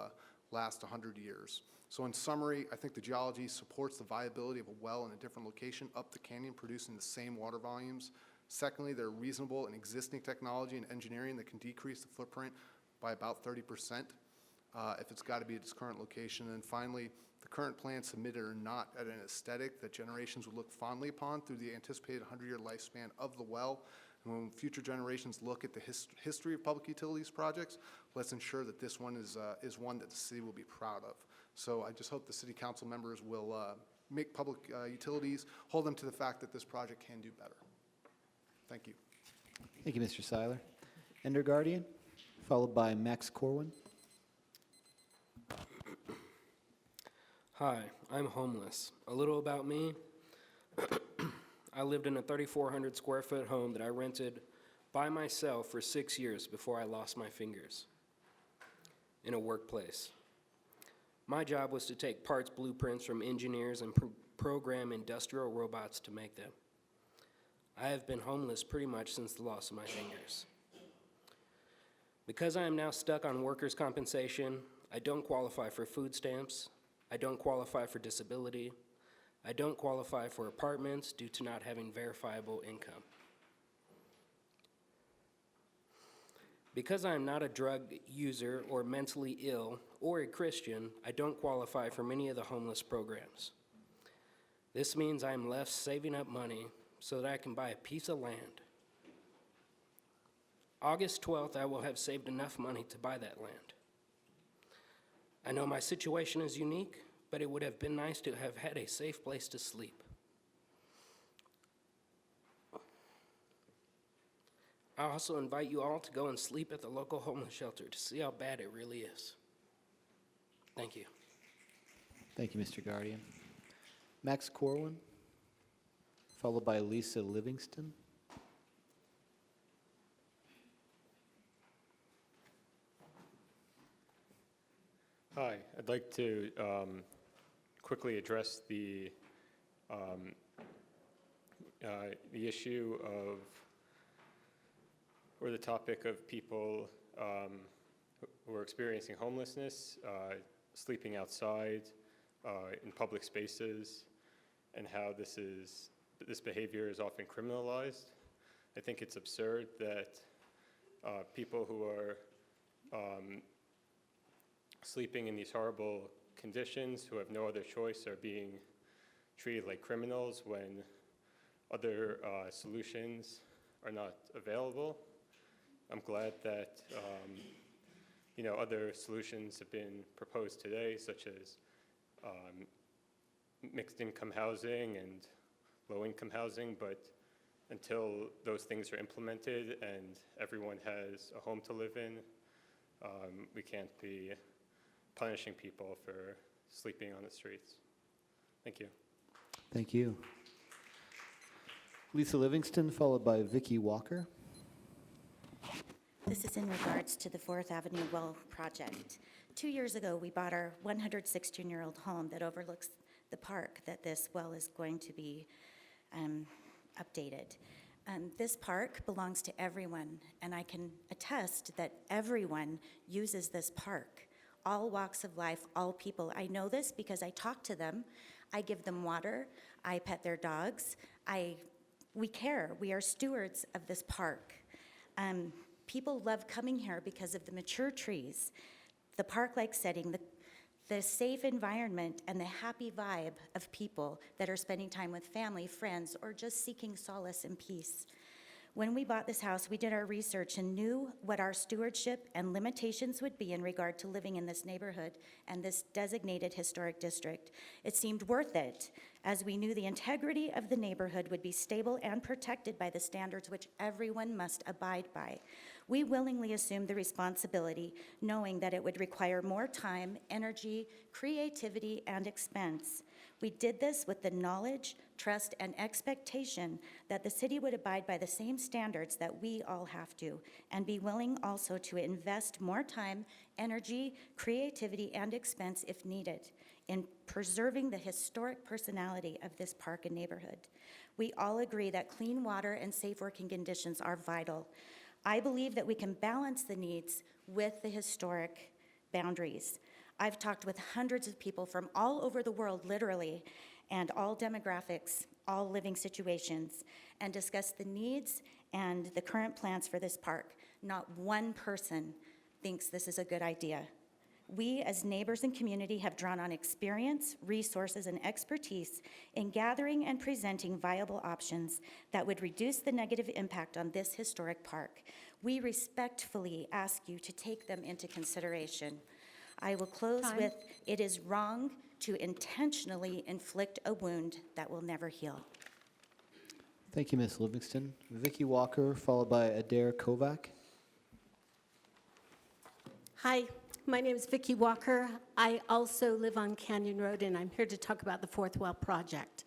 last 100 years. So in summary, I think the geology supports the viability of a well in a different location up the canyon producing the same water volumes. Secondly, there are reasonable and existing technology and engineering that can decrease the footprint by about 30%. If it's got to be at its current location. And finally, the current plans submitted are not at an aesthetic that generations would look fondly upon through the anticipated 100-year lifespan of the well. And when future generations look at the history of public utilities projects, let's ensure that this one is one that the city will be proud of. So I just hope the city council members will make public utilities, hold them to the fact that this project can do better. Thank you. Thank you, Mr. Seiler. Ender Guardian, followed by Max Corwin. Hi, I'm homeless. A little about me. I lived in a 3,400 square foot home that I rented by myself for 6 years before I lost my fingers in a workplace. My job was to take parts blueprints from engineers and program industrial robots to make them. I have been homeless pretty much since the loss of my fingers. Because I am now stuck on workers' compensation, I don't qualify for food stamps, I don't qualify for disability, I don't qualify for apartments due to not having verifiable income. Because I am not a drug user or mentally ill or a Christian, I don't qualify for many of the homeless programs. This means I am left saving up money so that I can buy a piece of land. August 12th, I will have saved enough money to buy that land. I know my situation is unique, but it would have been nice to have had a safe place to sleep. I also invite you all to go and sleep at the local homeless shelter to see how bad it really is. Thank you. Thank you, Mr. Guardian. Max Corwin, followed by Lisa Livingston. Hi, I'd like to quickly address the issue of, or the topic of people who are experiencing homelessness, sleeping outside in public spaces, and how this behavior is often criminalized. I think it's absurd that people who are sleeping in these horrible conditions, who have no other choice, are being treated like criminals when other solutions are not available. I'm glad that other solutions have been proposed today, such as mixed income housing and low income housing, but until those things are implemented and everyone has a home to live in, we can't be punishing people for sleeping on the streets. Thank you. Thank you. Lisa Livingston, followed by Vicki Walker. This is in regards to the 4th Avenue Well project. 2 years ago, we bought our 116-year-old home that overlooks the park that this well is going to be updated. This park belongs to everyone, and I can attest that everyone uses this park. All walks of life, all people. I know this because I talk to them. I give them water. I pet their dogs. We care. We are stewards of this park. People love coming here because of the mature trees, the park-like setting, the safe environment, and the happy vibe of people that are spending time with family, friends, or just seeking solace and peace. When we bought this house, we did our research and knew what our stewardship and limitations would be in regard to living in this neighborhood and this designated historic district. It seemed worth it, as we knew the integrity of the neighborhood would be stable and protected by the standards which everyone must abide by. We willingly assumed the responsibility, knowing that it would require more time, energy, creativity, and expense. We did this with the knowledge, trust, and expectation that the city would abide by the same standards that we all have to, and be willing also to invest more time, energy, creativity, and expense if needed in preserving the historic personality of this park and neighborhood. We all agree that clean water and safe working conditions are vital. I believe that we can balance the needs with the historic boundaries. I've talked with hundreds of people from all over the world, literally, and all demographics, all living situations, and discussed the needs and the current plans for this park. Not one person thinks this is a good idea. We, as neighbors and community, have drawn on experience, resources, and expertise in gathering and presenting viable options that would reduce the negative impact on this historic park. We respectfully ask you to take them into consideration. I will close with, it is wrong to intentionally inflict a wound that will never heal. Thank you, Ms. Livingston. Vicky Walker, followed by Adair Kovac. Hi, my name is Vicki Walker. I also live on Canyon Road, and I'm here to talk about the Fourth Well project.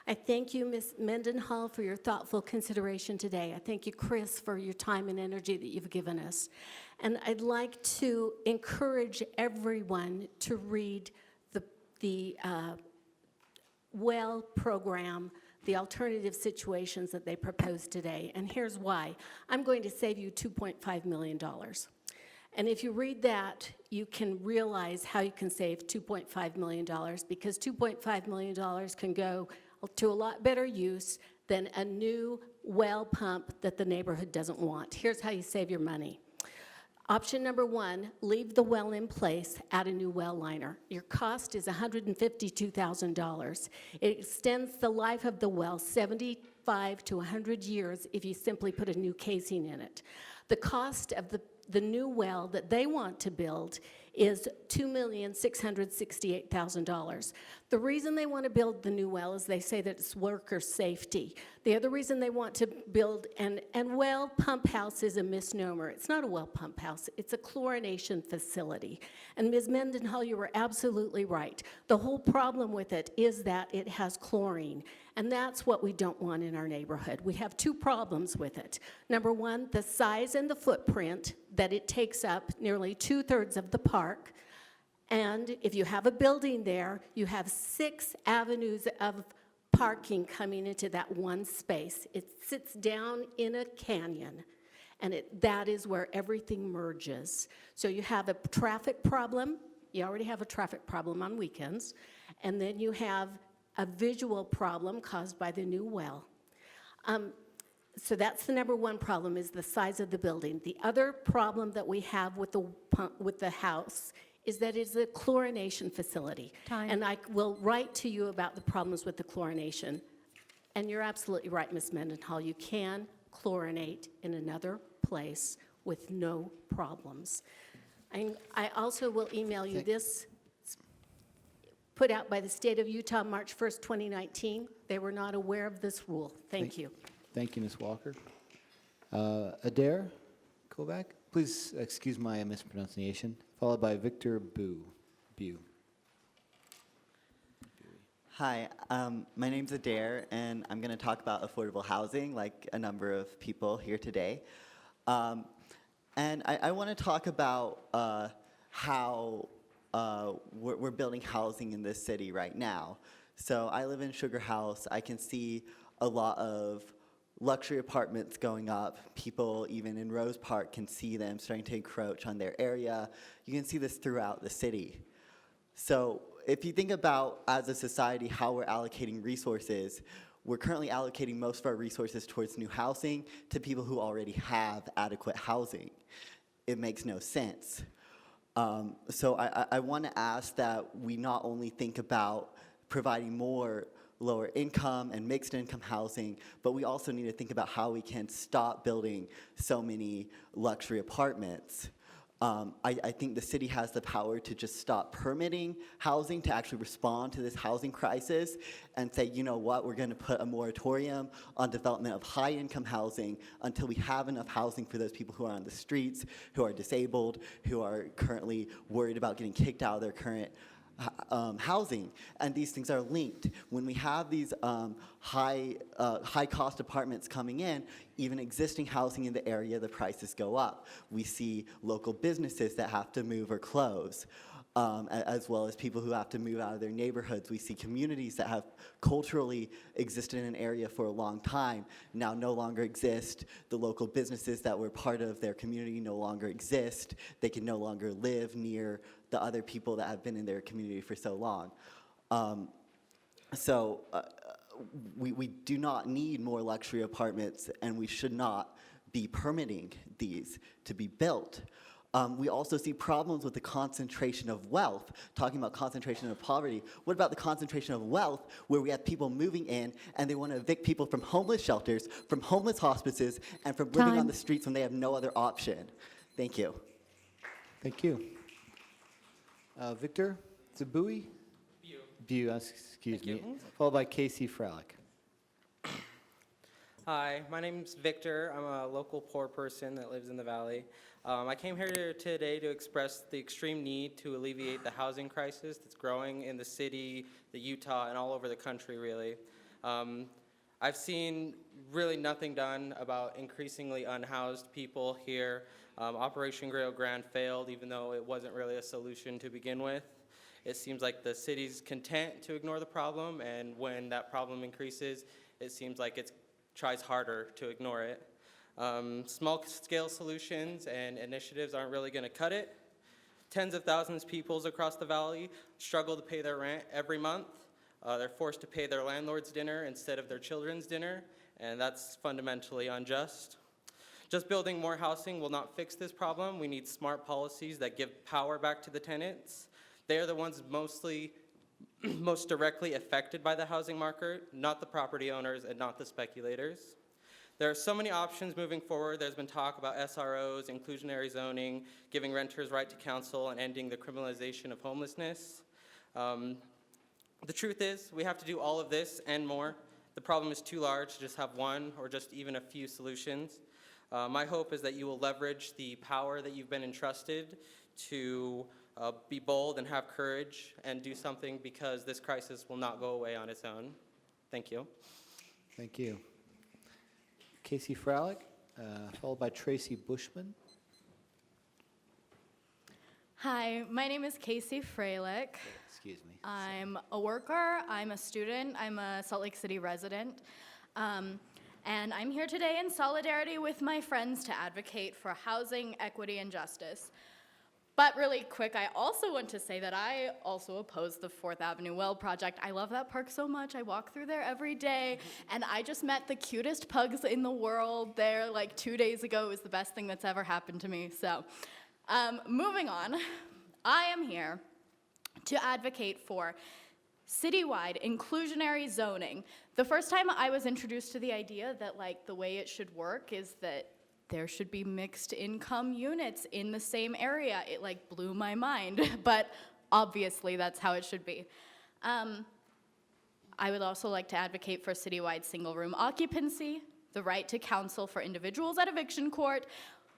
I thank you, Ms. Mendenhall, for your thoughtful consideration today. I thank you, Chris, for your time and energy that you've given us. And I'd like to encourage everyone to read the well program, the alternative situations that they proposed today. And here's why. I'm going to save you $2.5 million. And if you read that, you can realize how you can save $2.5 million, because $2.5 million can go to a lot better use than a new well pump that the neighborhood doesn't want. Here's how you save your money. Option number one, leave the well in place, add a new well liner. Your cost is $152,000. It extends the life of the well 75 to 100 years if you simply put a new casing in it. The cost of the new well that they want to build is $2,668,000. The reason they want to build the new well is they say that it's worker safety. The other reason they want to build, and well pump house is a misnomer. It's not a well pump house, it's a chlorination facility. And Ms. Mendenhall, you were absolutely right. The whole problem with it is that it has chlorine, and that's what we don't want in our neighborhood. We have two problems with it. Number one, the size and the footprint that it takes up nearly 2/3 of the park. And if you have a building there, you have 6 avenues of parking coming into that one space. It sits down in a canyon, and that is where everything merges. So you have a traffic problem. You already have a traffic problem on weekends. And then you have a visual problem caused by the new well. So that's the number one problem, is the size of the building. The other problem that we have with the house is that it's a chlorination facility. Time. And I will write to you about the problems with the chlorination. And you're absolutely right, Ms. Mendenhall. You can chlorinate in another place with no problems. I also will email you this, put out by the state of Utah, March 1st, 2019. They were not aware of this rule. Thank you. Thank you, Ms. Walker. Adair Kovac, please excuse my mispronunciation, followed by Victor Bu. Hi, my name's Adair, and I'm going to talk about affordable housing like a number of people here today. And I want to talk about how we're building housing in this city right now. So I live in Sugar House. I can see a lot of luxury apartments going up. People even in Rose Park can see them starting to encroach on their area. You can see this throughout the city. So if you think about, as a society, how we're allocating resources, we're currently allocating most of our resources towards new housing to people who already have adequate housing. It makes no sense. So I want to ask that we not only think about providing more lower income and mixed income housing, but we also need to think about how we can stop building so many luxury apartments. I think the city has the power to just stop permitting housing, to actually respond to this housing crisis and say, you know what, we're going to put a moratorium on development of high-income housing until we have enough housing for those people who are on the streets, who are disabled, who are currently worried about getting kicked out of their current housing. And these things are linked. When we have these high-cost apartments coming in, even existing housing in the area, the prices go up. We see local businesses that have to move or close, as well as people who have to move out of their neighborhoods. We see communities that have culturally existed in an area for a long time now no longer exist. The local businesses that were part of their community no longer exist. They can no longer live near the other people that have been in their community for so long. We do not need more luxury apartments, and we should not be permitting these to be built. We also see problems with the concentration of wealth, talking about concentration of poverty. What about the concentration of wealth where we have people moving in and they want to evict people from homeless shelters, from homeless hospices, and from living on the streets when they have no other option? Thank you. Thank you. Victor Zabui? Bew, excuse me. Followed by Casey Fralick. Hi, my name's Victor. I'm a local poor person that lives in the valley. I came here today to express the extreme need to alleviate the housing crisis that's growing in the city, the Utah, and all over the country, really. I've seen really nothing done about increasingly unhoused people here. Operation Rio Grande failed, even though it wasn't really a solution to begin with. It seems like the city's content to ignore the problem, and when that problem increases, it seems like it tries harder to ignore it. Small-scale solutions and initiatives aren't really going to cut it. Tens of thousands of people across the valley struggle to pay their rent every month. They're forced to pay their landlord's dinner instead of their children's dinner, and that's fundamentally unjust. Just building more housing will not fix this problem. We need smart policies that give power back to the tenants. They are the ones most directly affected by the housing market, not the property owners and not the speculators. There are so many options moving forward. There's been talk about SROs, inclusionary zoning, giving renters right to counsel, and ending the criminalization of homelessness. The truth is, we have to do all of this and more. The problem is too large to just have one or just even a few solutions. My hope is that you will leverage the power that you've been entrusted to be bold and have courage and do something, because this crisis will not go away on its own. Thank you. Thank you. Casey Fralick, followed by Tracy Bushman. Hi, my name is Casey Fralick. Excuse me. I'm a worker, I'm a student, I'm a Salt Lake City resident. And I'm here today in solidarity with my friends to advocate for housing, equity, and justice. But really quick, I also want to say that I also oppose the 4th Avenue Well project. I love that park so much. I walk through there every day, and I just met the cutest pugs in the world there like 2 days ago. It was the best thing that's ever happened to me. So moving on, I am here to advocate for citywide inclusionary zoning. The first time I was introduced to the idea that like the way it should work is that there should be mixed income units in the same area. It like blew my mind, but obviously that's how it should be. I would also like to advocate for citywide single room occupancy, the right to counsel for individuals at eviction court,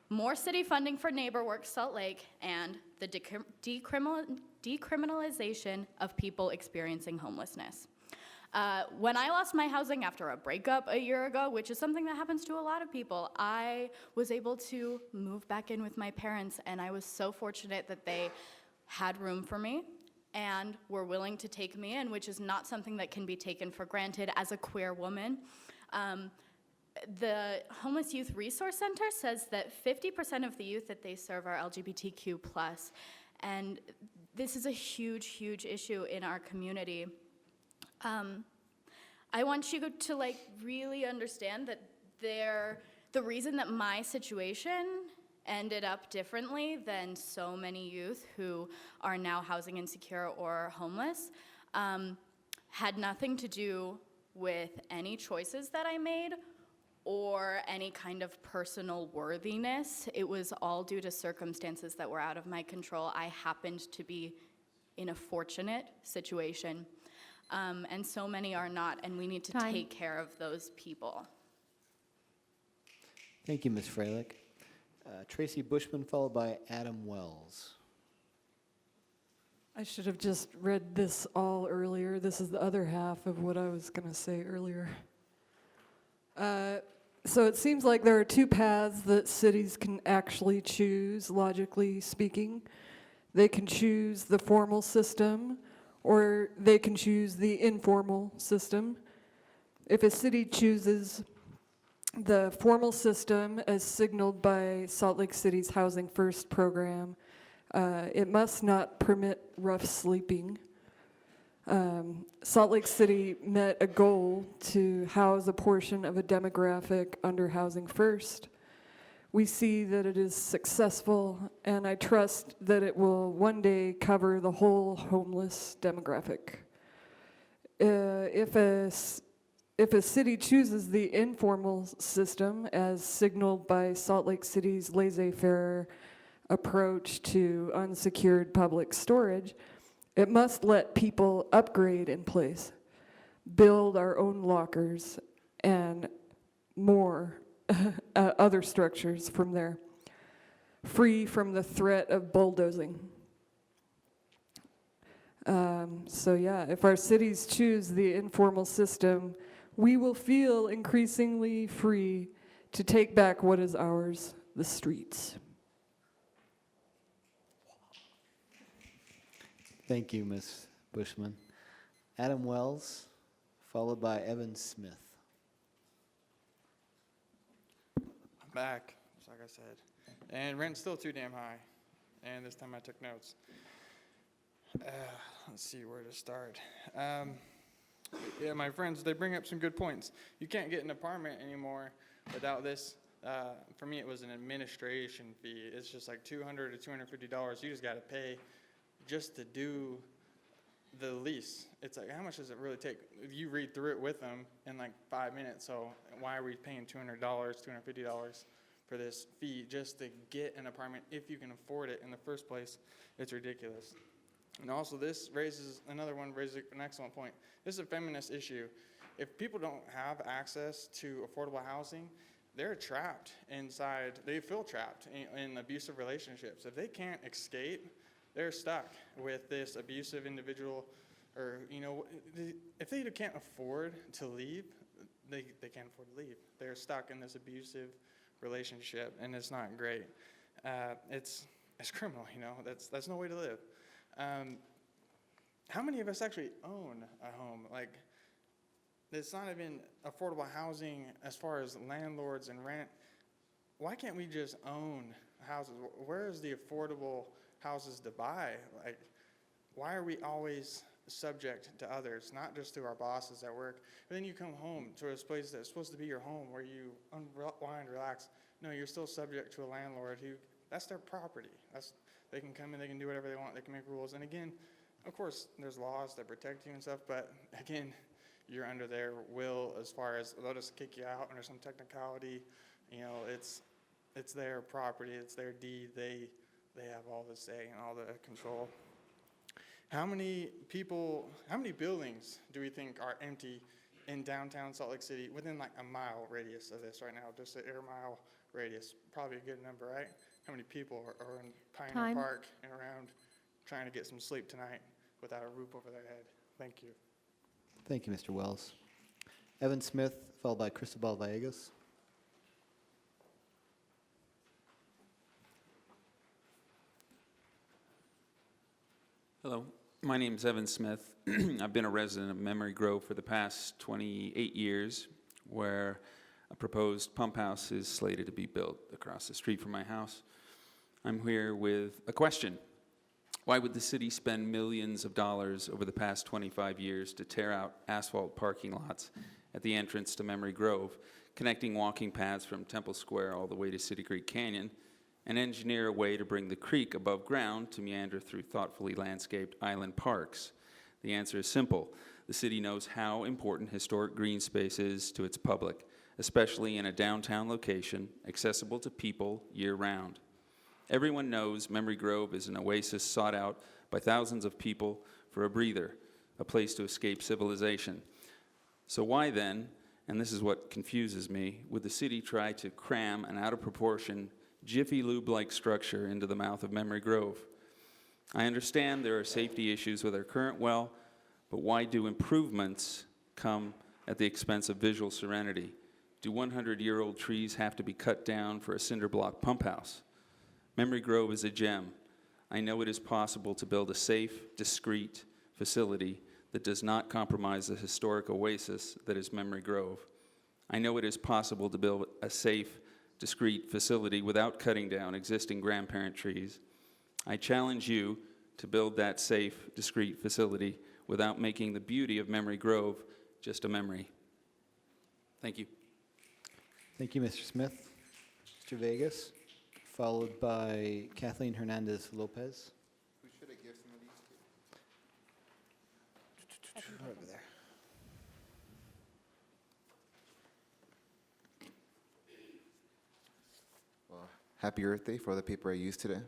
more city funding for NeighborWorks Salt Lake, and the decriminalization of people experiencing homelessness. When I lost my housing after a breakup a year ago, which is something that happens to a lot of people, I was able to move back in with my parents, and I was so fortunate that they had room for me and were willing to take me in, which is not something that can be taken for granted as a queer woman. The Homeless Youth Resource Center says that 50% of the youth that they serve are LGBTQ+, and this is a huge, huge issue in our community. I want you to like really understand that the reason that my situation ended up differently than so many youth who are now housing insecure or homeless had nothing to do with any choices that I made or any kind of personal worthiness. It was all due to circumstances that were out of my control. I happened to be in a fortunate situation. And so many are not, and we need to take care of those people. Thank you, Ms. Fralick. Tracy Bushman, followed by Adam Wells. I should have just read this all earlier. This is the other half of what I was going to say earlier. So it seems like there are two paths that cities can actually choose, logically speaking. They can choose the formal system, or they can choose the informal system. If a city chooses the formal system as signaled by Salt Lake City's Housing First program, it must not permit rough sleeping. Salt Lake City met a goal to house a portion of a demographic under Housing First. we see that it is successful, and I trust that it will one day cover the whole homeless demographic. If a city chooses the informal system as signaled by Salt Lake City's laissez-faire approach to unsecured public storage, it must let people upgrade in place, build our own lockers and more other structures from there, free from the threat of bulldozing. So yeah, if our cities choose the informal system, we will feel increasingly free to take back what is ours, the streets. Thank you, Ms. Bushman. Adam Wells, followed by Evan Smith. I'm back, just like I said. And rent's still too damn high. And this time I took notes. Let's see where to start. Yeah, my friends, they bring up some good points. You can't get an apartment anymore without this. For me, it was an administration fee. It's just like $200 to $250 you just got to pay just to do the lease. It's like, how much does it really take? You read through it with them in like 5 minutes, so why are we paying $200, $250 for this fee just to get an apartment if you can afford it in the first place? It's ridiculous. And also this raises an excellent point. This is a feminist issue. If people don't have access to affordable housing, they're trapped inside, they feel trapped in abusive relationships. If they can't escape, they're stuck with this abusive individual, or, you know, if they can't afford to leave, they can't afford to leave. They're stuck in this abusive relationship, and it's not great. It's criminal, you know, that's no way to live. How many of us actually own a home? Like, it's not even affordable housing as far as landlords and rent. Why can't we just own houses? Where is the affordable houses to buy? Like, why are we always subject to others, not just to our bosses at work? But then you come home to a place that's supposed to be your home where you unwind, relax. No, you're still subject to a landlord who, that's their property. They can come in, they can do whatever they want, they can make rules. And again, of course, there's laws that protect you and stuff, but again, you're under their will as far as they'll just kick you out under some technicality. You know, it's their property, it's their deed. They have all the say and all the control. How many buildings do we think are empty in downtown Salt Lake City within like a mile radius of this right now? Just an air mile radius, probably a good number, right? How many people are in Pioneer Park and around trying to get some sleep tonight without a roof over their head? Thank you. Thank you, Mr. Wells. Evan Smith, followed by Cristobal Villegas. Hello, my name is Evan Smith. I've been a resident of Memory Grove for the past 28 years, where a proposed pump house is slated to be built across the street from my house. I'm here with a question. Why would the city spend millions of dollars over the past 25 years to tear out asphalt parking lots at the entrance to Memory Grove, connecting walking paths from Temple Square all the way to City Creek Canyon, and engineer a way to bring the creek above ground to meander through thoughtfully landscaped island parks? The answer is simple. The city knows how important historic green space is to its public, especially in a downtown location accessible to people year-round. Everyone knows Memory Grove is an oasis sought out by thousands of people for a breather, a place to escape civilization. So why then, and this is what confuses me, would the city try to cram an out-of-proportion Jiffy Lube-like structure into the mouth of Memory Grove? I understand there are safety issues with our current well, but why do improvements come at the expense of visual serenity? Do 100-year-old trees have to be cut down for a cinder block pump house? Memory Grove is a gem. I know it is possible to build a safe, discreet facility that does not compromise the historic oasis that is Memory Grove. I know it is possible to build a safe, discreet facility without cutting down existing grandparent trees. I challenge you to build that safe, discreet facility without making the beauty of Memory Grove just a memory. Thank you. Thank you, Mr. Smith. Mr. Vegas, followed by Kathleen Hernandez Lopez. Who should I give some of these to? Over there. Well, happy Earth Day for the paper I used today.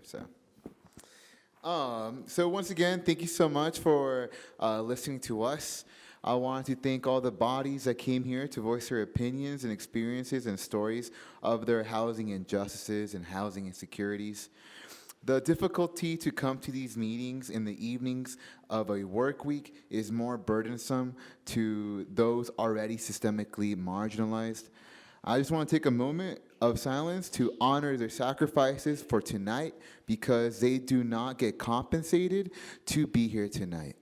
So once again, thank you so much for listening to us. I want to thank all the bodies that came here to voice their opinions and experiences and stories of their housing injustices and housing insecurities. The difficulty to come to these meetings in the evenings of a work week is more burdensome to those already systemically marginalized. I just want to take a moment of silence to honor their sacrifices for tonight because they do not get compensated to be here tonight.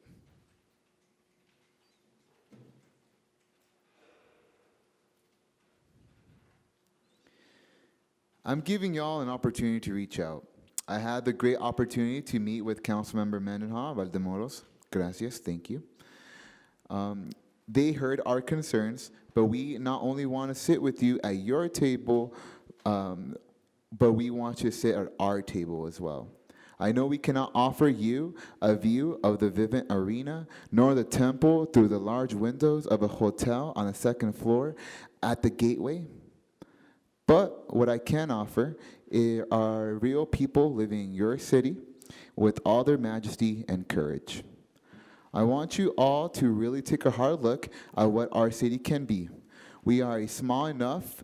I'm giving y'all an opportunity to reach out. I had the great opportunity to meet with Councilmember Mendenhall Valdemoros. Gracias, thank you. They heard our concerns, but we not only want to sit with you at your table, but we want you to sit at our table as well. I know we cannot offer you a view of the Vivint Arena, nor the temple through the large windows of a hotel on the second floor at the gateway. But what I can offer are real people living in your city with all their majesty and courage. I want you all to really take a hard look at what our city can be. We are small enough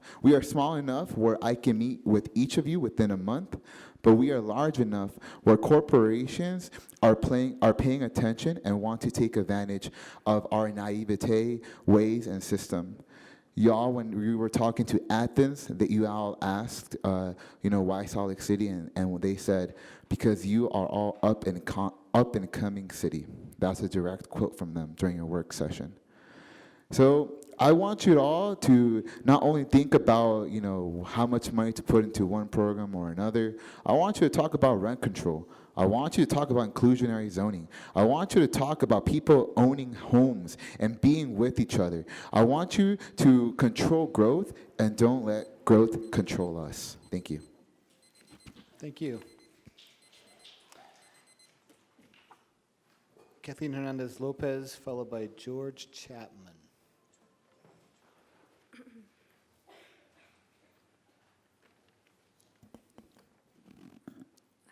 where I can meet with each of you within a month, but we are large enough where corporations are paying attention and want to take advantage of our naivete, ways, and system. Y'all, when we were talking to Athens, that you all asked, why Salt Lake City, and they said, because you are all up and coming city. That's a direct quote from them during a work session. So I want you all to not only think about, how much money to put into one program or another. I want you to talk about rent control. I want you to talk about inclusionary zoning. I want you to talk about people owning homes and being with each other. I want you to control growth and don't let growth control us. Thank you. Thank you. Kathleen Hernandez Lopez, followed by George Chapman.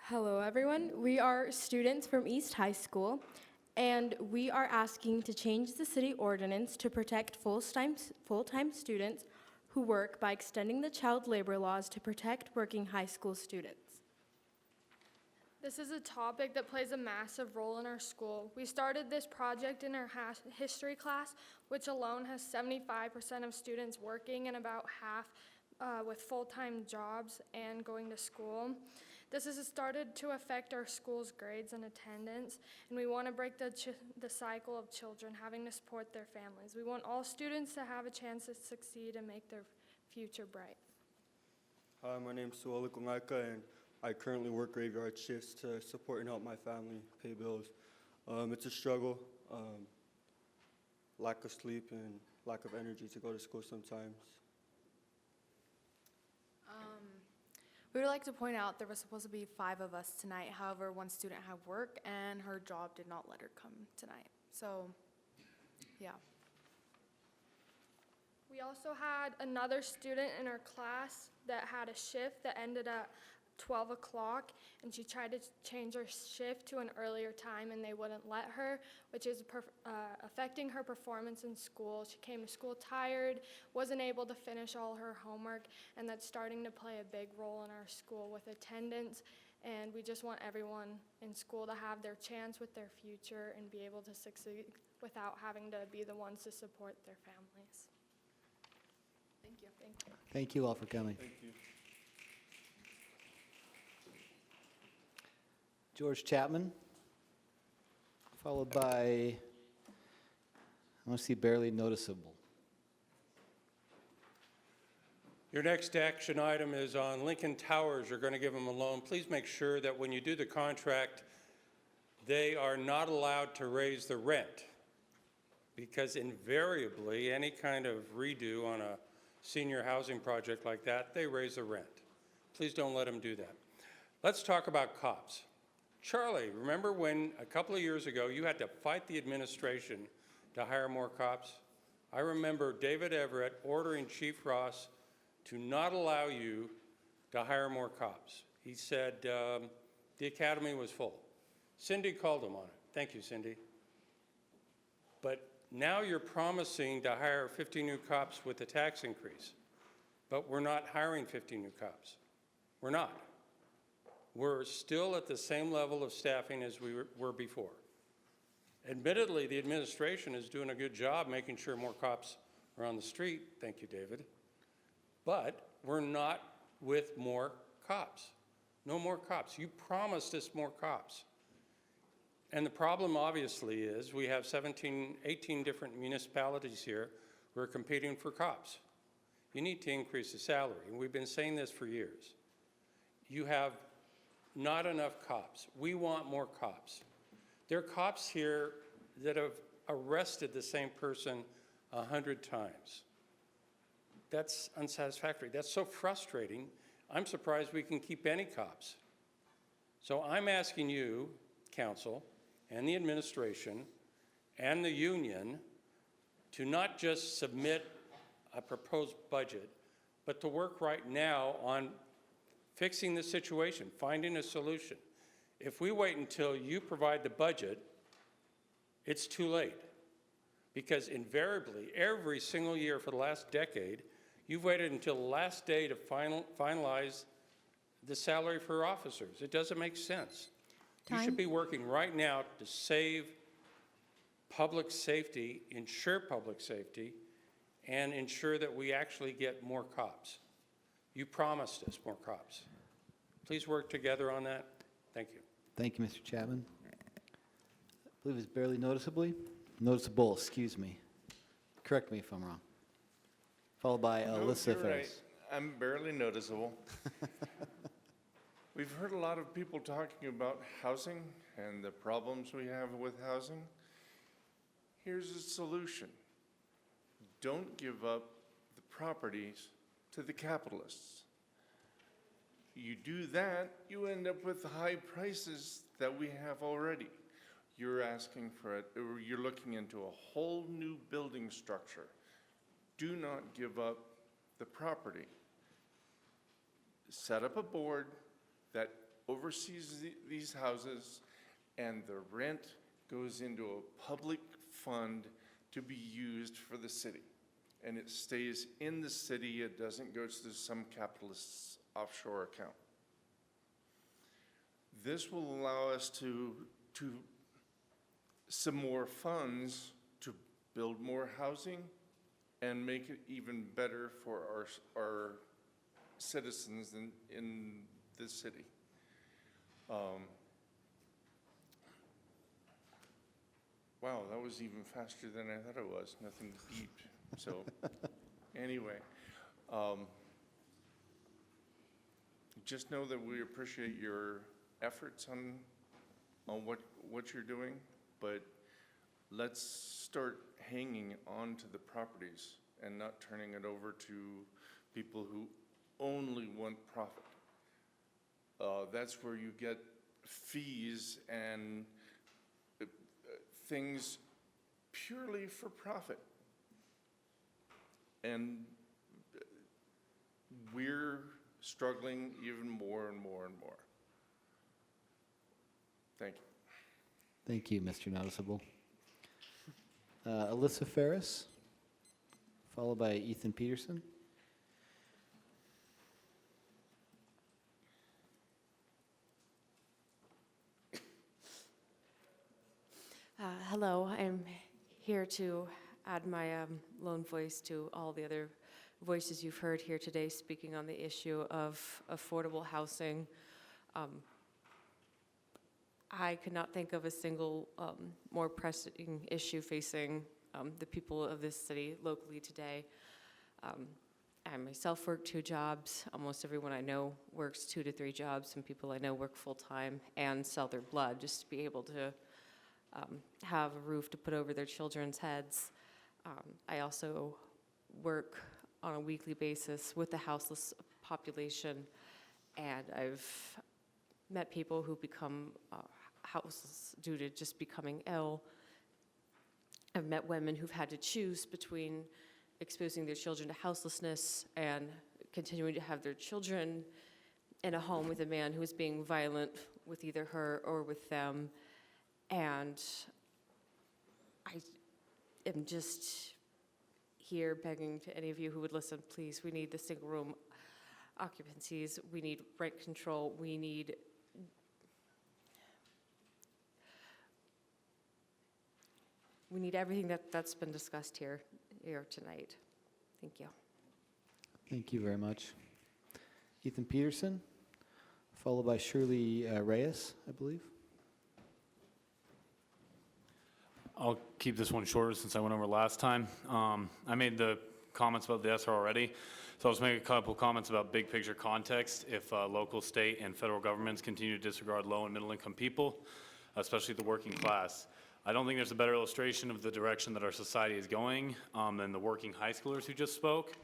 Hello, everyone. We are students from East High School, and we are asking to change the city ordinance to protect full-time students who work by extending the child labor laws to protect working high school students. This is a topic that plays a massive role in our school. We started this project in our history class, which alone has 75% of students working and about half with full-time jobs and going to school. This has started to affect our school's grades and attendance, and we want to break the cycle of children having to support their families. We want all students to have a chance to succeed and make their future bright. Hi, my name is Suoli Kungaika, and I currently work graveyard shifts to support and help my family pay bills. It's a struggle, lack of sleep and lack of energy to go to school sometimes. We would like to point out there was supposed to be 5 of us tonight. However, one student had work and her job did not let her come tonight. So, yeah. We also had another student in our class that had a shift that ended at 12 o'clock, and she tried to change her shift to an earlier time, and they wouldn't let her, which is affecting her performance in school. She came to school tired, wasn't able to finish all her homework, and that's starting to play a big role in our school with attendance, and we just want everyone in school to have their chance with their future and be able to succeed without having to be the ones to support their families. Thank you. Thank you. Thank you all for coming. Thank you. George Chapman, followed by, I want to see barely noticeable. Your next action item is on Lincoln Towers. You're going to give them a loan. Please make sure that when you do the contract, they are not allowed to raise the rent, because invariably any kind of redo on a senior housing project like that, they raise the rent. Please don't let them do that. Let's talk about cops. Charlie, remember when a couple of years ago you had to fight the administration to hire more cops? I remember David Everett ordering Chief Ross to not allow you to hire more cops. He said the academy was full. Cindy called him on it. Thank you, Cindy. But now you're promising to hire 50 new cops with a tax increase. But we're not hiring 50 new cops. We're not. We're still at the same level of staffing as we were before. Admittedly, the administration is doing a good job making sure more cops are on the street. Thank you, David. But we're not with more cops. No more cops. You promised us more cops. And the problem, obviously, is we have 18 different municipalities here who are competing for cops. You need to increase the salary, and we've been saying this for years. You have not enough cops. We want more cops. There are cops here that have arrested the same person 100 times. That's unsatisfactory. That's so frustrating. I'm surprised we can keep any cops. So I'm asking you, council, and the administration, and the union, to not just submit a proposed budget, but to work right now on fixing the situation, finding a solution. If we wait until you provide the budget, it's too late. Because invariably, every single year for the last decade, you've waited until the last day to finalize the salary for officers. It doesn't make sense. You should be working right now to save public safety, ensure public safety, and ensure that we actually get more cops. You promised us more cops. Please work together on that. Thank you. Thank you, Mr. Chapman. I believe it's barely noticeable, excuse me. Correct me if I'm wrong. Followed by Alyssa You're right. Ferris. I'm barely noticeable. We've heard a lot of people talking about housing and the problems we have with housing. Here's a solution. Don't give up the properties to the capitalists. You do that, you end up with the high prices that we have already. You're asking for it, or you're looking into a whole new building structure. Do not give up the property. Set up a board that oversees these houses, and the rent goes into a public fund to be used for the city. And it stays in the city, it doesn't go to some capitalist's offshore account. This will allow us to some more funds to build more housing and make it even better for our citizens in the city. Wow, that was even faster than I thought it was. Nothing beeped. So anyway, just know that we appreciate your efforts on what you're doing, but let's start hanging on to the properties and not turning it over to people who only want profit. That's where you get fees and things purely for profit. And we're struggling even more and more and more. Thank you. Thank you, Mr. Noticeable. Alyssa Ferris, followed by Ethan Peterson. Hello, I'm here to add my lone voice to all the other voices you've heard here today speaking on the issue of affordable housing. I could not think of a single more pressing issue facing the people of this city locally today. I myself work 2 jobs. Almost everyone I know works 2 to 3 jobs. Some people I know work full-time and sell their blood just to be able to have a roof to put over their children's heads. I also work on a weekly basis with the houseless population, And I've met people who become houseless due to just becoming ill. I've met women who've had to choose between exposing their children to houselessness and continuing to have their children in a home with a man who is being violent with either her or with them. And I am just here begging to any of you who would listen, please, we need the single room occupancies, we need rent control, we need everything that's been discussed here tonight. Thank you. Thank you very much. Ethan Peterson, followed by Shirley Reyes, I believe. I'll keep this one shorter since I went over last time. I made the comments about the SR already, so I'll just make a couple comments about big picture context. If local, state, and federal governments continue to disregard low and middle income people, especially the working class, I don't think there's a better illustration of the direction that our society is going than the working high schoolers who just spoke.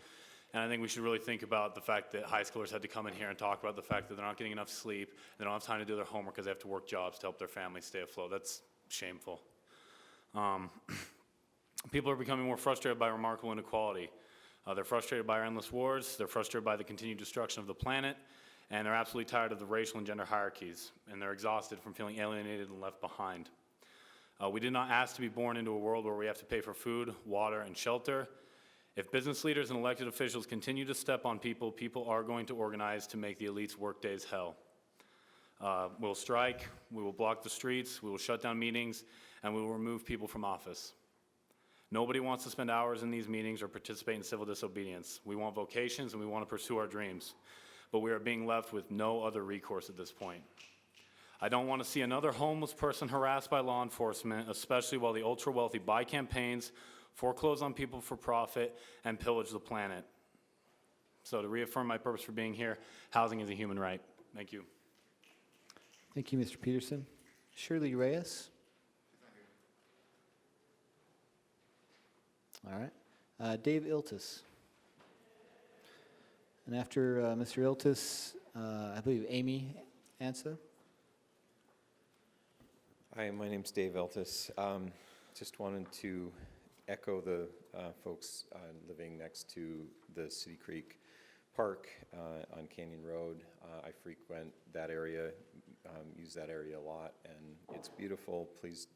And I think we should really think about the fact that high schoolers had to come in here and talk about the fact that they're not getting enough sleep, they don't have time to do their homework because they have to work jobs to help their families stay afloat. That's shameful. People are becoming more frustrated by remarkable inequality. They're frustrated by our endless wars, they're frustrated by the continued destruction of the planet, and they're absolutely tired of the racial and gender hierarchies, and they're exhausted from feeling alienated and left behind. We did not ask to be born into a world where we have to pay for food, water, and shelter. If business leaders and elected officials continue to step on people, people are going to organize to make the elite's workdays hell. We'll strike, we will block the streets, we will shut down meetings, and we will remove people from office. Nobody wants to spend hours in these meetings or participate in civil disobedience. We want vocations and we want to pursue our dreams, but we are being left with no other recourse at this point. I don't want to see another homeless person harassed by law enforcement, especially while the ultra-wealthy buy campaigns, foreclose on people for profit, and pillage the planet. So to reaffirm my purpose for being here, housing is a human right. Thank you. Thank you, Mr. Peterson. Shirley Reyes. All right. Dave Iltis. And after Mr. Iltis, I believe Amy Ansa. Hi, my name's Dave Iltis. Just wanted to echo the folks living next to the City Creek Park on Canyon Road. I frequent that area, use that area a lot, and it's beautiful. Please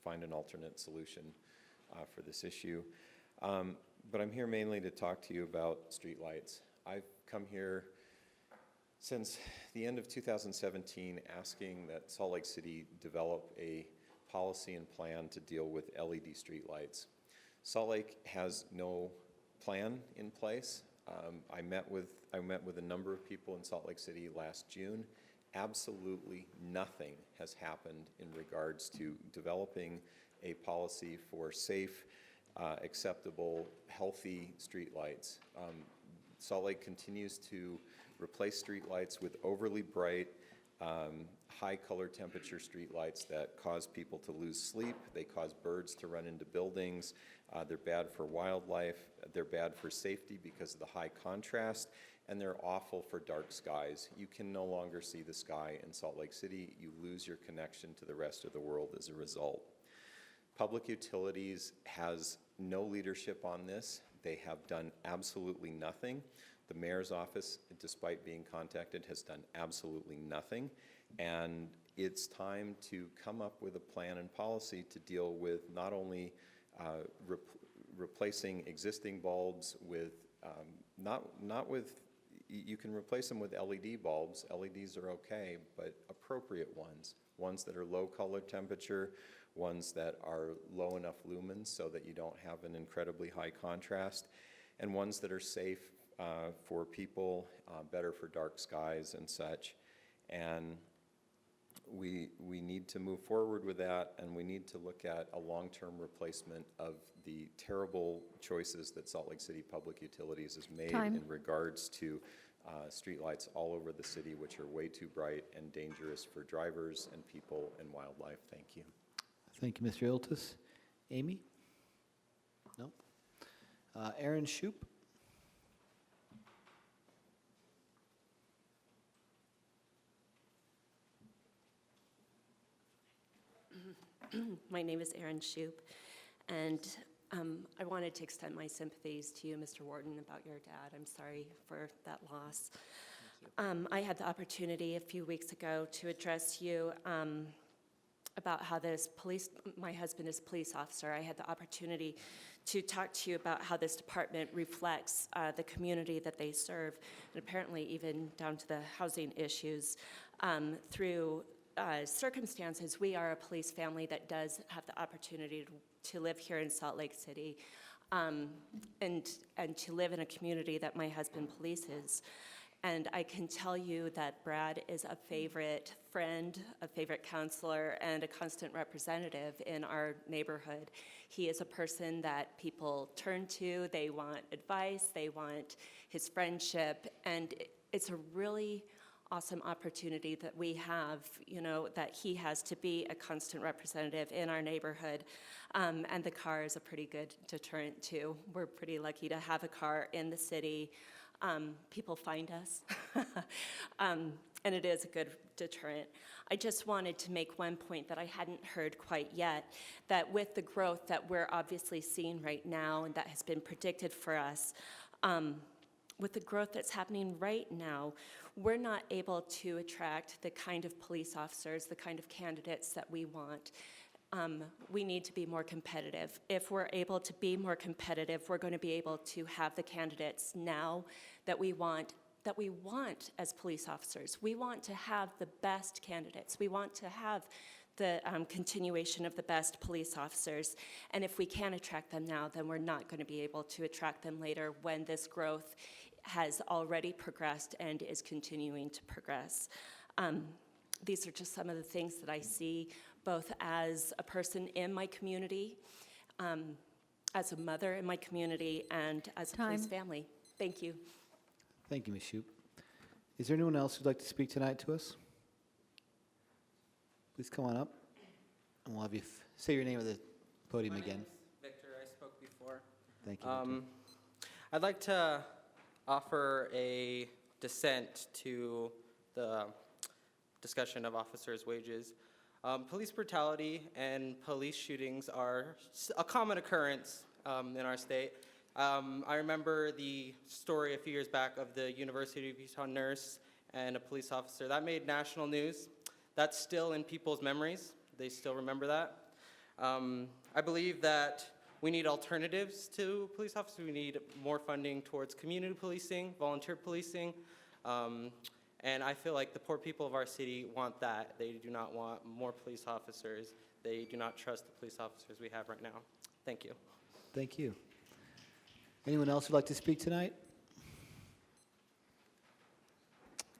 find an alternate solution for this issue. But I'm here mainly to talk to you about streetlights. I've come here since the end of 2017 asking that Salt Lake City develop a policy and plan to deal with LED streetlights. Salt Lake has no plan in place. I met with a number of people in Salt Lake City last June. Absolutely nothing has happened in regards to developing a policy for safe, acceptable, healthy streetlights. Salt Lake continues to replace streetlights with overly bright, high color temperature streetlights that cause people to lose sleep. They cause birds to run into buildings. They're bad for wildlife. They're bad for safety because of the high contrast, and they're awful for dark skies. You can no longer see the sky in Salt Lake City. You lose your connection to the rest of the world as a result. Public Utilities has no leadership on this. They have done absolutely nothing. The mayor's office, despite being contacted, has done absolutely nothing. And it's time to come up with a plan and policy to deal with not only replacing existing bulbs with, not with, you can replace them with LED bulbs. LEDs are okay, but appropriate ones that are low color temperature, ones that are low enough lumens so that you don't have an incredibly high contrast, and ones that are safe for people, better for dark skies and such. And we need to move forward with that, and we need to look at a long-term replacement of the terrible choices that Salt Lake City Public Utilities has made in regards to streetlights all over the city, which are way too bright and dangerous for drivers and people and wildlife. Thank you. Thank you, Mr. Iltis. Amy? No? Aaron Shoup? My name is Erin Shoup, and I wanted to extend my sympathies to you, Mr. Warden, about your dad. I'm sorry for that loss. I had the opportunity a few weeks ago to address you about how my husband is a police officer. I had the opportunity to talk to you about how this department reflects the community that they serve, and apparently even down to the housing issues through circumstances. We are a police family that does have the opportunity to live here in Salt Lake City and to live in a community that my husband polices. And I can tell you that Brad is a favorite friend, a favorite counselor, and a constant representative in our neighborhood. He is a person that people turn to. They want advice. They want his friendship. And it's a really awesome opportunity that we have, that he has to be a constant representative in our neighborhood. And the car is a pretty good deterrent, too. We're pretty lucky to have a car in the city. People find us, and it is a good deterrent. I just wanted to make one point that I hadn't heard quite yet, that with the growth that we're obviously seeing right now and that has been predicted for us, with the growth that's happening right now, we're not able to attract the kind of police officers, the kind of candidates that we want. We need to be more competitive. If we're able to be more competitive, we're going to be able to have the candidates now that we want as police officers. We want to have the best candidates. We want to have the continuation of the best police officers. And if we can't attract them now, then we're not going to be able to attract them later when this growth has already progressed and is continuing to progress. These are just some of the things that I see, both as a person in my community, as a mother in my community, and as a police family. Thank you. Thank you, Ms. Shoup. Is there anyone else who'd like to speak tonight to us? Please come on up, and we'll have you say your name at the podium again. My name is Victor. I spoke before. Thank you, Victor. I'd like to offer a dissent to the discussion of officers' wages. Police brutality and police shootings are a common occurrence in our state. I remember the story a few years back of the University of Utah nurse and a police officer. That made national news. That's still in people's memories. They still remember that. I believe that we need alternatives to police officers. We need more funding towards community policing, volunteer policing. And I feel like the poor people of our city want that. They do not want more police officers. They do not trust the police officers we have right now. Thank you. Thank you. Anyone else who'd like to speak tonight?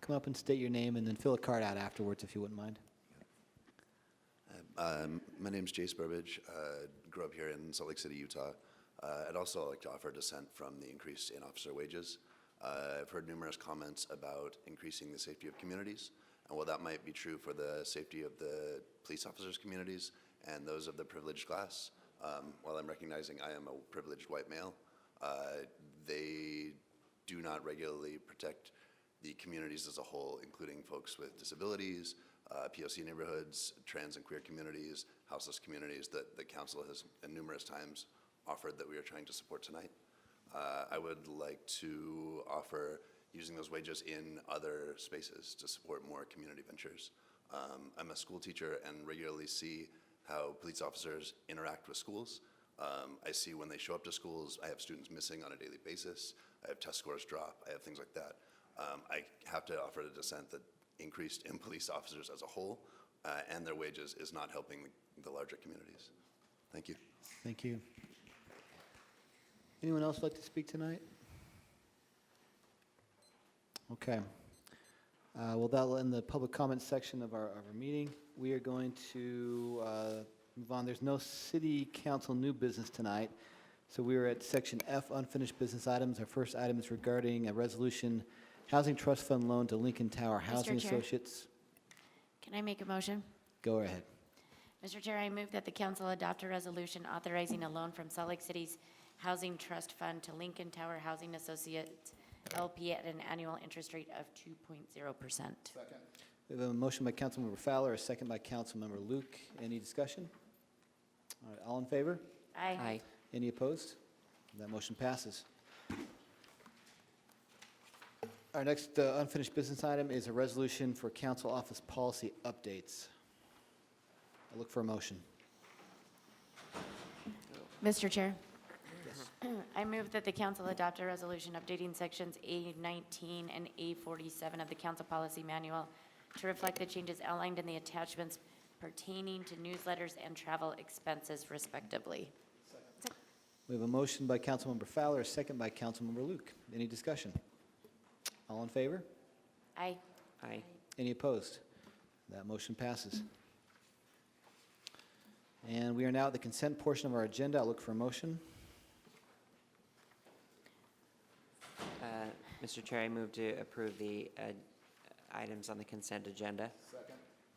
Come up and state your name and then fill a card out afterwards if you wouldn't mind. My name's Jace Burbage. Grew up here in Salt Lake City, Utah. I'd also like to offer dissent from the increase in officer wages. I've heard numerous comments about increasing the safety of communities, and while that might be true for the safety of the police officers' communities and those of the privileged class, while I'm recognizing I am a privileged white male, they do not regularly protect the communities as a whole, including folks with disabilities, POC neighborhoods, trans and queer communities, houseless communities that the council has numerous times offered that we are trying to support tonight. I would like to offer using those wages in other spaces to support more community ventures. I'm a school teacher and regularly see how police officers interact with schools. I see when they show up to schools, I have students missing on a daily basis. I have test scores drop. I have things like that. I have to offer a dissent that increased in police officers as a whole and their wages is not helping the larger communities. Thank you. Thank you. Anyone else like to speak tonight? Okay. Well, that'll end the public comment section of our meeting. We are going to move on. There's no city council new business tonight. So we are at section F, unfinished business items. Our first item is regarding a resolution, Housing Trust Fund loan to Lincoln Tower Housing Chair. Associates. Can I make a motion? Go ahead. Mr. Chair, I move that the council adopt a resolution authorizing a loan from Salt Lake City's Housing Trust Fund to Lincoln Tower Housing Associates LP at an annual interest rate of 2.0%. We have a motion by Councilmember Fowler, a second by Councilmember Luke. Any discussion? All right, all in favor? Aye. Any opposed? That motion passes. Our next unfinished business item is a resolution for council office policy updates. I look for a motion. Mr. Chair? I move that the council adopt a resolution updating sections A19 and A47 of the council policy manual to reflect the changes outlined in the attachments pertaining to newsletters and travel expenses respectively. We have a motion by Councilmember Fowler, a second by Councilmember Luke. Any discussion? All in favor? Aye. Aye. Any opposed? That motion passes. And we are now at the consent portion of our agenda. I'll look for a motion. Mr. Chair, I move to approve the items on the consent agenda.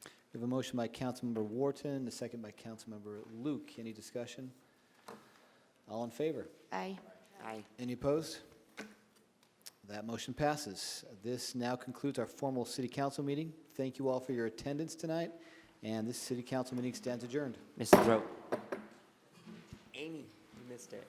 We have a motion by Councilmember Wharton, a second by Councilmember Luke. Any discussion? All in favor? Aye. Aye. Any opposed? That motion passes. This now concludes our formal city council meeting. Thank you all for your attendance tonight, and this city council meeting stands adjourned. Mr. Throat. Amy, you missed it.